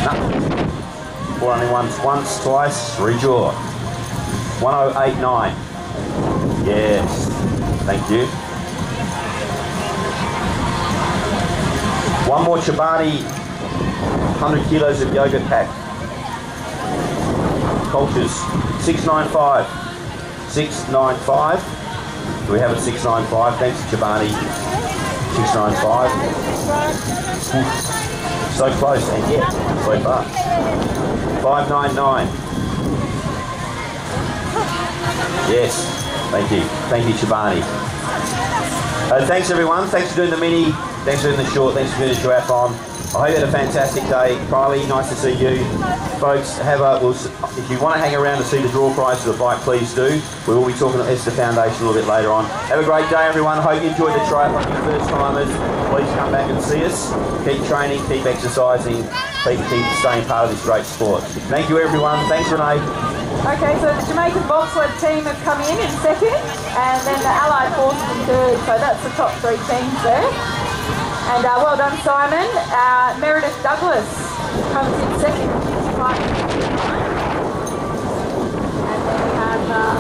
No. 491 once, twice, redraw. 1089. Yes. Thank you. One more Chobani 100 kilos of yogurt pack. Cultures. 695. 695. Do we have a 695? Thanks, Chobani. 695. So close, and yet so far. 599. Yes, thank you. Thank you, Chobani. Thanks everyone. Thanks for doing the mini. Thanks for doing the short. Thanks for doing the triathlon. I hope you had a fantastic day. Kylie, nice to see you. Folks, if you want to hang around to see the draw prize for the bike, please do. We will be talking to Esther Foundation a little bit later on. Have a great day, everyone. Hope you enjoyed the triathlon, your first timers. Please come back and see us. Keep training, keep exercising, keep staying part of this great sport. Thank you, everyone. Thanks, Renee. Okay, so the Jamaican bobsled team have come in 2nd, and then the Allied forces in 3rd. So that's the top 3 teams there. And well done, Simon. Meredith Douglas comes in 2nd, 55. And then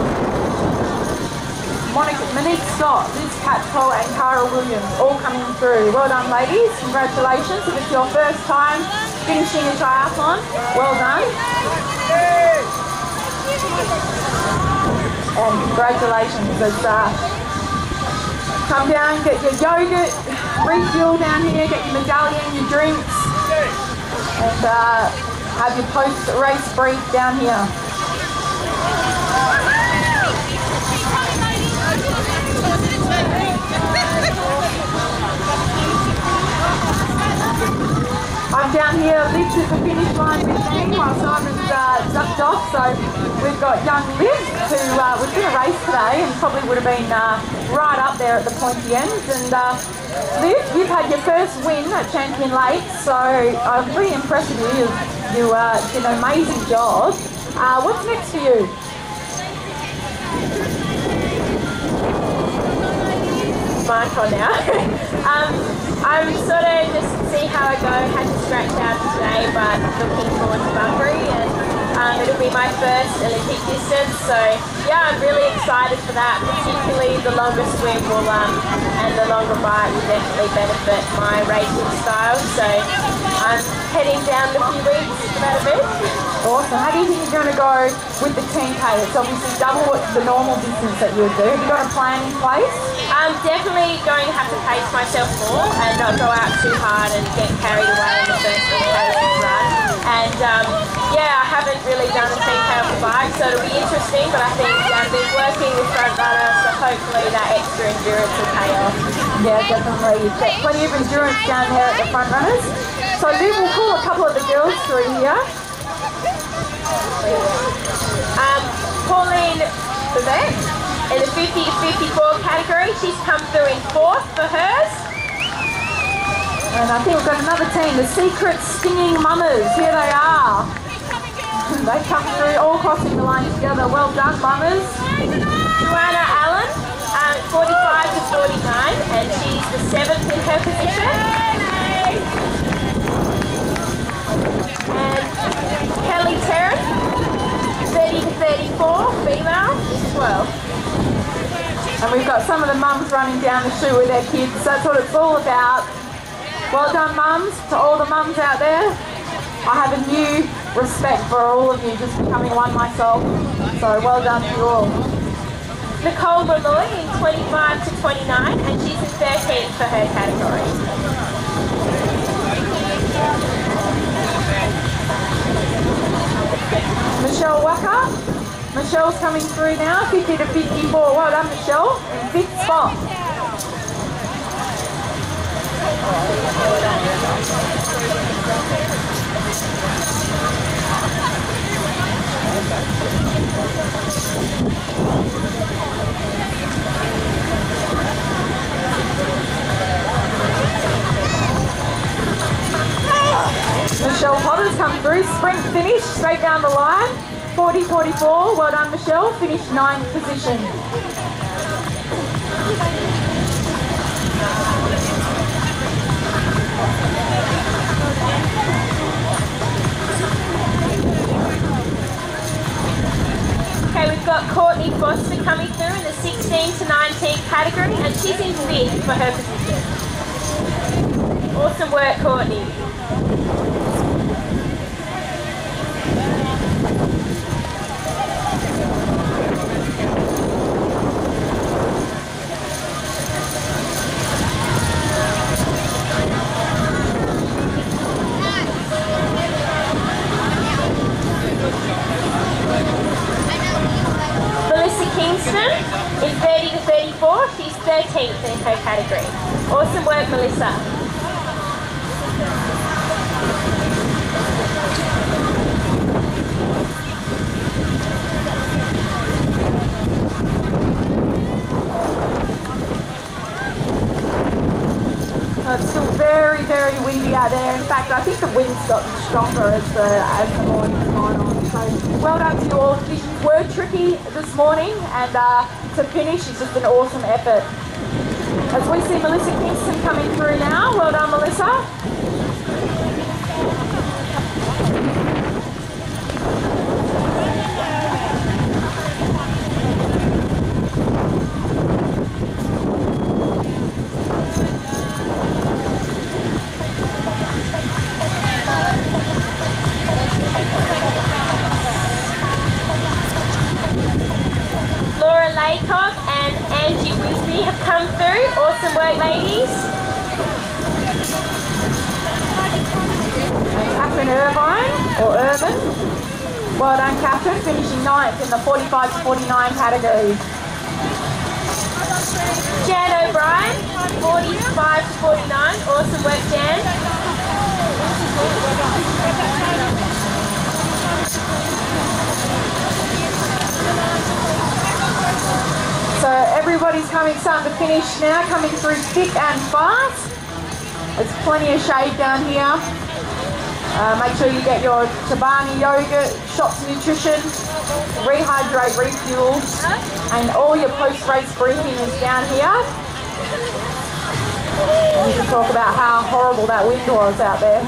we have Monique Scott, Liz Catchpole and Cara Williams all coming through. Well done, ladies. Congratulations. If it's your first time finishing a triathlon, well done. And congratulations. It's, come down, get your yogurt, refuel down here, get your medallion, your drinks, and have your post-race brief down here. I'm down here, Liv to the finish line with me while Simon's ducked off. So we've got young Liv who was going to race today and probably would have been right up there at the pointy end. And Liv, you've had your first win at Champion Lakes, so I'm pretty impressed with you. You did an amazing job. What's next for you? Mark on now. I'm sort of just see how I go. Had to stretch out today, but looking forward to Bunbury, and it'll be my first Olympic distance. So yeah, I'm really excited for that. Particularly the longer swim will and the longer bike will definitely benefit my racing style. So I'm heading down in a few weeks for that event. Awesome. How do you think you're going to go with the 10K? It's obviously double what the normal distance that you would do. Have you got a plan in place? I'm definitely going to have to pace myself more and not go out too hard and get carried away in the first 10K run. And yeah, I haven't really done a 10K on the bike, so it'll be interesting, but I think I've been working with front runners, so hopefully that extra endurance will pay off. Yeah, definitely. You've got plenty of endurance down there at the front runners. So Liv will call a couple of the girls through here. Pauline Bevette in the 50 to 54 category, she's come through in 4th for hers. And I think we've got another team, the Secret Stinging Mummers. Here they are. They come through, all crossing the line together. Well done, Mummers. Joanna Allen, 45 to 49, and she's the 7th in her position. And Kelly Terran, 30 to 34, female, 12. And we've got some of the mums running down the chute with their kids. That's what it's all about. Well done, mums. To all the mums out there, I have a new respect for all of you, just becoming one myself. So well done to you all. Nicole Malloy in 25 to 29, and she's in 13th for her category. Michelle Wacker. Michelle's coming through now, 50 to 54. Well done, Michelle, in 5th spot. Michelle Potter's come through, sprint finish, straight down the line. 40-44, well done Michelle, finished 9th position. Okay, we've got Courtney Foster coming through in the 16 to 19 category, and she's in 5th for her position. Awesome work, Courtney. Kingston is 30 to 34. She's 13th in her category. Awesome work, Melissa. It's still very, very windy out there. In fact, I think the wind's gotten stronger as the morning's gone on. So well done to you all. Conditions were tricky this morning, and to finish is just an awesome effort. As we see Melissa Kingston coming through now. Well done, Melissa. Haycock and Angie Wisby have come through. Awesome work, ladies. And Catherine Irvine, or Irvin. Well done, Catherine, finishing 9th in the 45 to 49 category. Jan O'Brien, 45 to 49. Awesome work, Jan. So everybody's starting to finish now, coming through thick and fast. There's plenty of shade down here. Make sure you get your Chobani yogurt, shots of nutrition, rehydrate, refuel, and all your post-race briefing is down here. And we can talk about how horrible that wind was out there.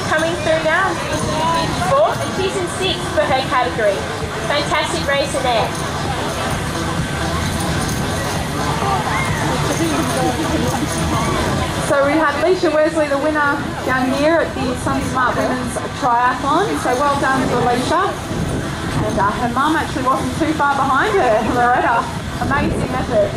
Coming through now, and she's in 6th for her category. Fantastic race in there. So we had Leisha Wesley, the winner, down here at the SunSmart Women's Triathlon. So well done to Leisha. And her mum actually wasn't too far behind her, Loretta. Amazing effort.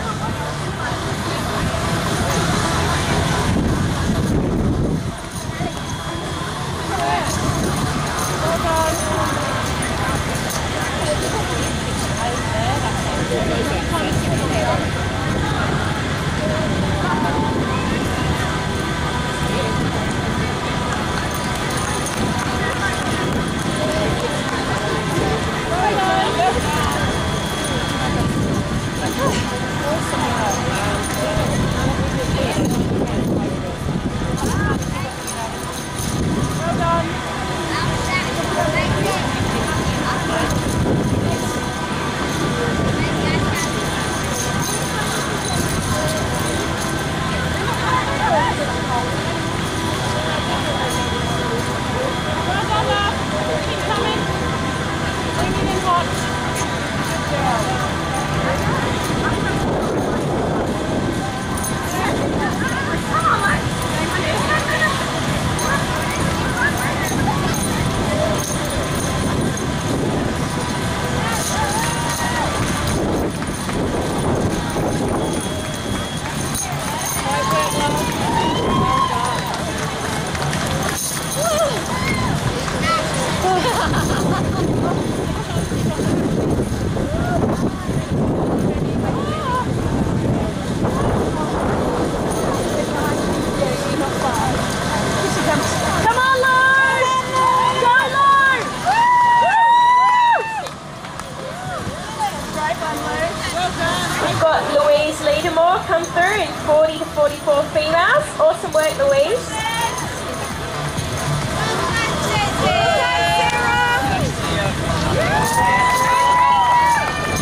Come through in 40 to 44 females. Awesome work, Louise.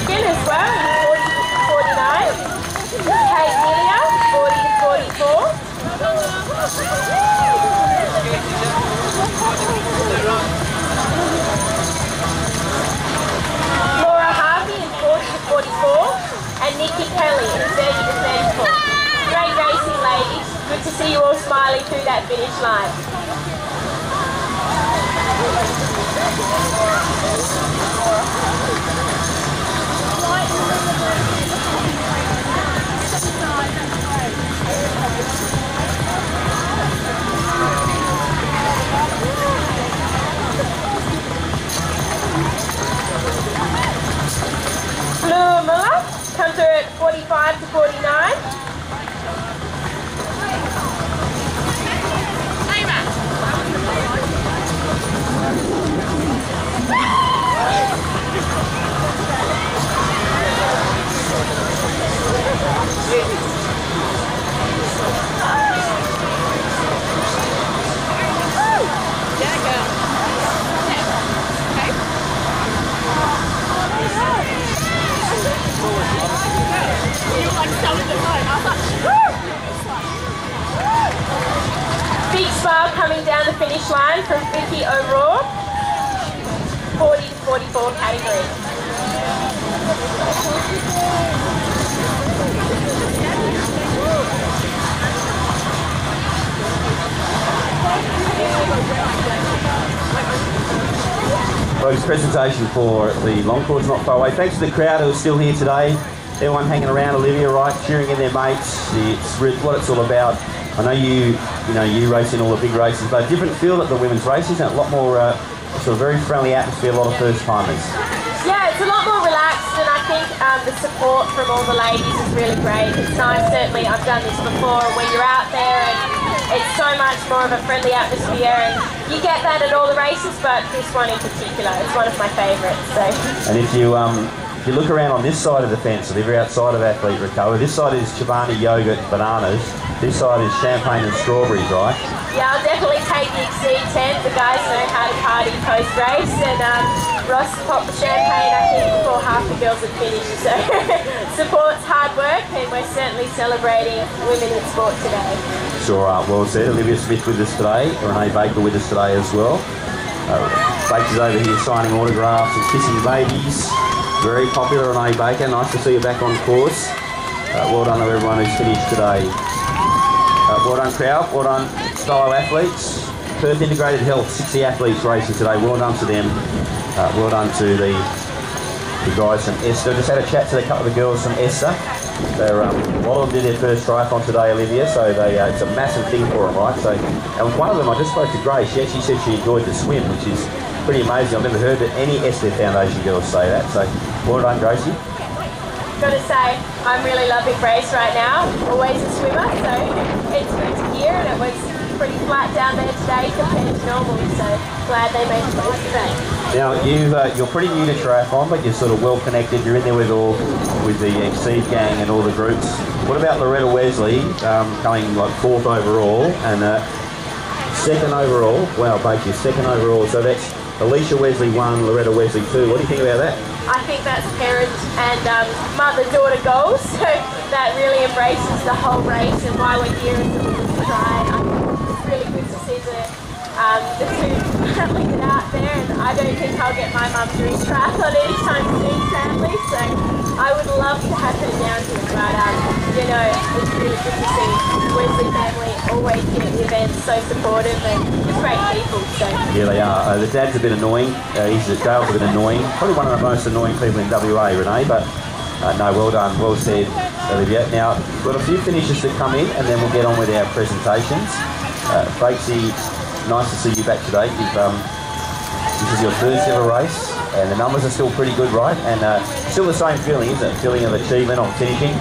Jim as well in 40 to 49. Kate Melia, 40 to 44. Laura Harvey in 40 to 44. And Nikki Kelly in 30 to 34. Great racing, ladies. Good to see you all smiling through that finish line. Blue Muller comes through at 45 to 49. Big smile coming down the finish line from Vicky O'Rourke, 40 to 44 category. Folks, presentation for the long course not far away. Thanks to the crowd who are still here today. Everyone hanging around Olivia, right, cheering in their mates. It's what it's all about. I know you race in all the big races, but a different feel at the women's races, and a lot more sort of very friendly atmosphere, a lot of first timers. Yeah, it's a lot more relaxed, and I think the support from all the ladies is really great. It's nice, certainly I've done this before, when you're out there and it's so much more of a friendly atmosphere, and you get that at all the races, but this one in particular, it's one of my favourites. So. And if you look around on this side of the fence, if you're outside of Athlete Recover, this side is Chobani yogurt and bananas, this side is champagne and strawberries, right? Yeah, I'll definitely take the Exceed tent. The guys know how to party post-race, and Ross popped the champagne, I think, before half the girls had finished. So support's hard work, and we're certainly celebrating women in sport today. Sure, well said. Olivia Smith with us today, Renee Baker with us today as well. Baker's over here signing autographs and kissing babies. Very popular, Renee Baker. Nice to see you back on course. Well done to everyone who's finished today. Well done, crowd. Well done, fellow athletes. Perth Integrated Health, 60 athletes racing today. Well done to them. Well done to the guys from Esther. Just had a chat to a couple of the girls from Esther. They're, a lot of them did their first triathlon today, Olivia, so it's a massive thing for them, right? So, and one of them, I just spoke to Grace. She actually said she enjoyed the swim, which is pretty amazing. I've never heard that any Esther Foundation girls say that. So, well done, Gracie. Got to say, I'm really loving race right now. Always a swimmer, so it's good to hear, and it was pretty flat down there today compared to normal, so glad they made the most of it. Now, you're pretty new to triathlon, but you're sort of well connected. You're in there with the Exceed gang and all the groups. What about Loretta Wesley coming like 4th overall and 2nd overall? Wow, Baker, 2nd overall. So that's Alicia Wesley 1, Loretta Wesley 2. What do you think about that? I think that's parent and mother-daughter goals, so that really embraces the whole race and why we're here is to try. I think it's really good to see the two athletes out there, and I don't think I'll get my mum doing triathlon anytime soon, sadly, so I would love to have her down here, but you know, it's really good to see Wesley family always here at the event, so supportive and just great people. So. Yeah, they are. The dad's a bit annoying. Dale's a bit annoying. Probably one of the most annoying people in WA, Renee, but no, well done, well said, Olivia. Now, we've got a few finishes to come in, and then we'll get on with our presentations. Bakesy, nice to see you back today. This is your first ever race, and the numbers are still pretty good, right? And still the same feeling, isn't it? Feeling of achievement on finishing.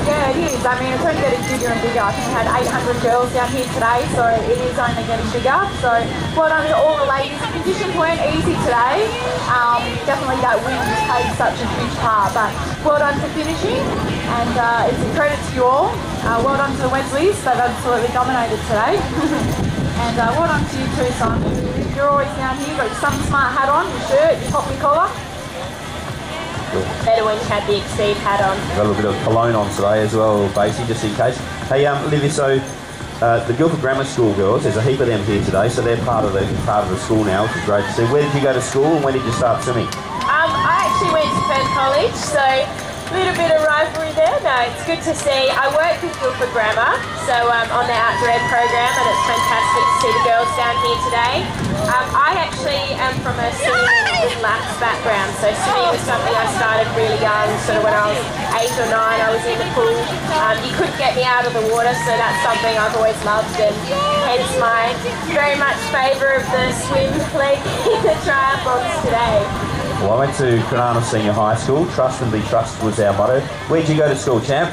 Yeah, it is. I mean, it's only getting bigger and bigger. I think we had 800 girls down here today, so it is only getting bigger. So well done to all the ladies. The conditions weren't easy today. Definitely that wind just played such a huge part, but well done for finishing, and it's a credit to you all. Well done to the Wesleys. They've absolutely dominated today. And well done to you too, Simon. You're always down here. You've got your SunSmart hat on, your shirt, your poppy collar. Better when you had the Exceed hat on. Got a little bit of cologne on today as well, Basie, just in case. Hey, Olivia, so the Guildford Grammar School girls, there's a heap of them here today, so they're part of the school now, which is great to see. Where did you go to school and when did you start swimming? I actually went to Perth College, so a little bit of rivalry there. No, it's good to see. I work with Guildford Grammar, so on the outdoor ed program, and it's fantastic to see the girls down here today. I actually am from a swimming and laps background, so swimming was something I started really young, sort of when I was 8 or 9, I was in the pool. You couldn't get me out of the water, so that's something I've always loved, and hence my very much favour of the swim leg in the triathlons today. Well, I went to Cronulla Senior High School. Trust and be trusted was our motto. Where'd you go to school, champ?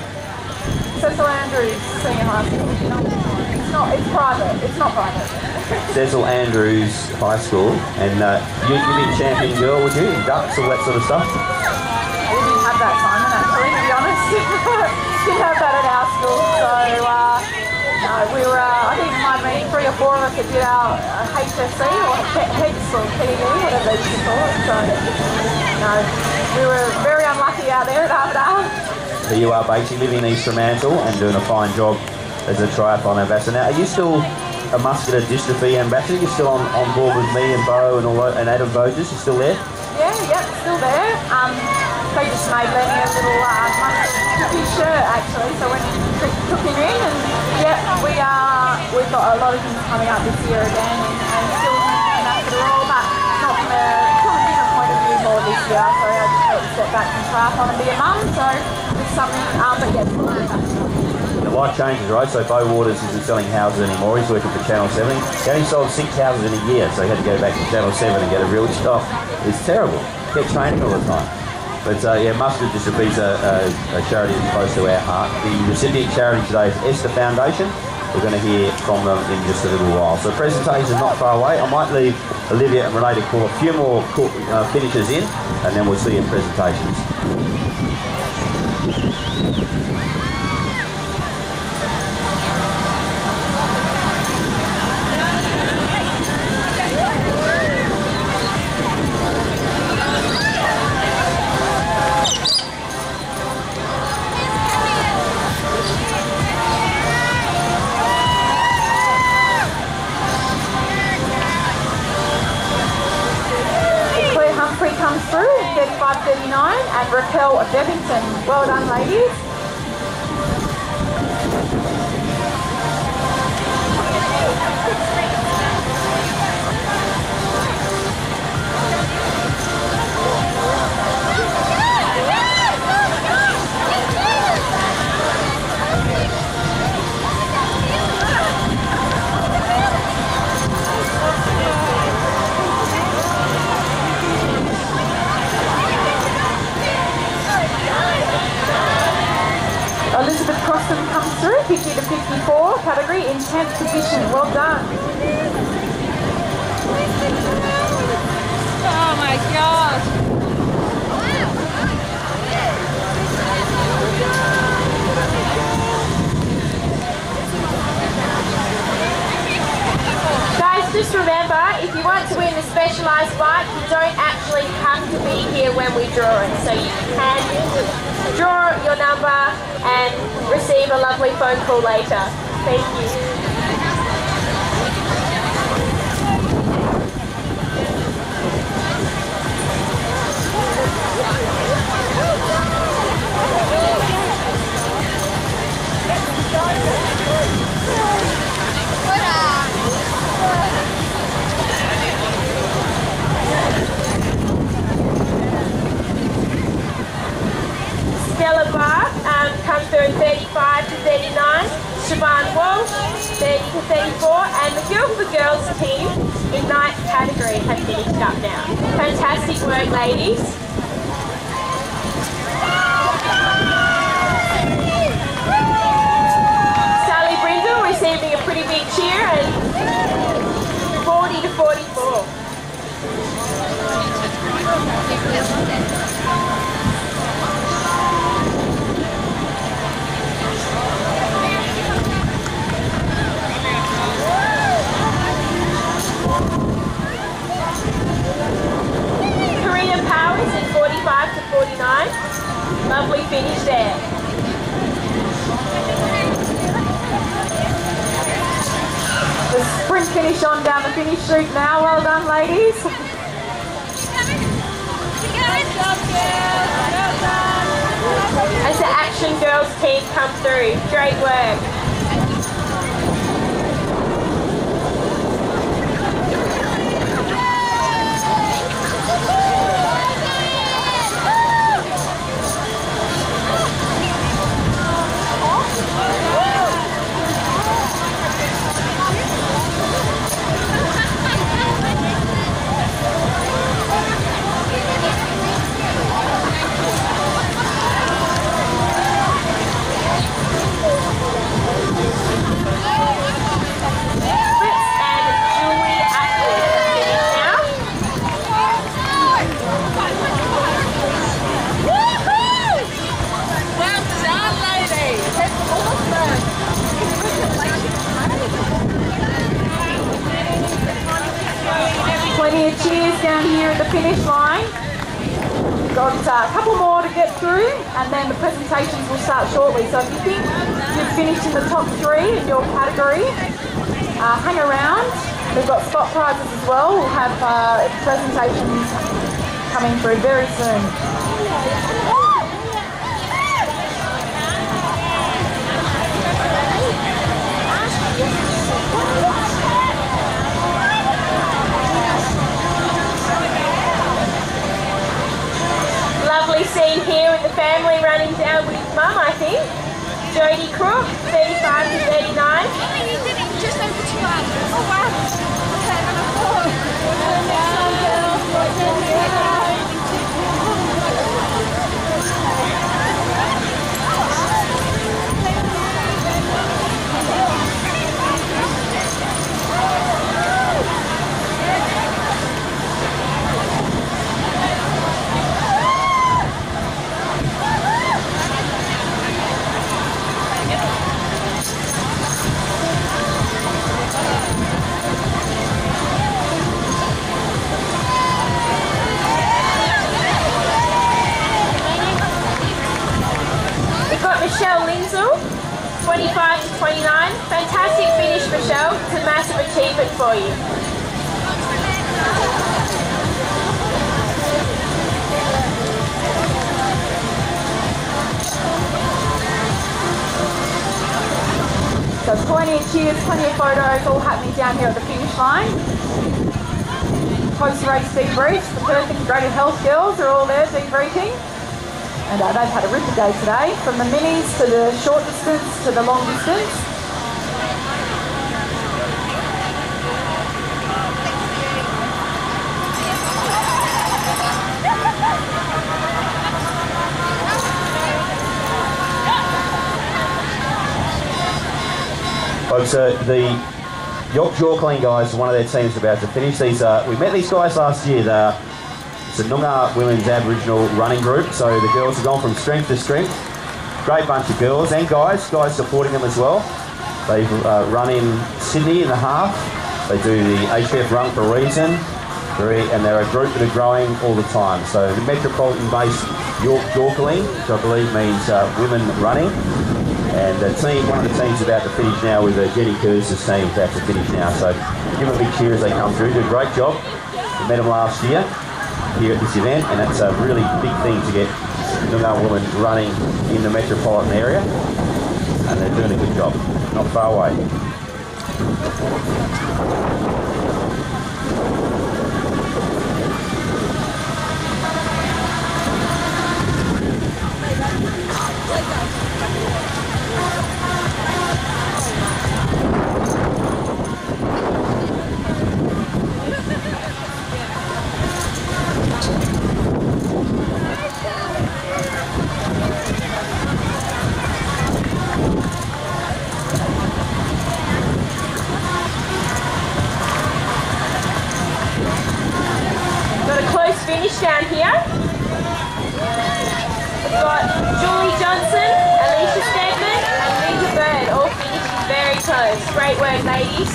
Cecil Andrews Senior High School. It's private. It's not private. Cecil Andrews High School. And you'd be champion girl, would you? Ducks, all that sort of stuff? We didn't have that, Simon, actually, to be honest. Didn't have that at our school. So, no, we were, I think it might have been 3 or 4 of us that did our HSC or HEX or PE, whatever they used to call it. So, no, we were very unlucky out there at Armadale. There you are, Bakesy, living in East Fremantle and doing a fine job as a triathlon ambassador. Now, are you still a muscular dystrophy ambassador? You're still on board with me and Bo and and Adam Boges? You're still there? Yeah, still there. They just made Lenny a little muscular shirt actually, so when he took him in, and we've got a lot of things coming up this year again, and still ambassador role, but not from a different point of view more this year. So I just had to step back from triathlon and be a mum. So it's something, but yeah, it's The life changes, right? So Bo Waters isn't selling houses anymore. He's working for Channel 7. He only sold 6 houses in a year, so he had to go back to Channel 7 and get a real job. It's terrible. Get training all the time. But yeah, muscular dystrophy is a charity that's close to our heart. The recipient charity today is Esther Foundation. We're going to hear from them in just a little while. So the presentations are not far away. I might leave Olivia and Renee to call a few more finishers in, and then we'll see in presentations. Comes through in 35.39, and Raquel Bevington. Well done, ladies. Elizabeth Croston comes through, 50 to 54 category in 10th position. Well done. Oh my gosh. Guys, just remember, if you want to win the specialised bike, you don't actually have to be here when we draw it. So you can draw your number and receive a lovely phone call later. Thank you. Stella Barr comes through in 35 to 39, Siobhan Walsh 30 to 34, and the Girl for the Girls team in 9th category have finished up now. Fantastic work, ladies. Sally Brindle receiving a pretty big cheer and 40 to 44. Karina Powers in 45 to 49. Lovely finish there. The sprint finish on down the finish chute now. Well done, ladies. As the Action Girls team come through, great work. Plenty of cheers down here at the finish line. Got a couple more to get through, and then the presentations will start shortly. So if you think you've finished in the top 3 in your category, hang around. We've got spot prizes as well. We'll have presentations coming through very soon. Lovely scene here with the family running down with Mum, I think. Jodie Crook, 35 to 39. Just over 2 hours. Oh wow. Michelle Lindsell, 25 to 29. Fantastic finish, Michelle. It's a massive achievement for you. So plenty of cheers, plenty of photos all happening down here at the finish line. Post-race debriefs, the Perth Integrated Health girls are all there debriefing. And they've had a ripper day today, from the minis to the short distance to the long distance. Folks, the York-Clean guys, one of their teams about to finish. We met these guys last year. It's a Noongar Women's Aboriginal running group, so the girls have gone from strength to strength. Great bunch of girls and guys supporting them as well. They've run in Sydney in the half. They do the HF Run for a Reason, and they're a group that are growing all the time. So the metropolitan-based York-Clean, which I believe means women running. And one of the teams about to finish now with Jenny Curtis's team about to finish now. So give them a big cheer as they come through. Did a great job. We met them last year here at this event, and it's a really big thing to get Noongar women running in the metropolitan area, and they're doing a good job, not far away. Down here, we've got Julie Johnson, Alicia Stegman and Linda Bird all finishing very close. Great work, ladies.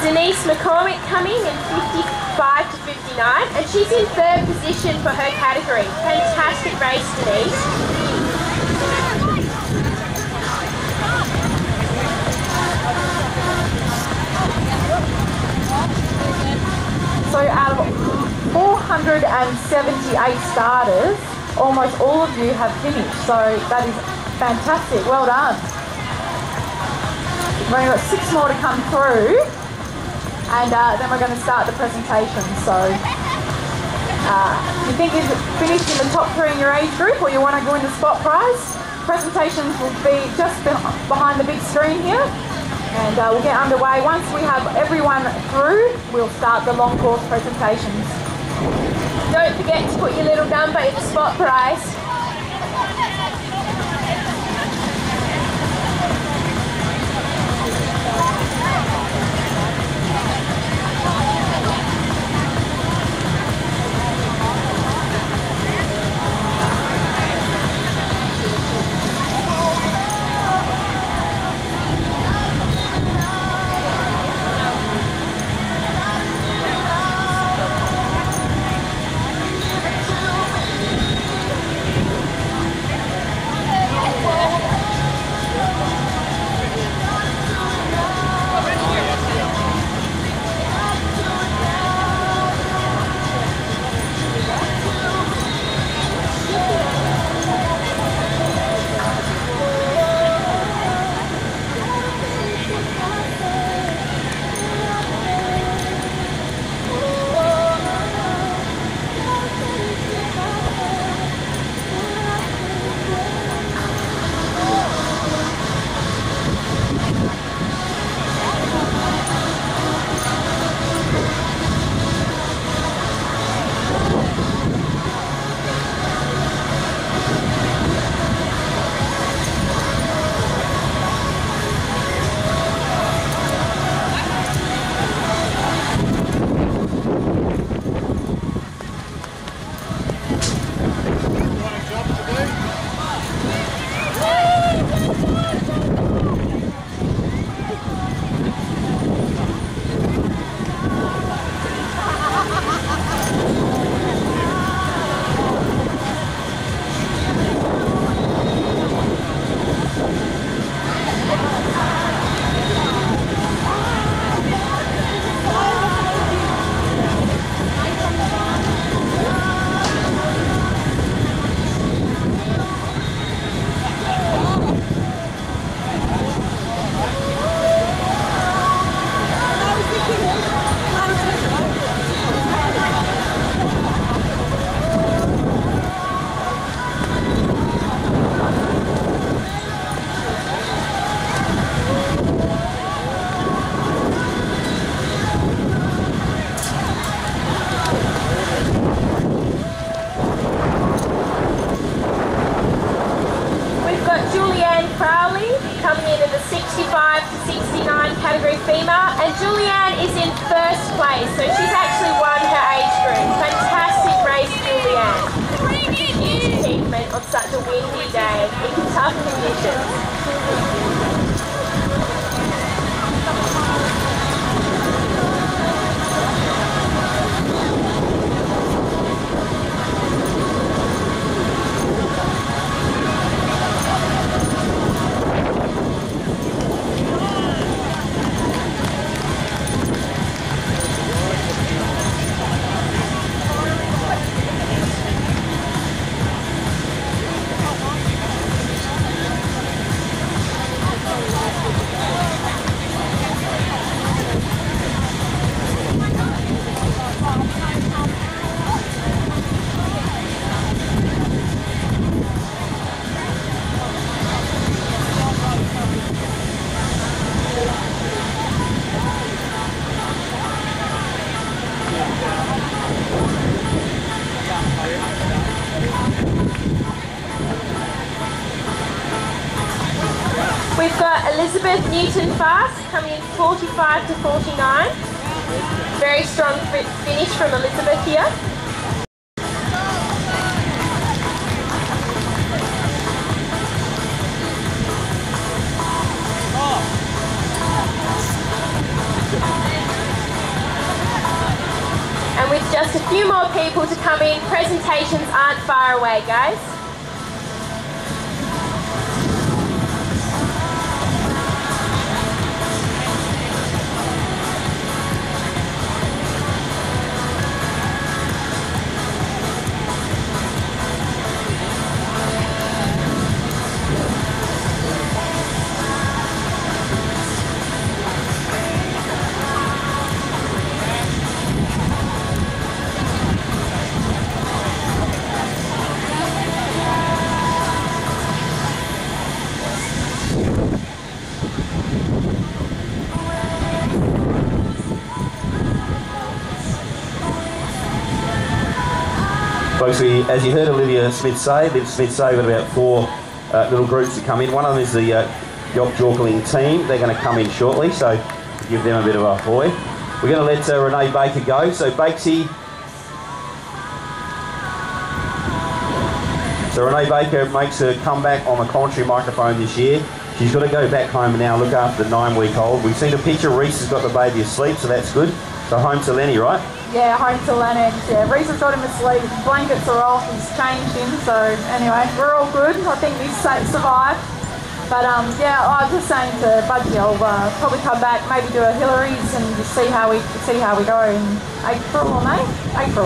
Denise McCormick coming in 55 to 59, and she's in 3rd position for her category. Fantastic race, Denise. So out of 478 starters, almost all of you have finished. So that is fantastic. Well done. We've only got 6 more to come through. And then we're going to start the presentation. So you think you've finished in the top 3 in your age group, or you want to go in the spot prize, presentations will be just behind the big screen here, and we'll get underway. Once we have everyone through, we'll start the long course presentations. Don't forget to put your little number in the spot prize. And Julianne is in first place, so she's actually won her age group. Fantastic race, Julianne. Huge achievement on such a windy day in tough conditions. We've got Elizabeth Newton-Fast coming in 45 to 49. Very strong finish from Elizabeth here. And with just a few more people to come in, presentations aren't far away, guys. Folks, as you heard Olivia Smith say, we've got about 4 little groups that come in. One of them is the yacht jorkling team. They're going to come in shortly, so give them a bit of a hoy. We're going to let Renee Baker go. So Bakesy. So Renee Baker makes her comeback on the commentary microphone this year. She's got to go back home now, look after the 9-week-old. We've seen a picture. Reese has got the baby asleep, so that's good. So home to Lenny, right? Yeah, home to Lennox. Yeah, Reese has got him asleep. Blankets are off. He's changed him. So anyway, we're all good. I think we survived. But yeah, I was just saying to Budgie, I'll probably come back, maybe do a Hillary's and just see how we go in April or May. April.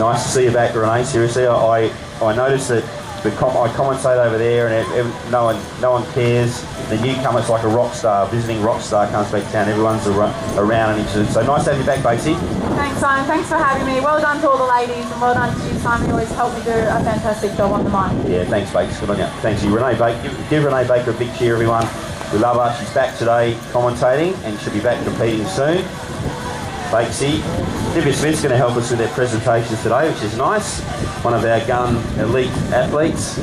Nice to see you back, Renee. Seriously, I noticed that I commentate over there, and no one cares. The newcomer's like a rock star, visiting rock star comes back to town. Everyone's around and interested. So nice to have you back, Bakesy. Thanks, Simon. Thanks for having me. Well done to all the ladies, and well done to you, Simon. You always help me do a fantastic job on the mic. Yeah, thanks, Bakes. Good on you. Thanks you, Renee Baker. Give Renee Baker a big cheer, everyone. We love her. She's back today commentating, and she'll be back competing soon. Bakesy. Olivia Smith's going to help us with their presentations today, which is nice. One of our gun elite athletes.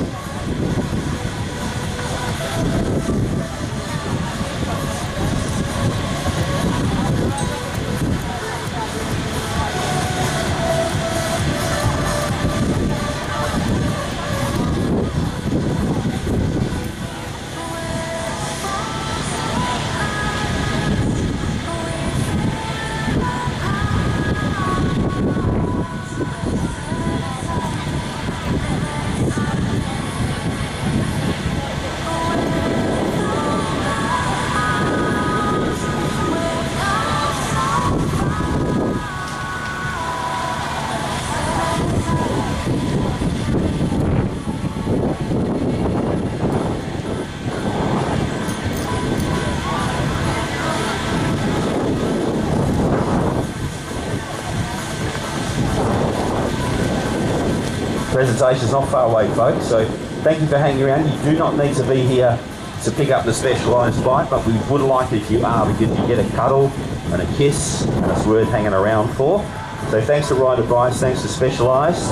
Presentation's not far away, folks, so thank you for hanging around. You do not need to be here to pick up the specialised bike, but we would like it if you are, because you get a cuddle and a kiss, and it's worth hanging around for. So thanks to Ride Advice, thanks to Specialised.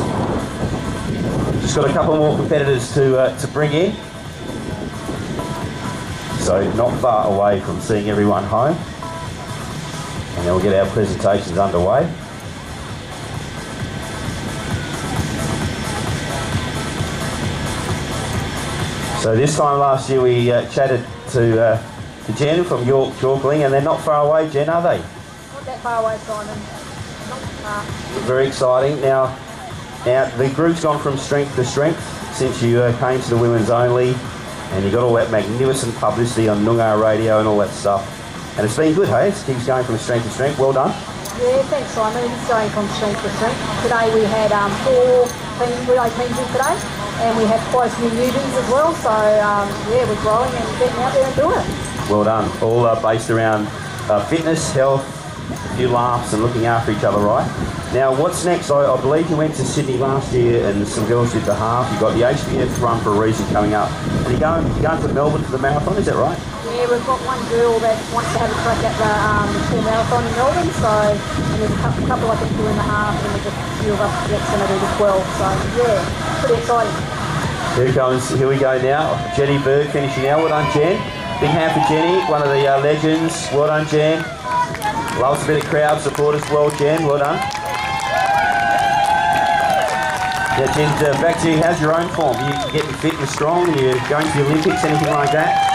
Just got a couple more competitors to bring in. So not far away from seeing everyone home. And then we'll get our presentations underway. So this time last year we chatted to Jen from York Jorkling, and they're not far away, Jen, are they? Not that far away, Simon. Not far. Very exciting. Now the group's gone from strength to strength since you came to the women's only, and you got all that magnificent publicity on Noongar radio and all that stuff. And it's been good, hey? It keeps going from strength to strength. Well done. Yeah, thanks, Simon. It's going from strength to strength. Today we had 4 relay teams in today, and we had quite a few newbies as well. So yeah, we're growing and getting out there and doing it. Well done. All based around fitness, health, a few laughs, and looking after each other, right? Now, what's next? I believe you went to Sydney last year, and some girls did the half. You got the HBF run for a reason coming up, and you're going to Melbourne for the marathon. Is that right? Yeah, we've got one girl that wants to have a crack at the full marathon in Melbourne, so, and there's a couple I think doing the half, and there's a few of us that's going to do the 12, so yeah, pretty exciting. Here we go now. Jenny Berg finishing now. Well done, Jen. Big hand for Jenny, one of the legends. Well done, Jen. Loves a bit of crowd support as well, Jen. Well done. Yeah, Jen, back to you. How's your own form? You getting fit and strong? You're going to the Olympics, anything like that?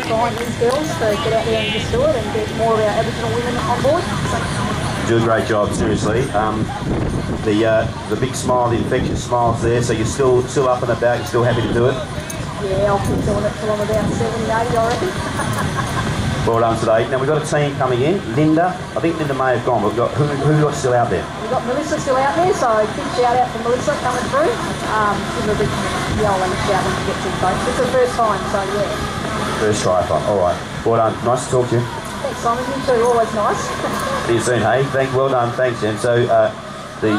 Behind these girls to get out there and just do it and get more of our Aboriginal women on board. Do a great job, seriously. The big smile, the infectious smile's there, so you're still up and about, you're still happy to do it? Yeah, I'll keep doing it till I'm about 70, 80, I reckon. Well done today. Now we've got a team coming in. Linda, I think Linda may have gone, but we've got, who got still out there? We've got Melissa still out there, so big shout out for Melissa coming through. Give her a big yell and shout when she gets in both. It's her first time, so yeah. First triathlon, all right. Well done. Nice to talk to you. Thanks, Simon. You too. Always nice. See you soon, hey. Well done. Thanks, Jen. So the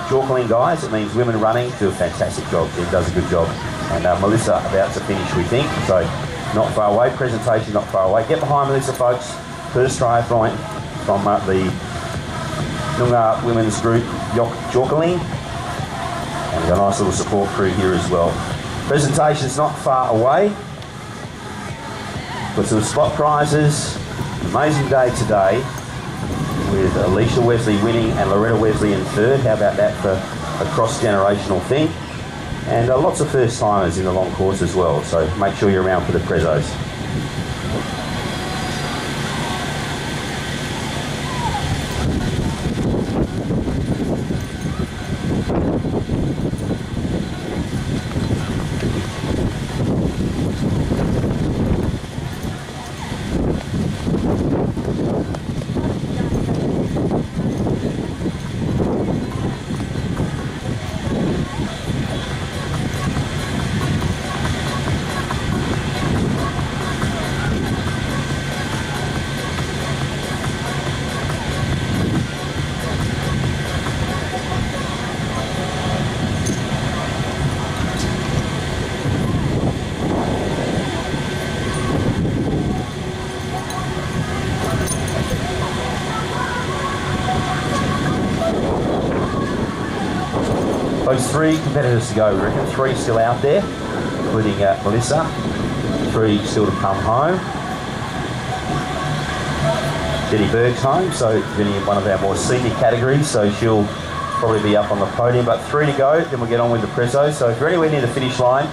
Jorkling guys, it means women running, do a fantastic job. Jen does a good job. And Melissa about to finish, we think. So not far away. Presentation not far away. Get behind Melissa, folks. First triathlon from the Noongar Women's Group, Jokeling. And we've got a nice little support crew here as well. Presentation's not far away. Got some spot prizes. Amazing day today with Alicia Wesley winning and Loretta Wesley in third. How about that for a cross-generational thing? And lots of first-timers in the long course as well, so make sure you're around for the prezos. Those 3 competitors to go, we reckon. 3 still out there, including Melissa. 3 still to come home. Jenny Berg's home, so Jenny in one of our more senior categories, so she'll probably be up on the podium. But 3 to go, then we'll get on with the prezos. So if you're anywhere near the finish line,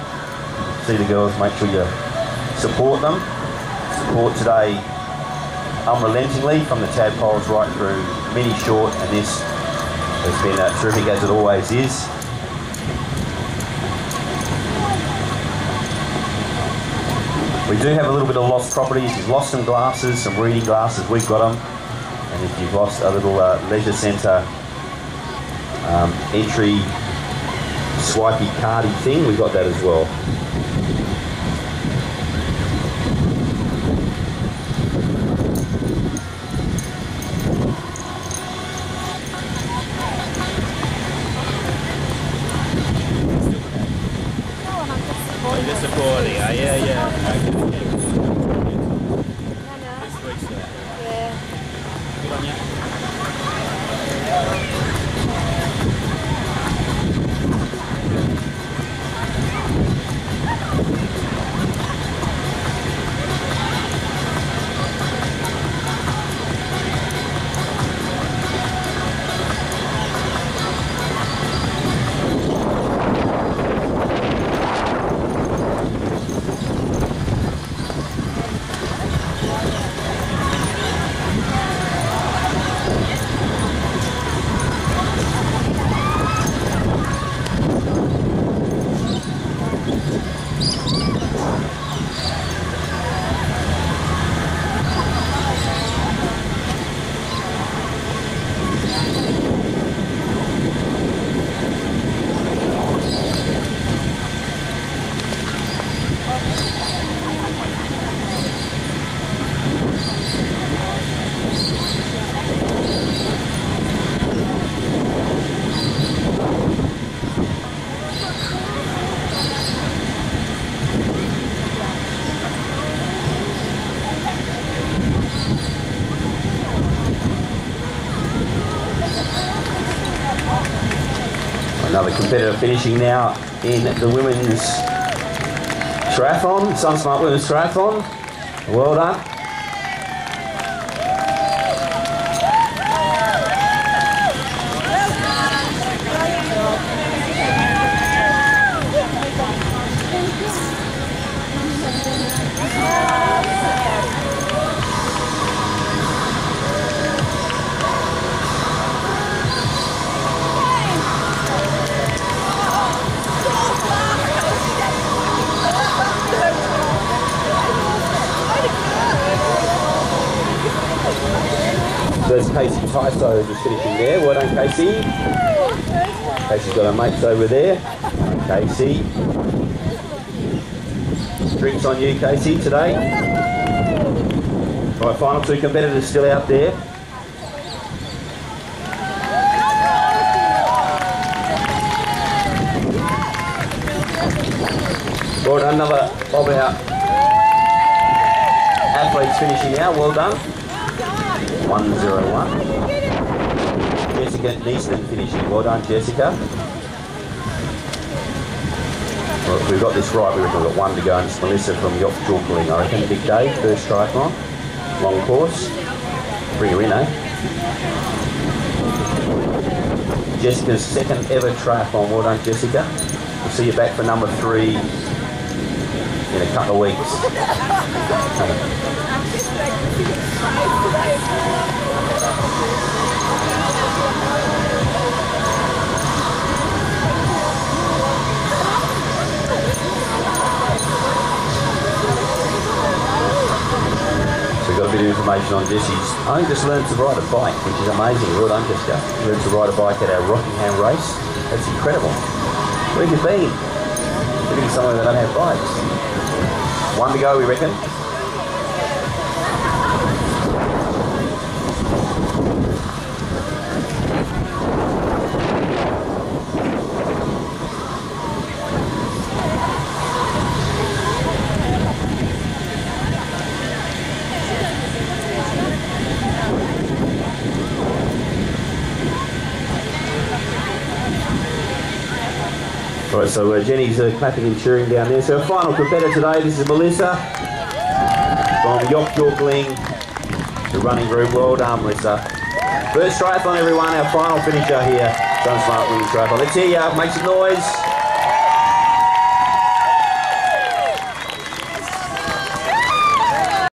see the girls, make sure you support them. Support today unrelentingly from the tadpoles right through mini, short, and this has been terrific as it always is. We do have a little bit of lost properties. If you've lost some glasses, some reading glasses, we've got them. And if you've lost a little leisure centre entry swipey cardy thing, we've got that as well. Another competitor finishing now in the women's triathlon, SunSmart Women's Triathlon. Well done. There's Casey Tyso just finishing there. Well done, Casey. Casey's got her mates over there. Casey. Drinks on you, Casey, today. All right, final 2 competitors still out there. Well done, another of our athletes finishing now. Well done. 1:01. Jessica Neeston finishing. Well done, Jessica. Well, if we've got this right, we reckon we've got one to go, and it's Melissa from Yorkshire. I reckon big day, first triathlon, long course. Bring her in, eh? Jessica's second ever triathlon. Well done, Jessica. We'll see you back for number 3 in a couple of weeks. So we've got a bit of information on Jessie's. I think just learned to ride a bike, which is amazing. Well done, Jessica. Learned to ride a bike at our Rockingham race. That's incredible. Where have you been? Living somewhere that don't have bikes. One to go, we reckon. Right, so Jenny's clapping and cheering down there. So our final competitor today, this is Melissa from Yorkling, the running group. Well done, Melissa. First triathlon, everyone. Our final finisher here, SunSmart Women's Triathlon. Let's hear you. Make some noise.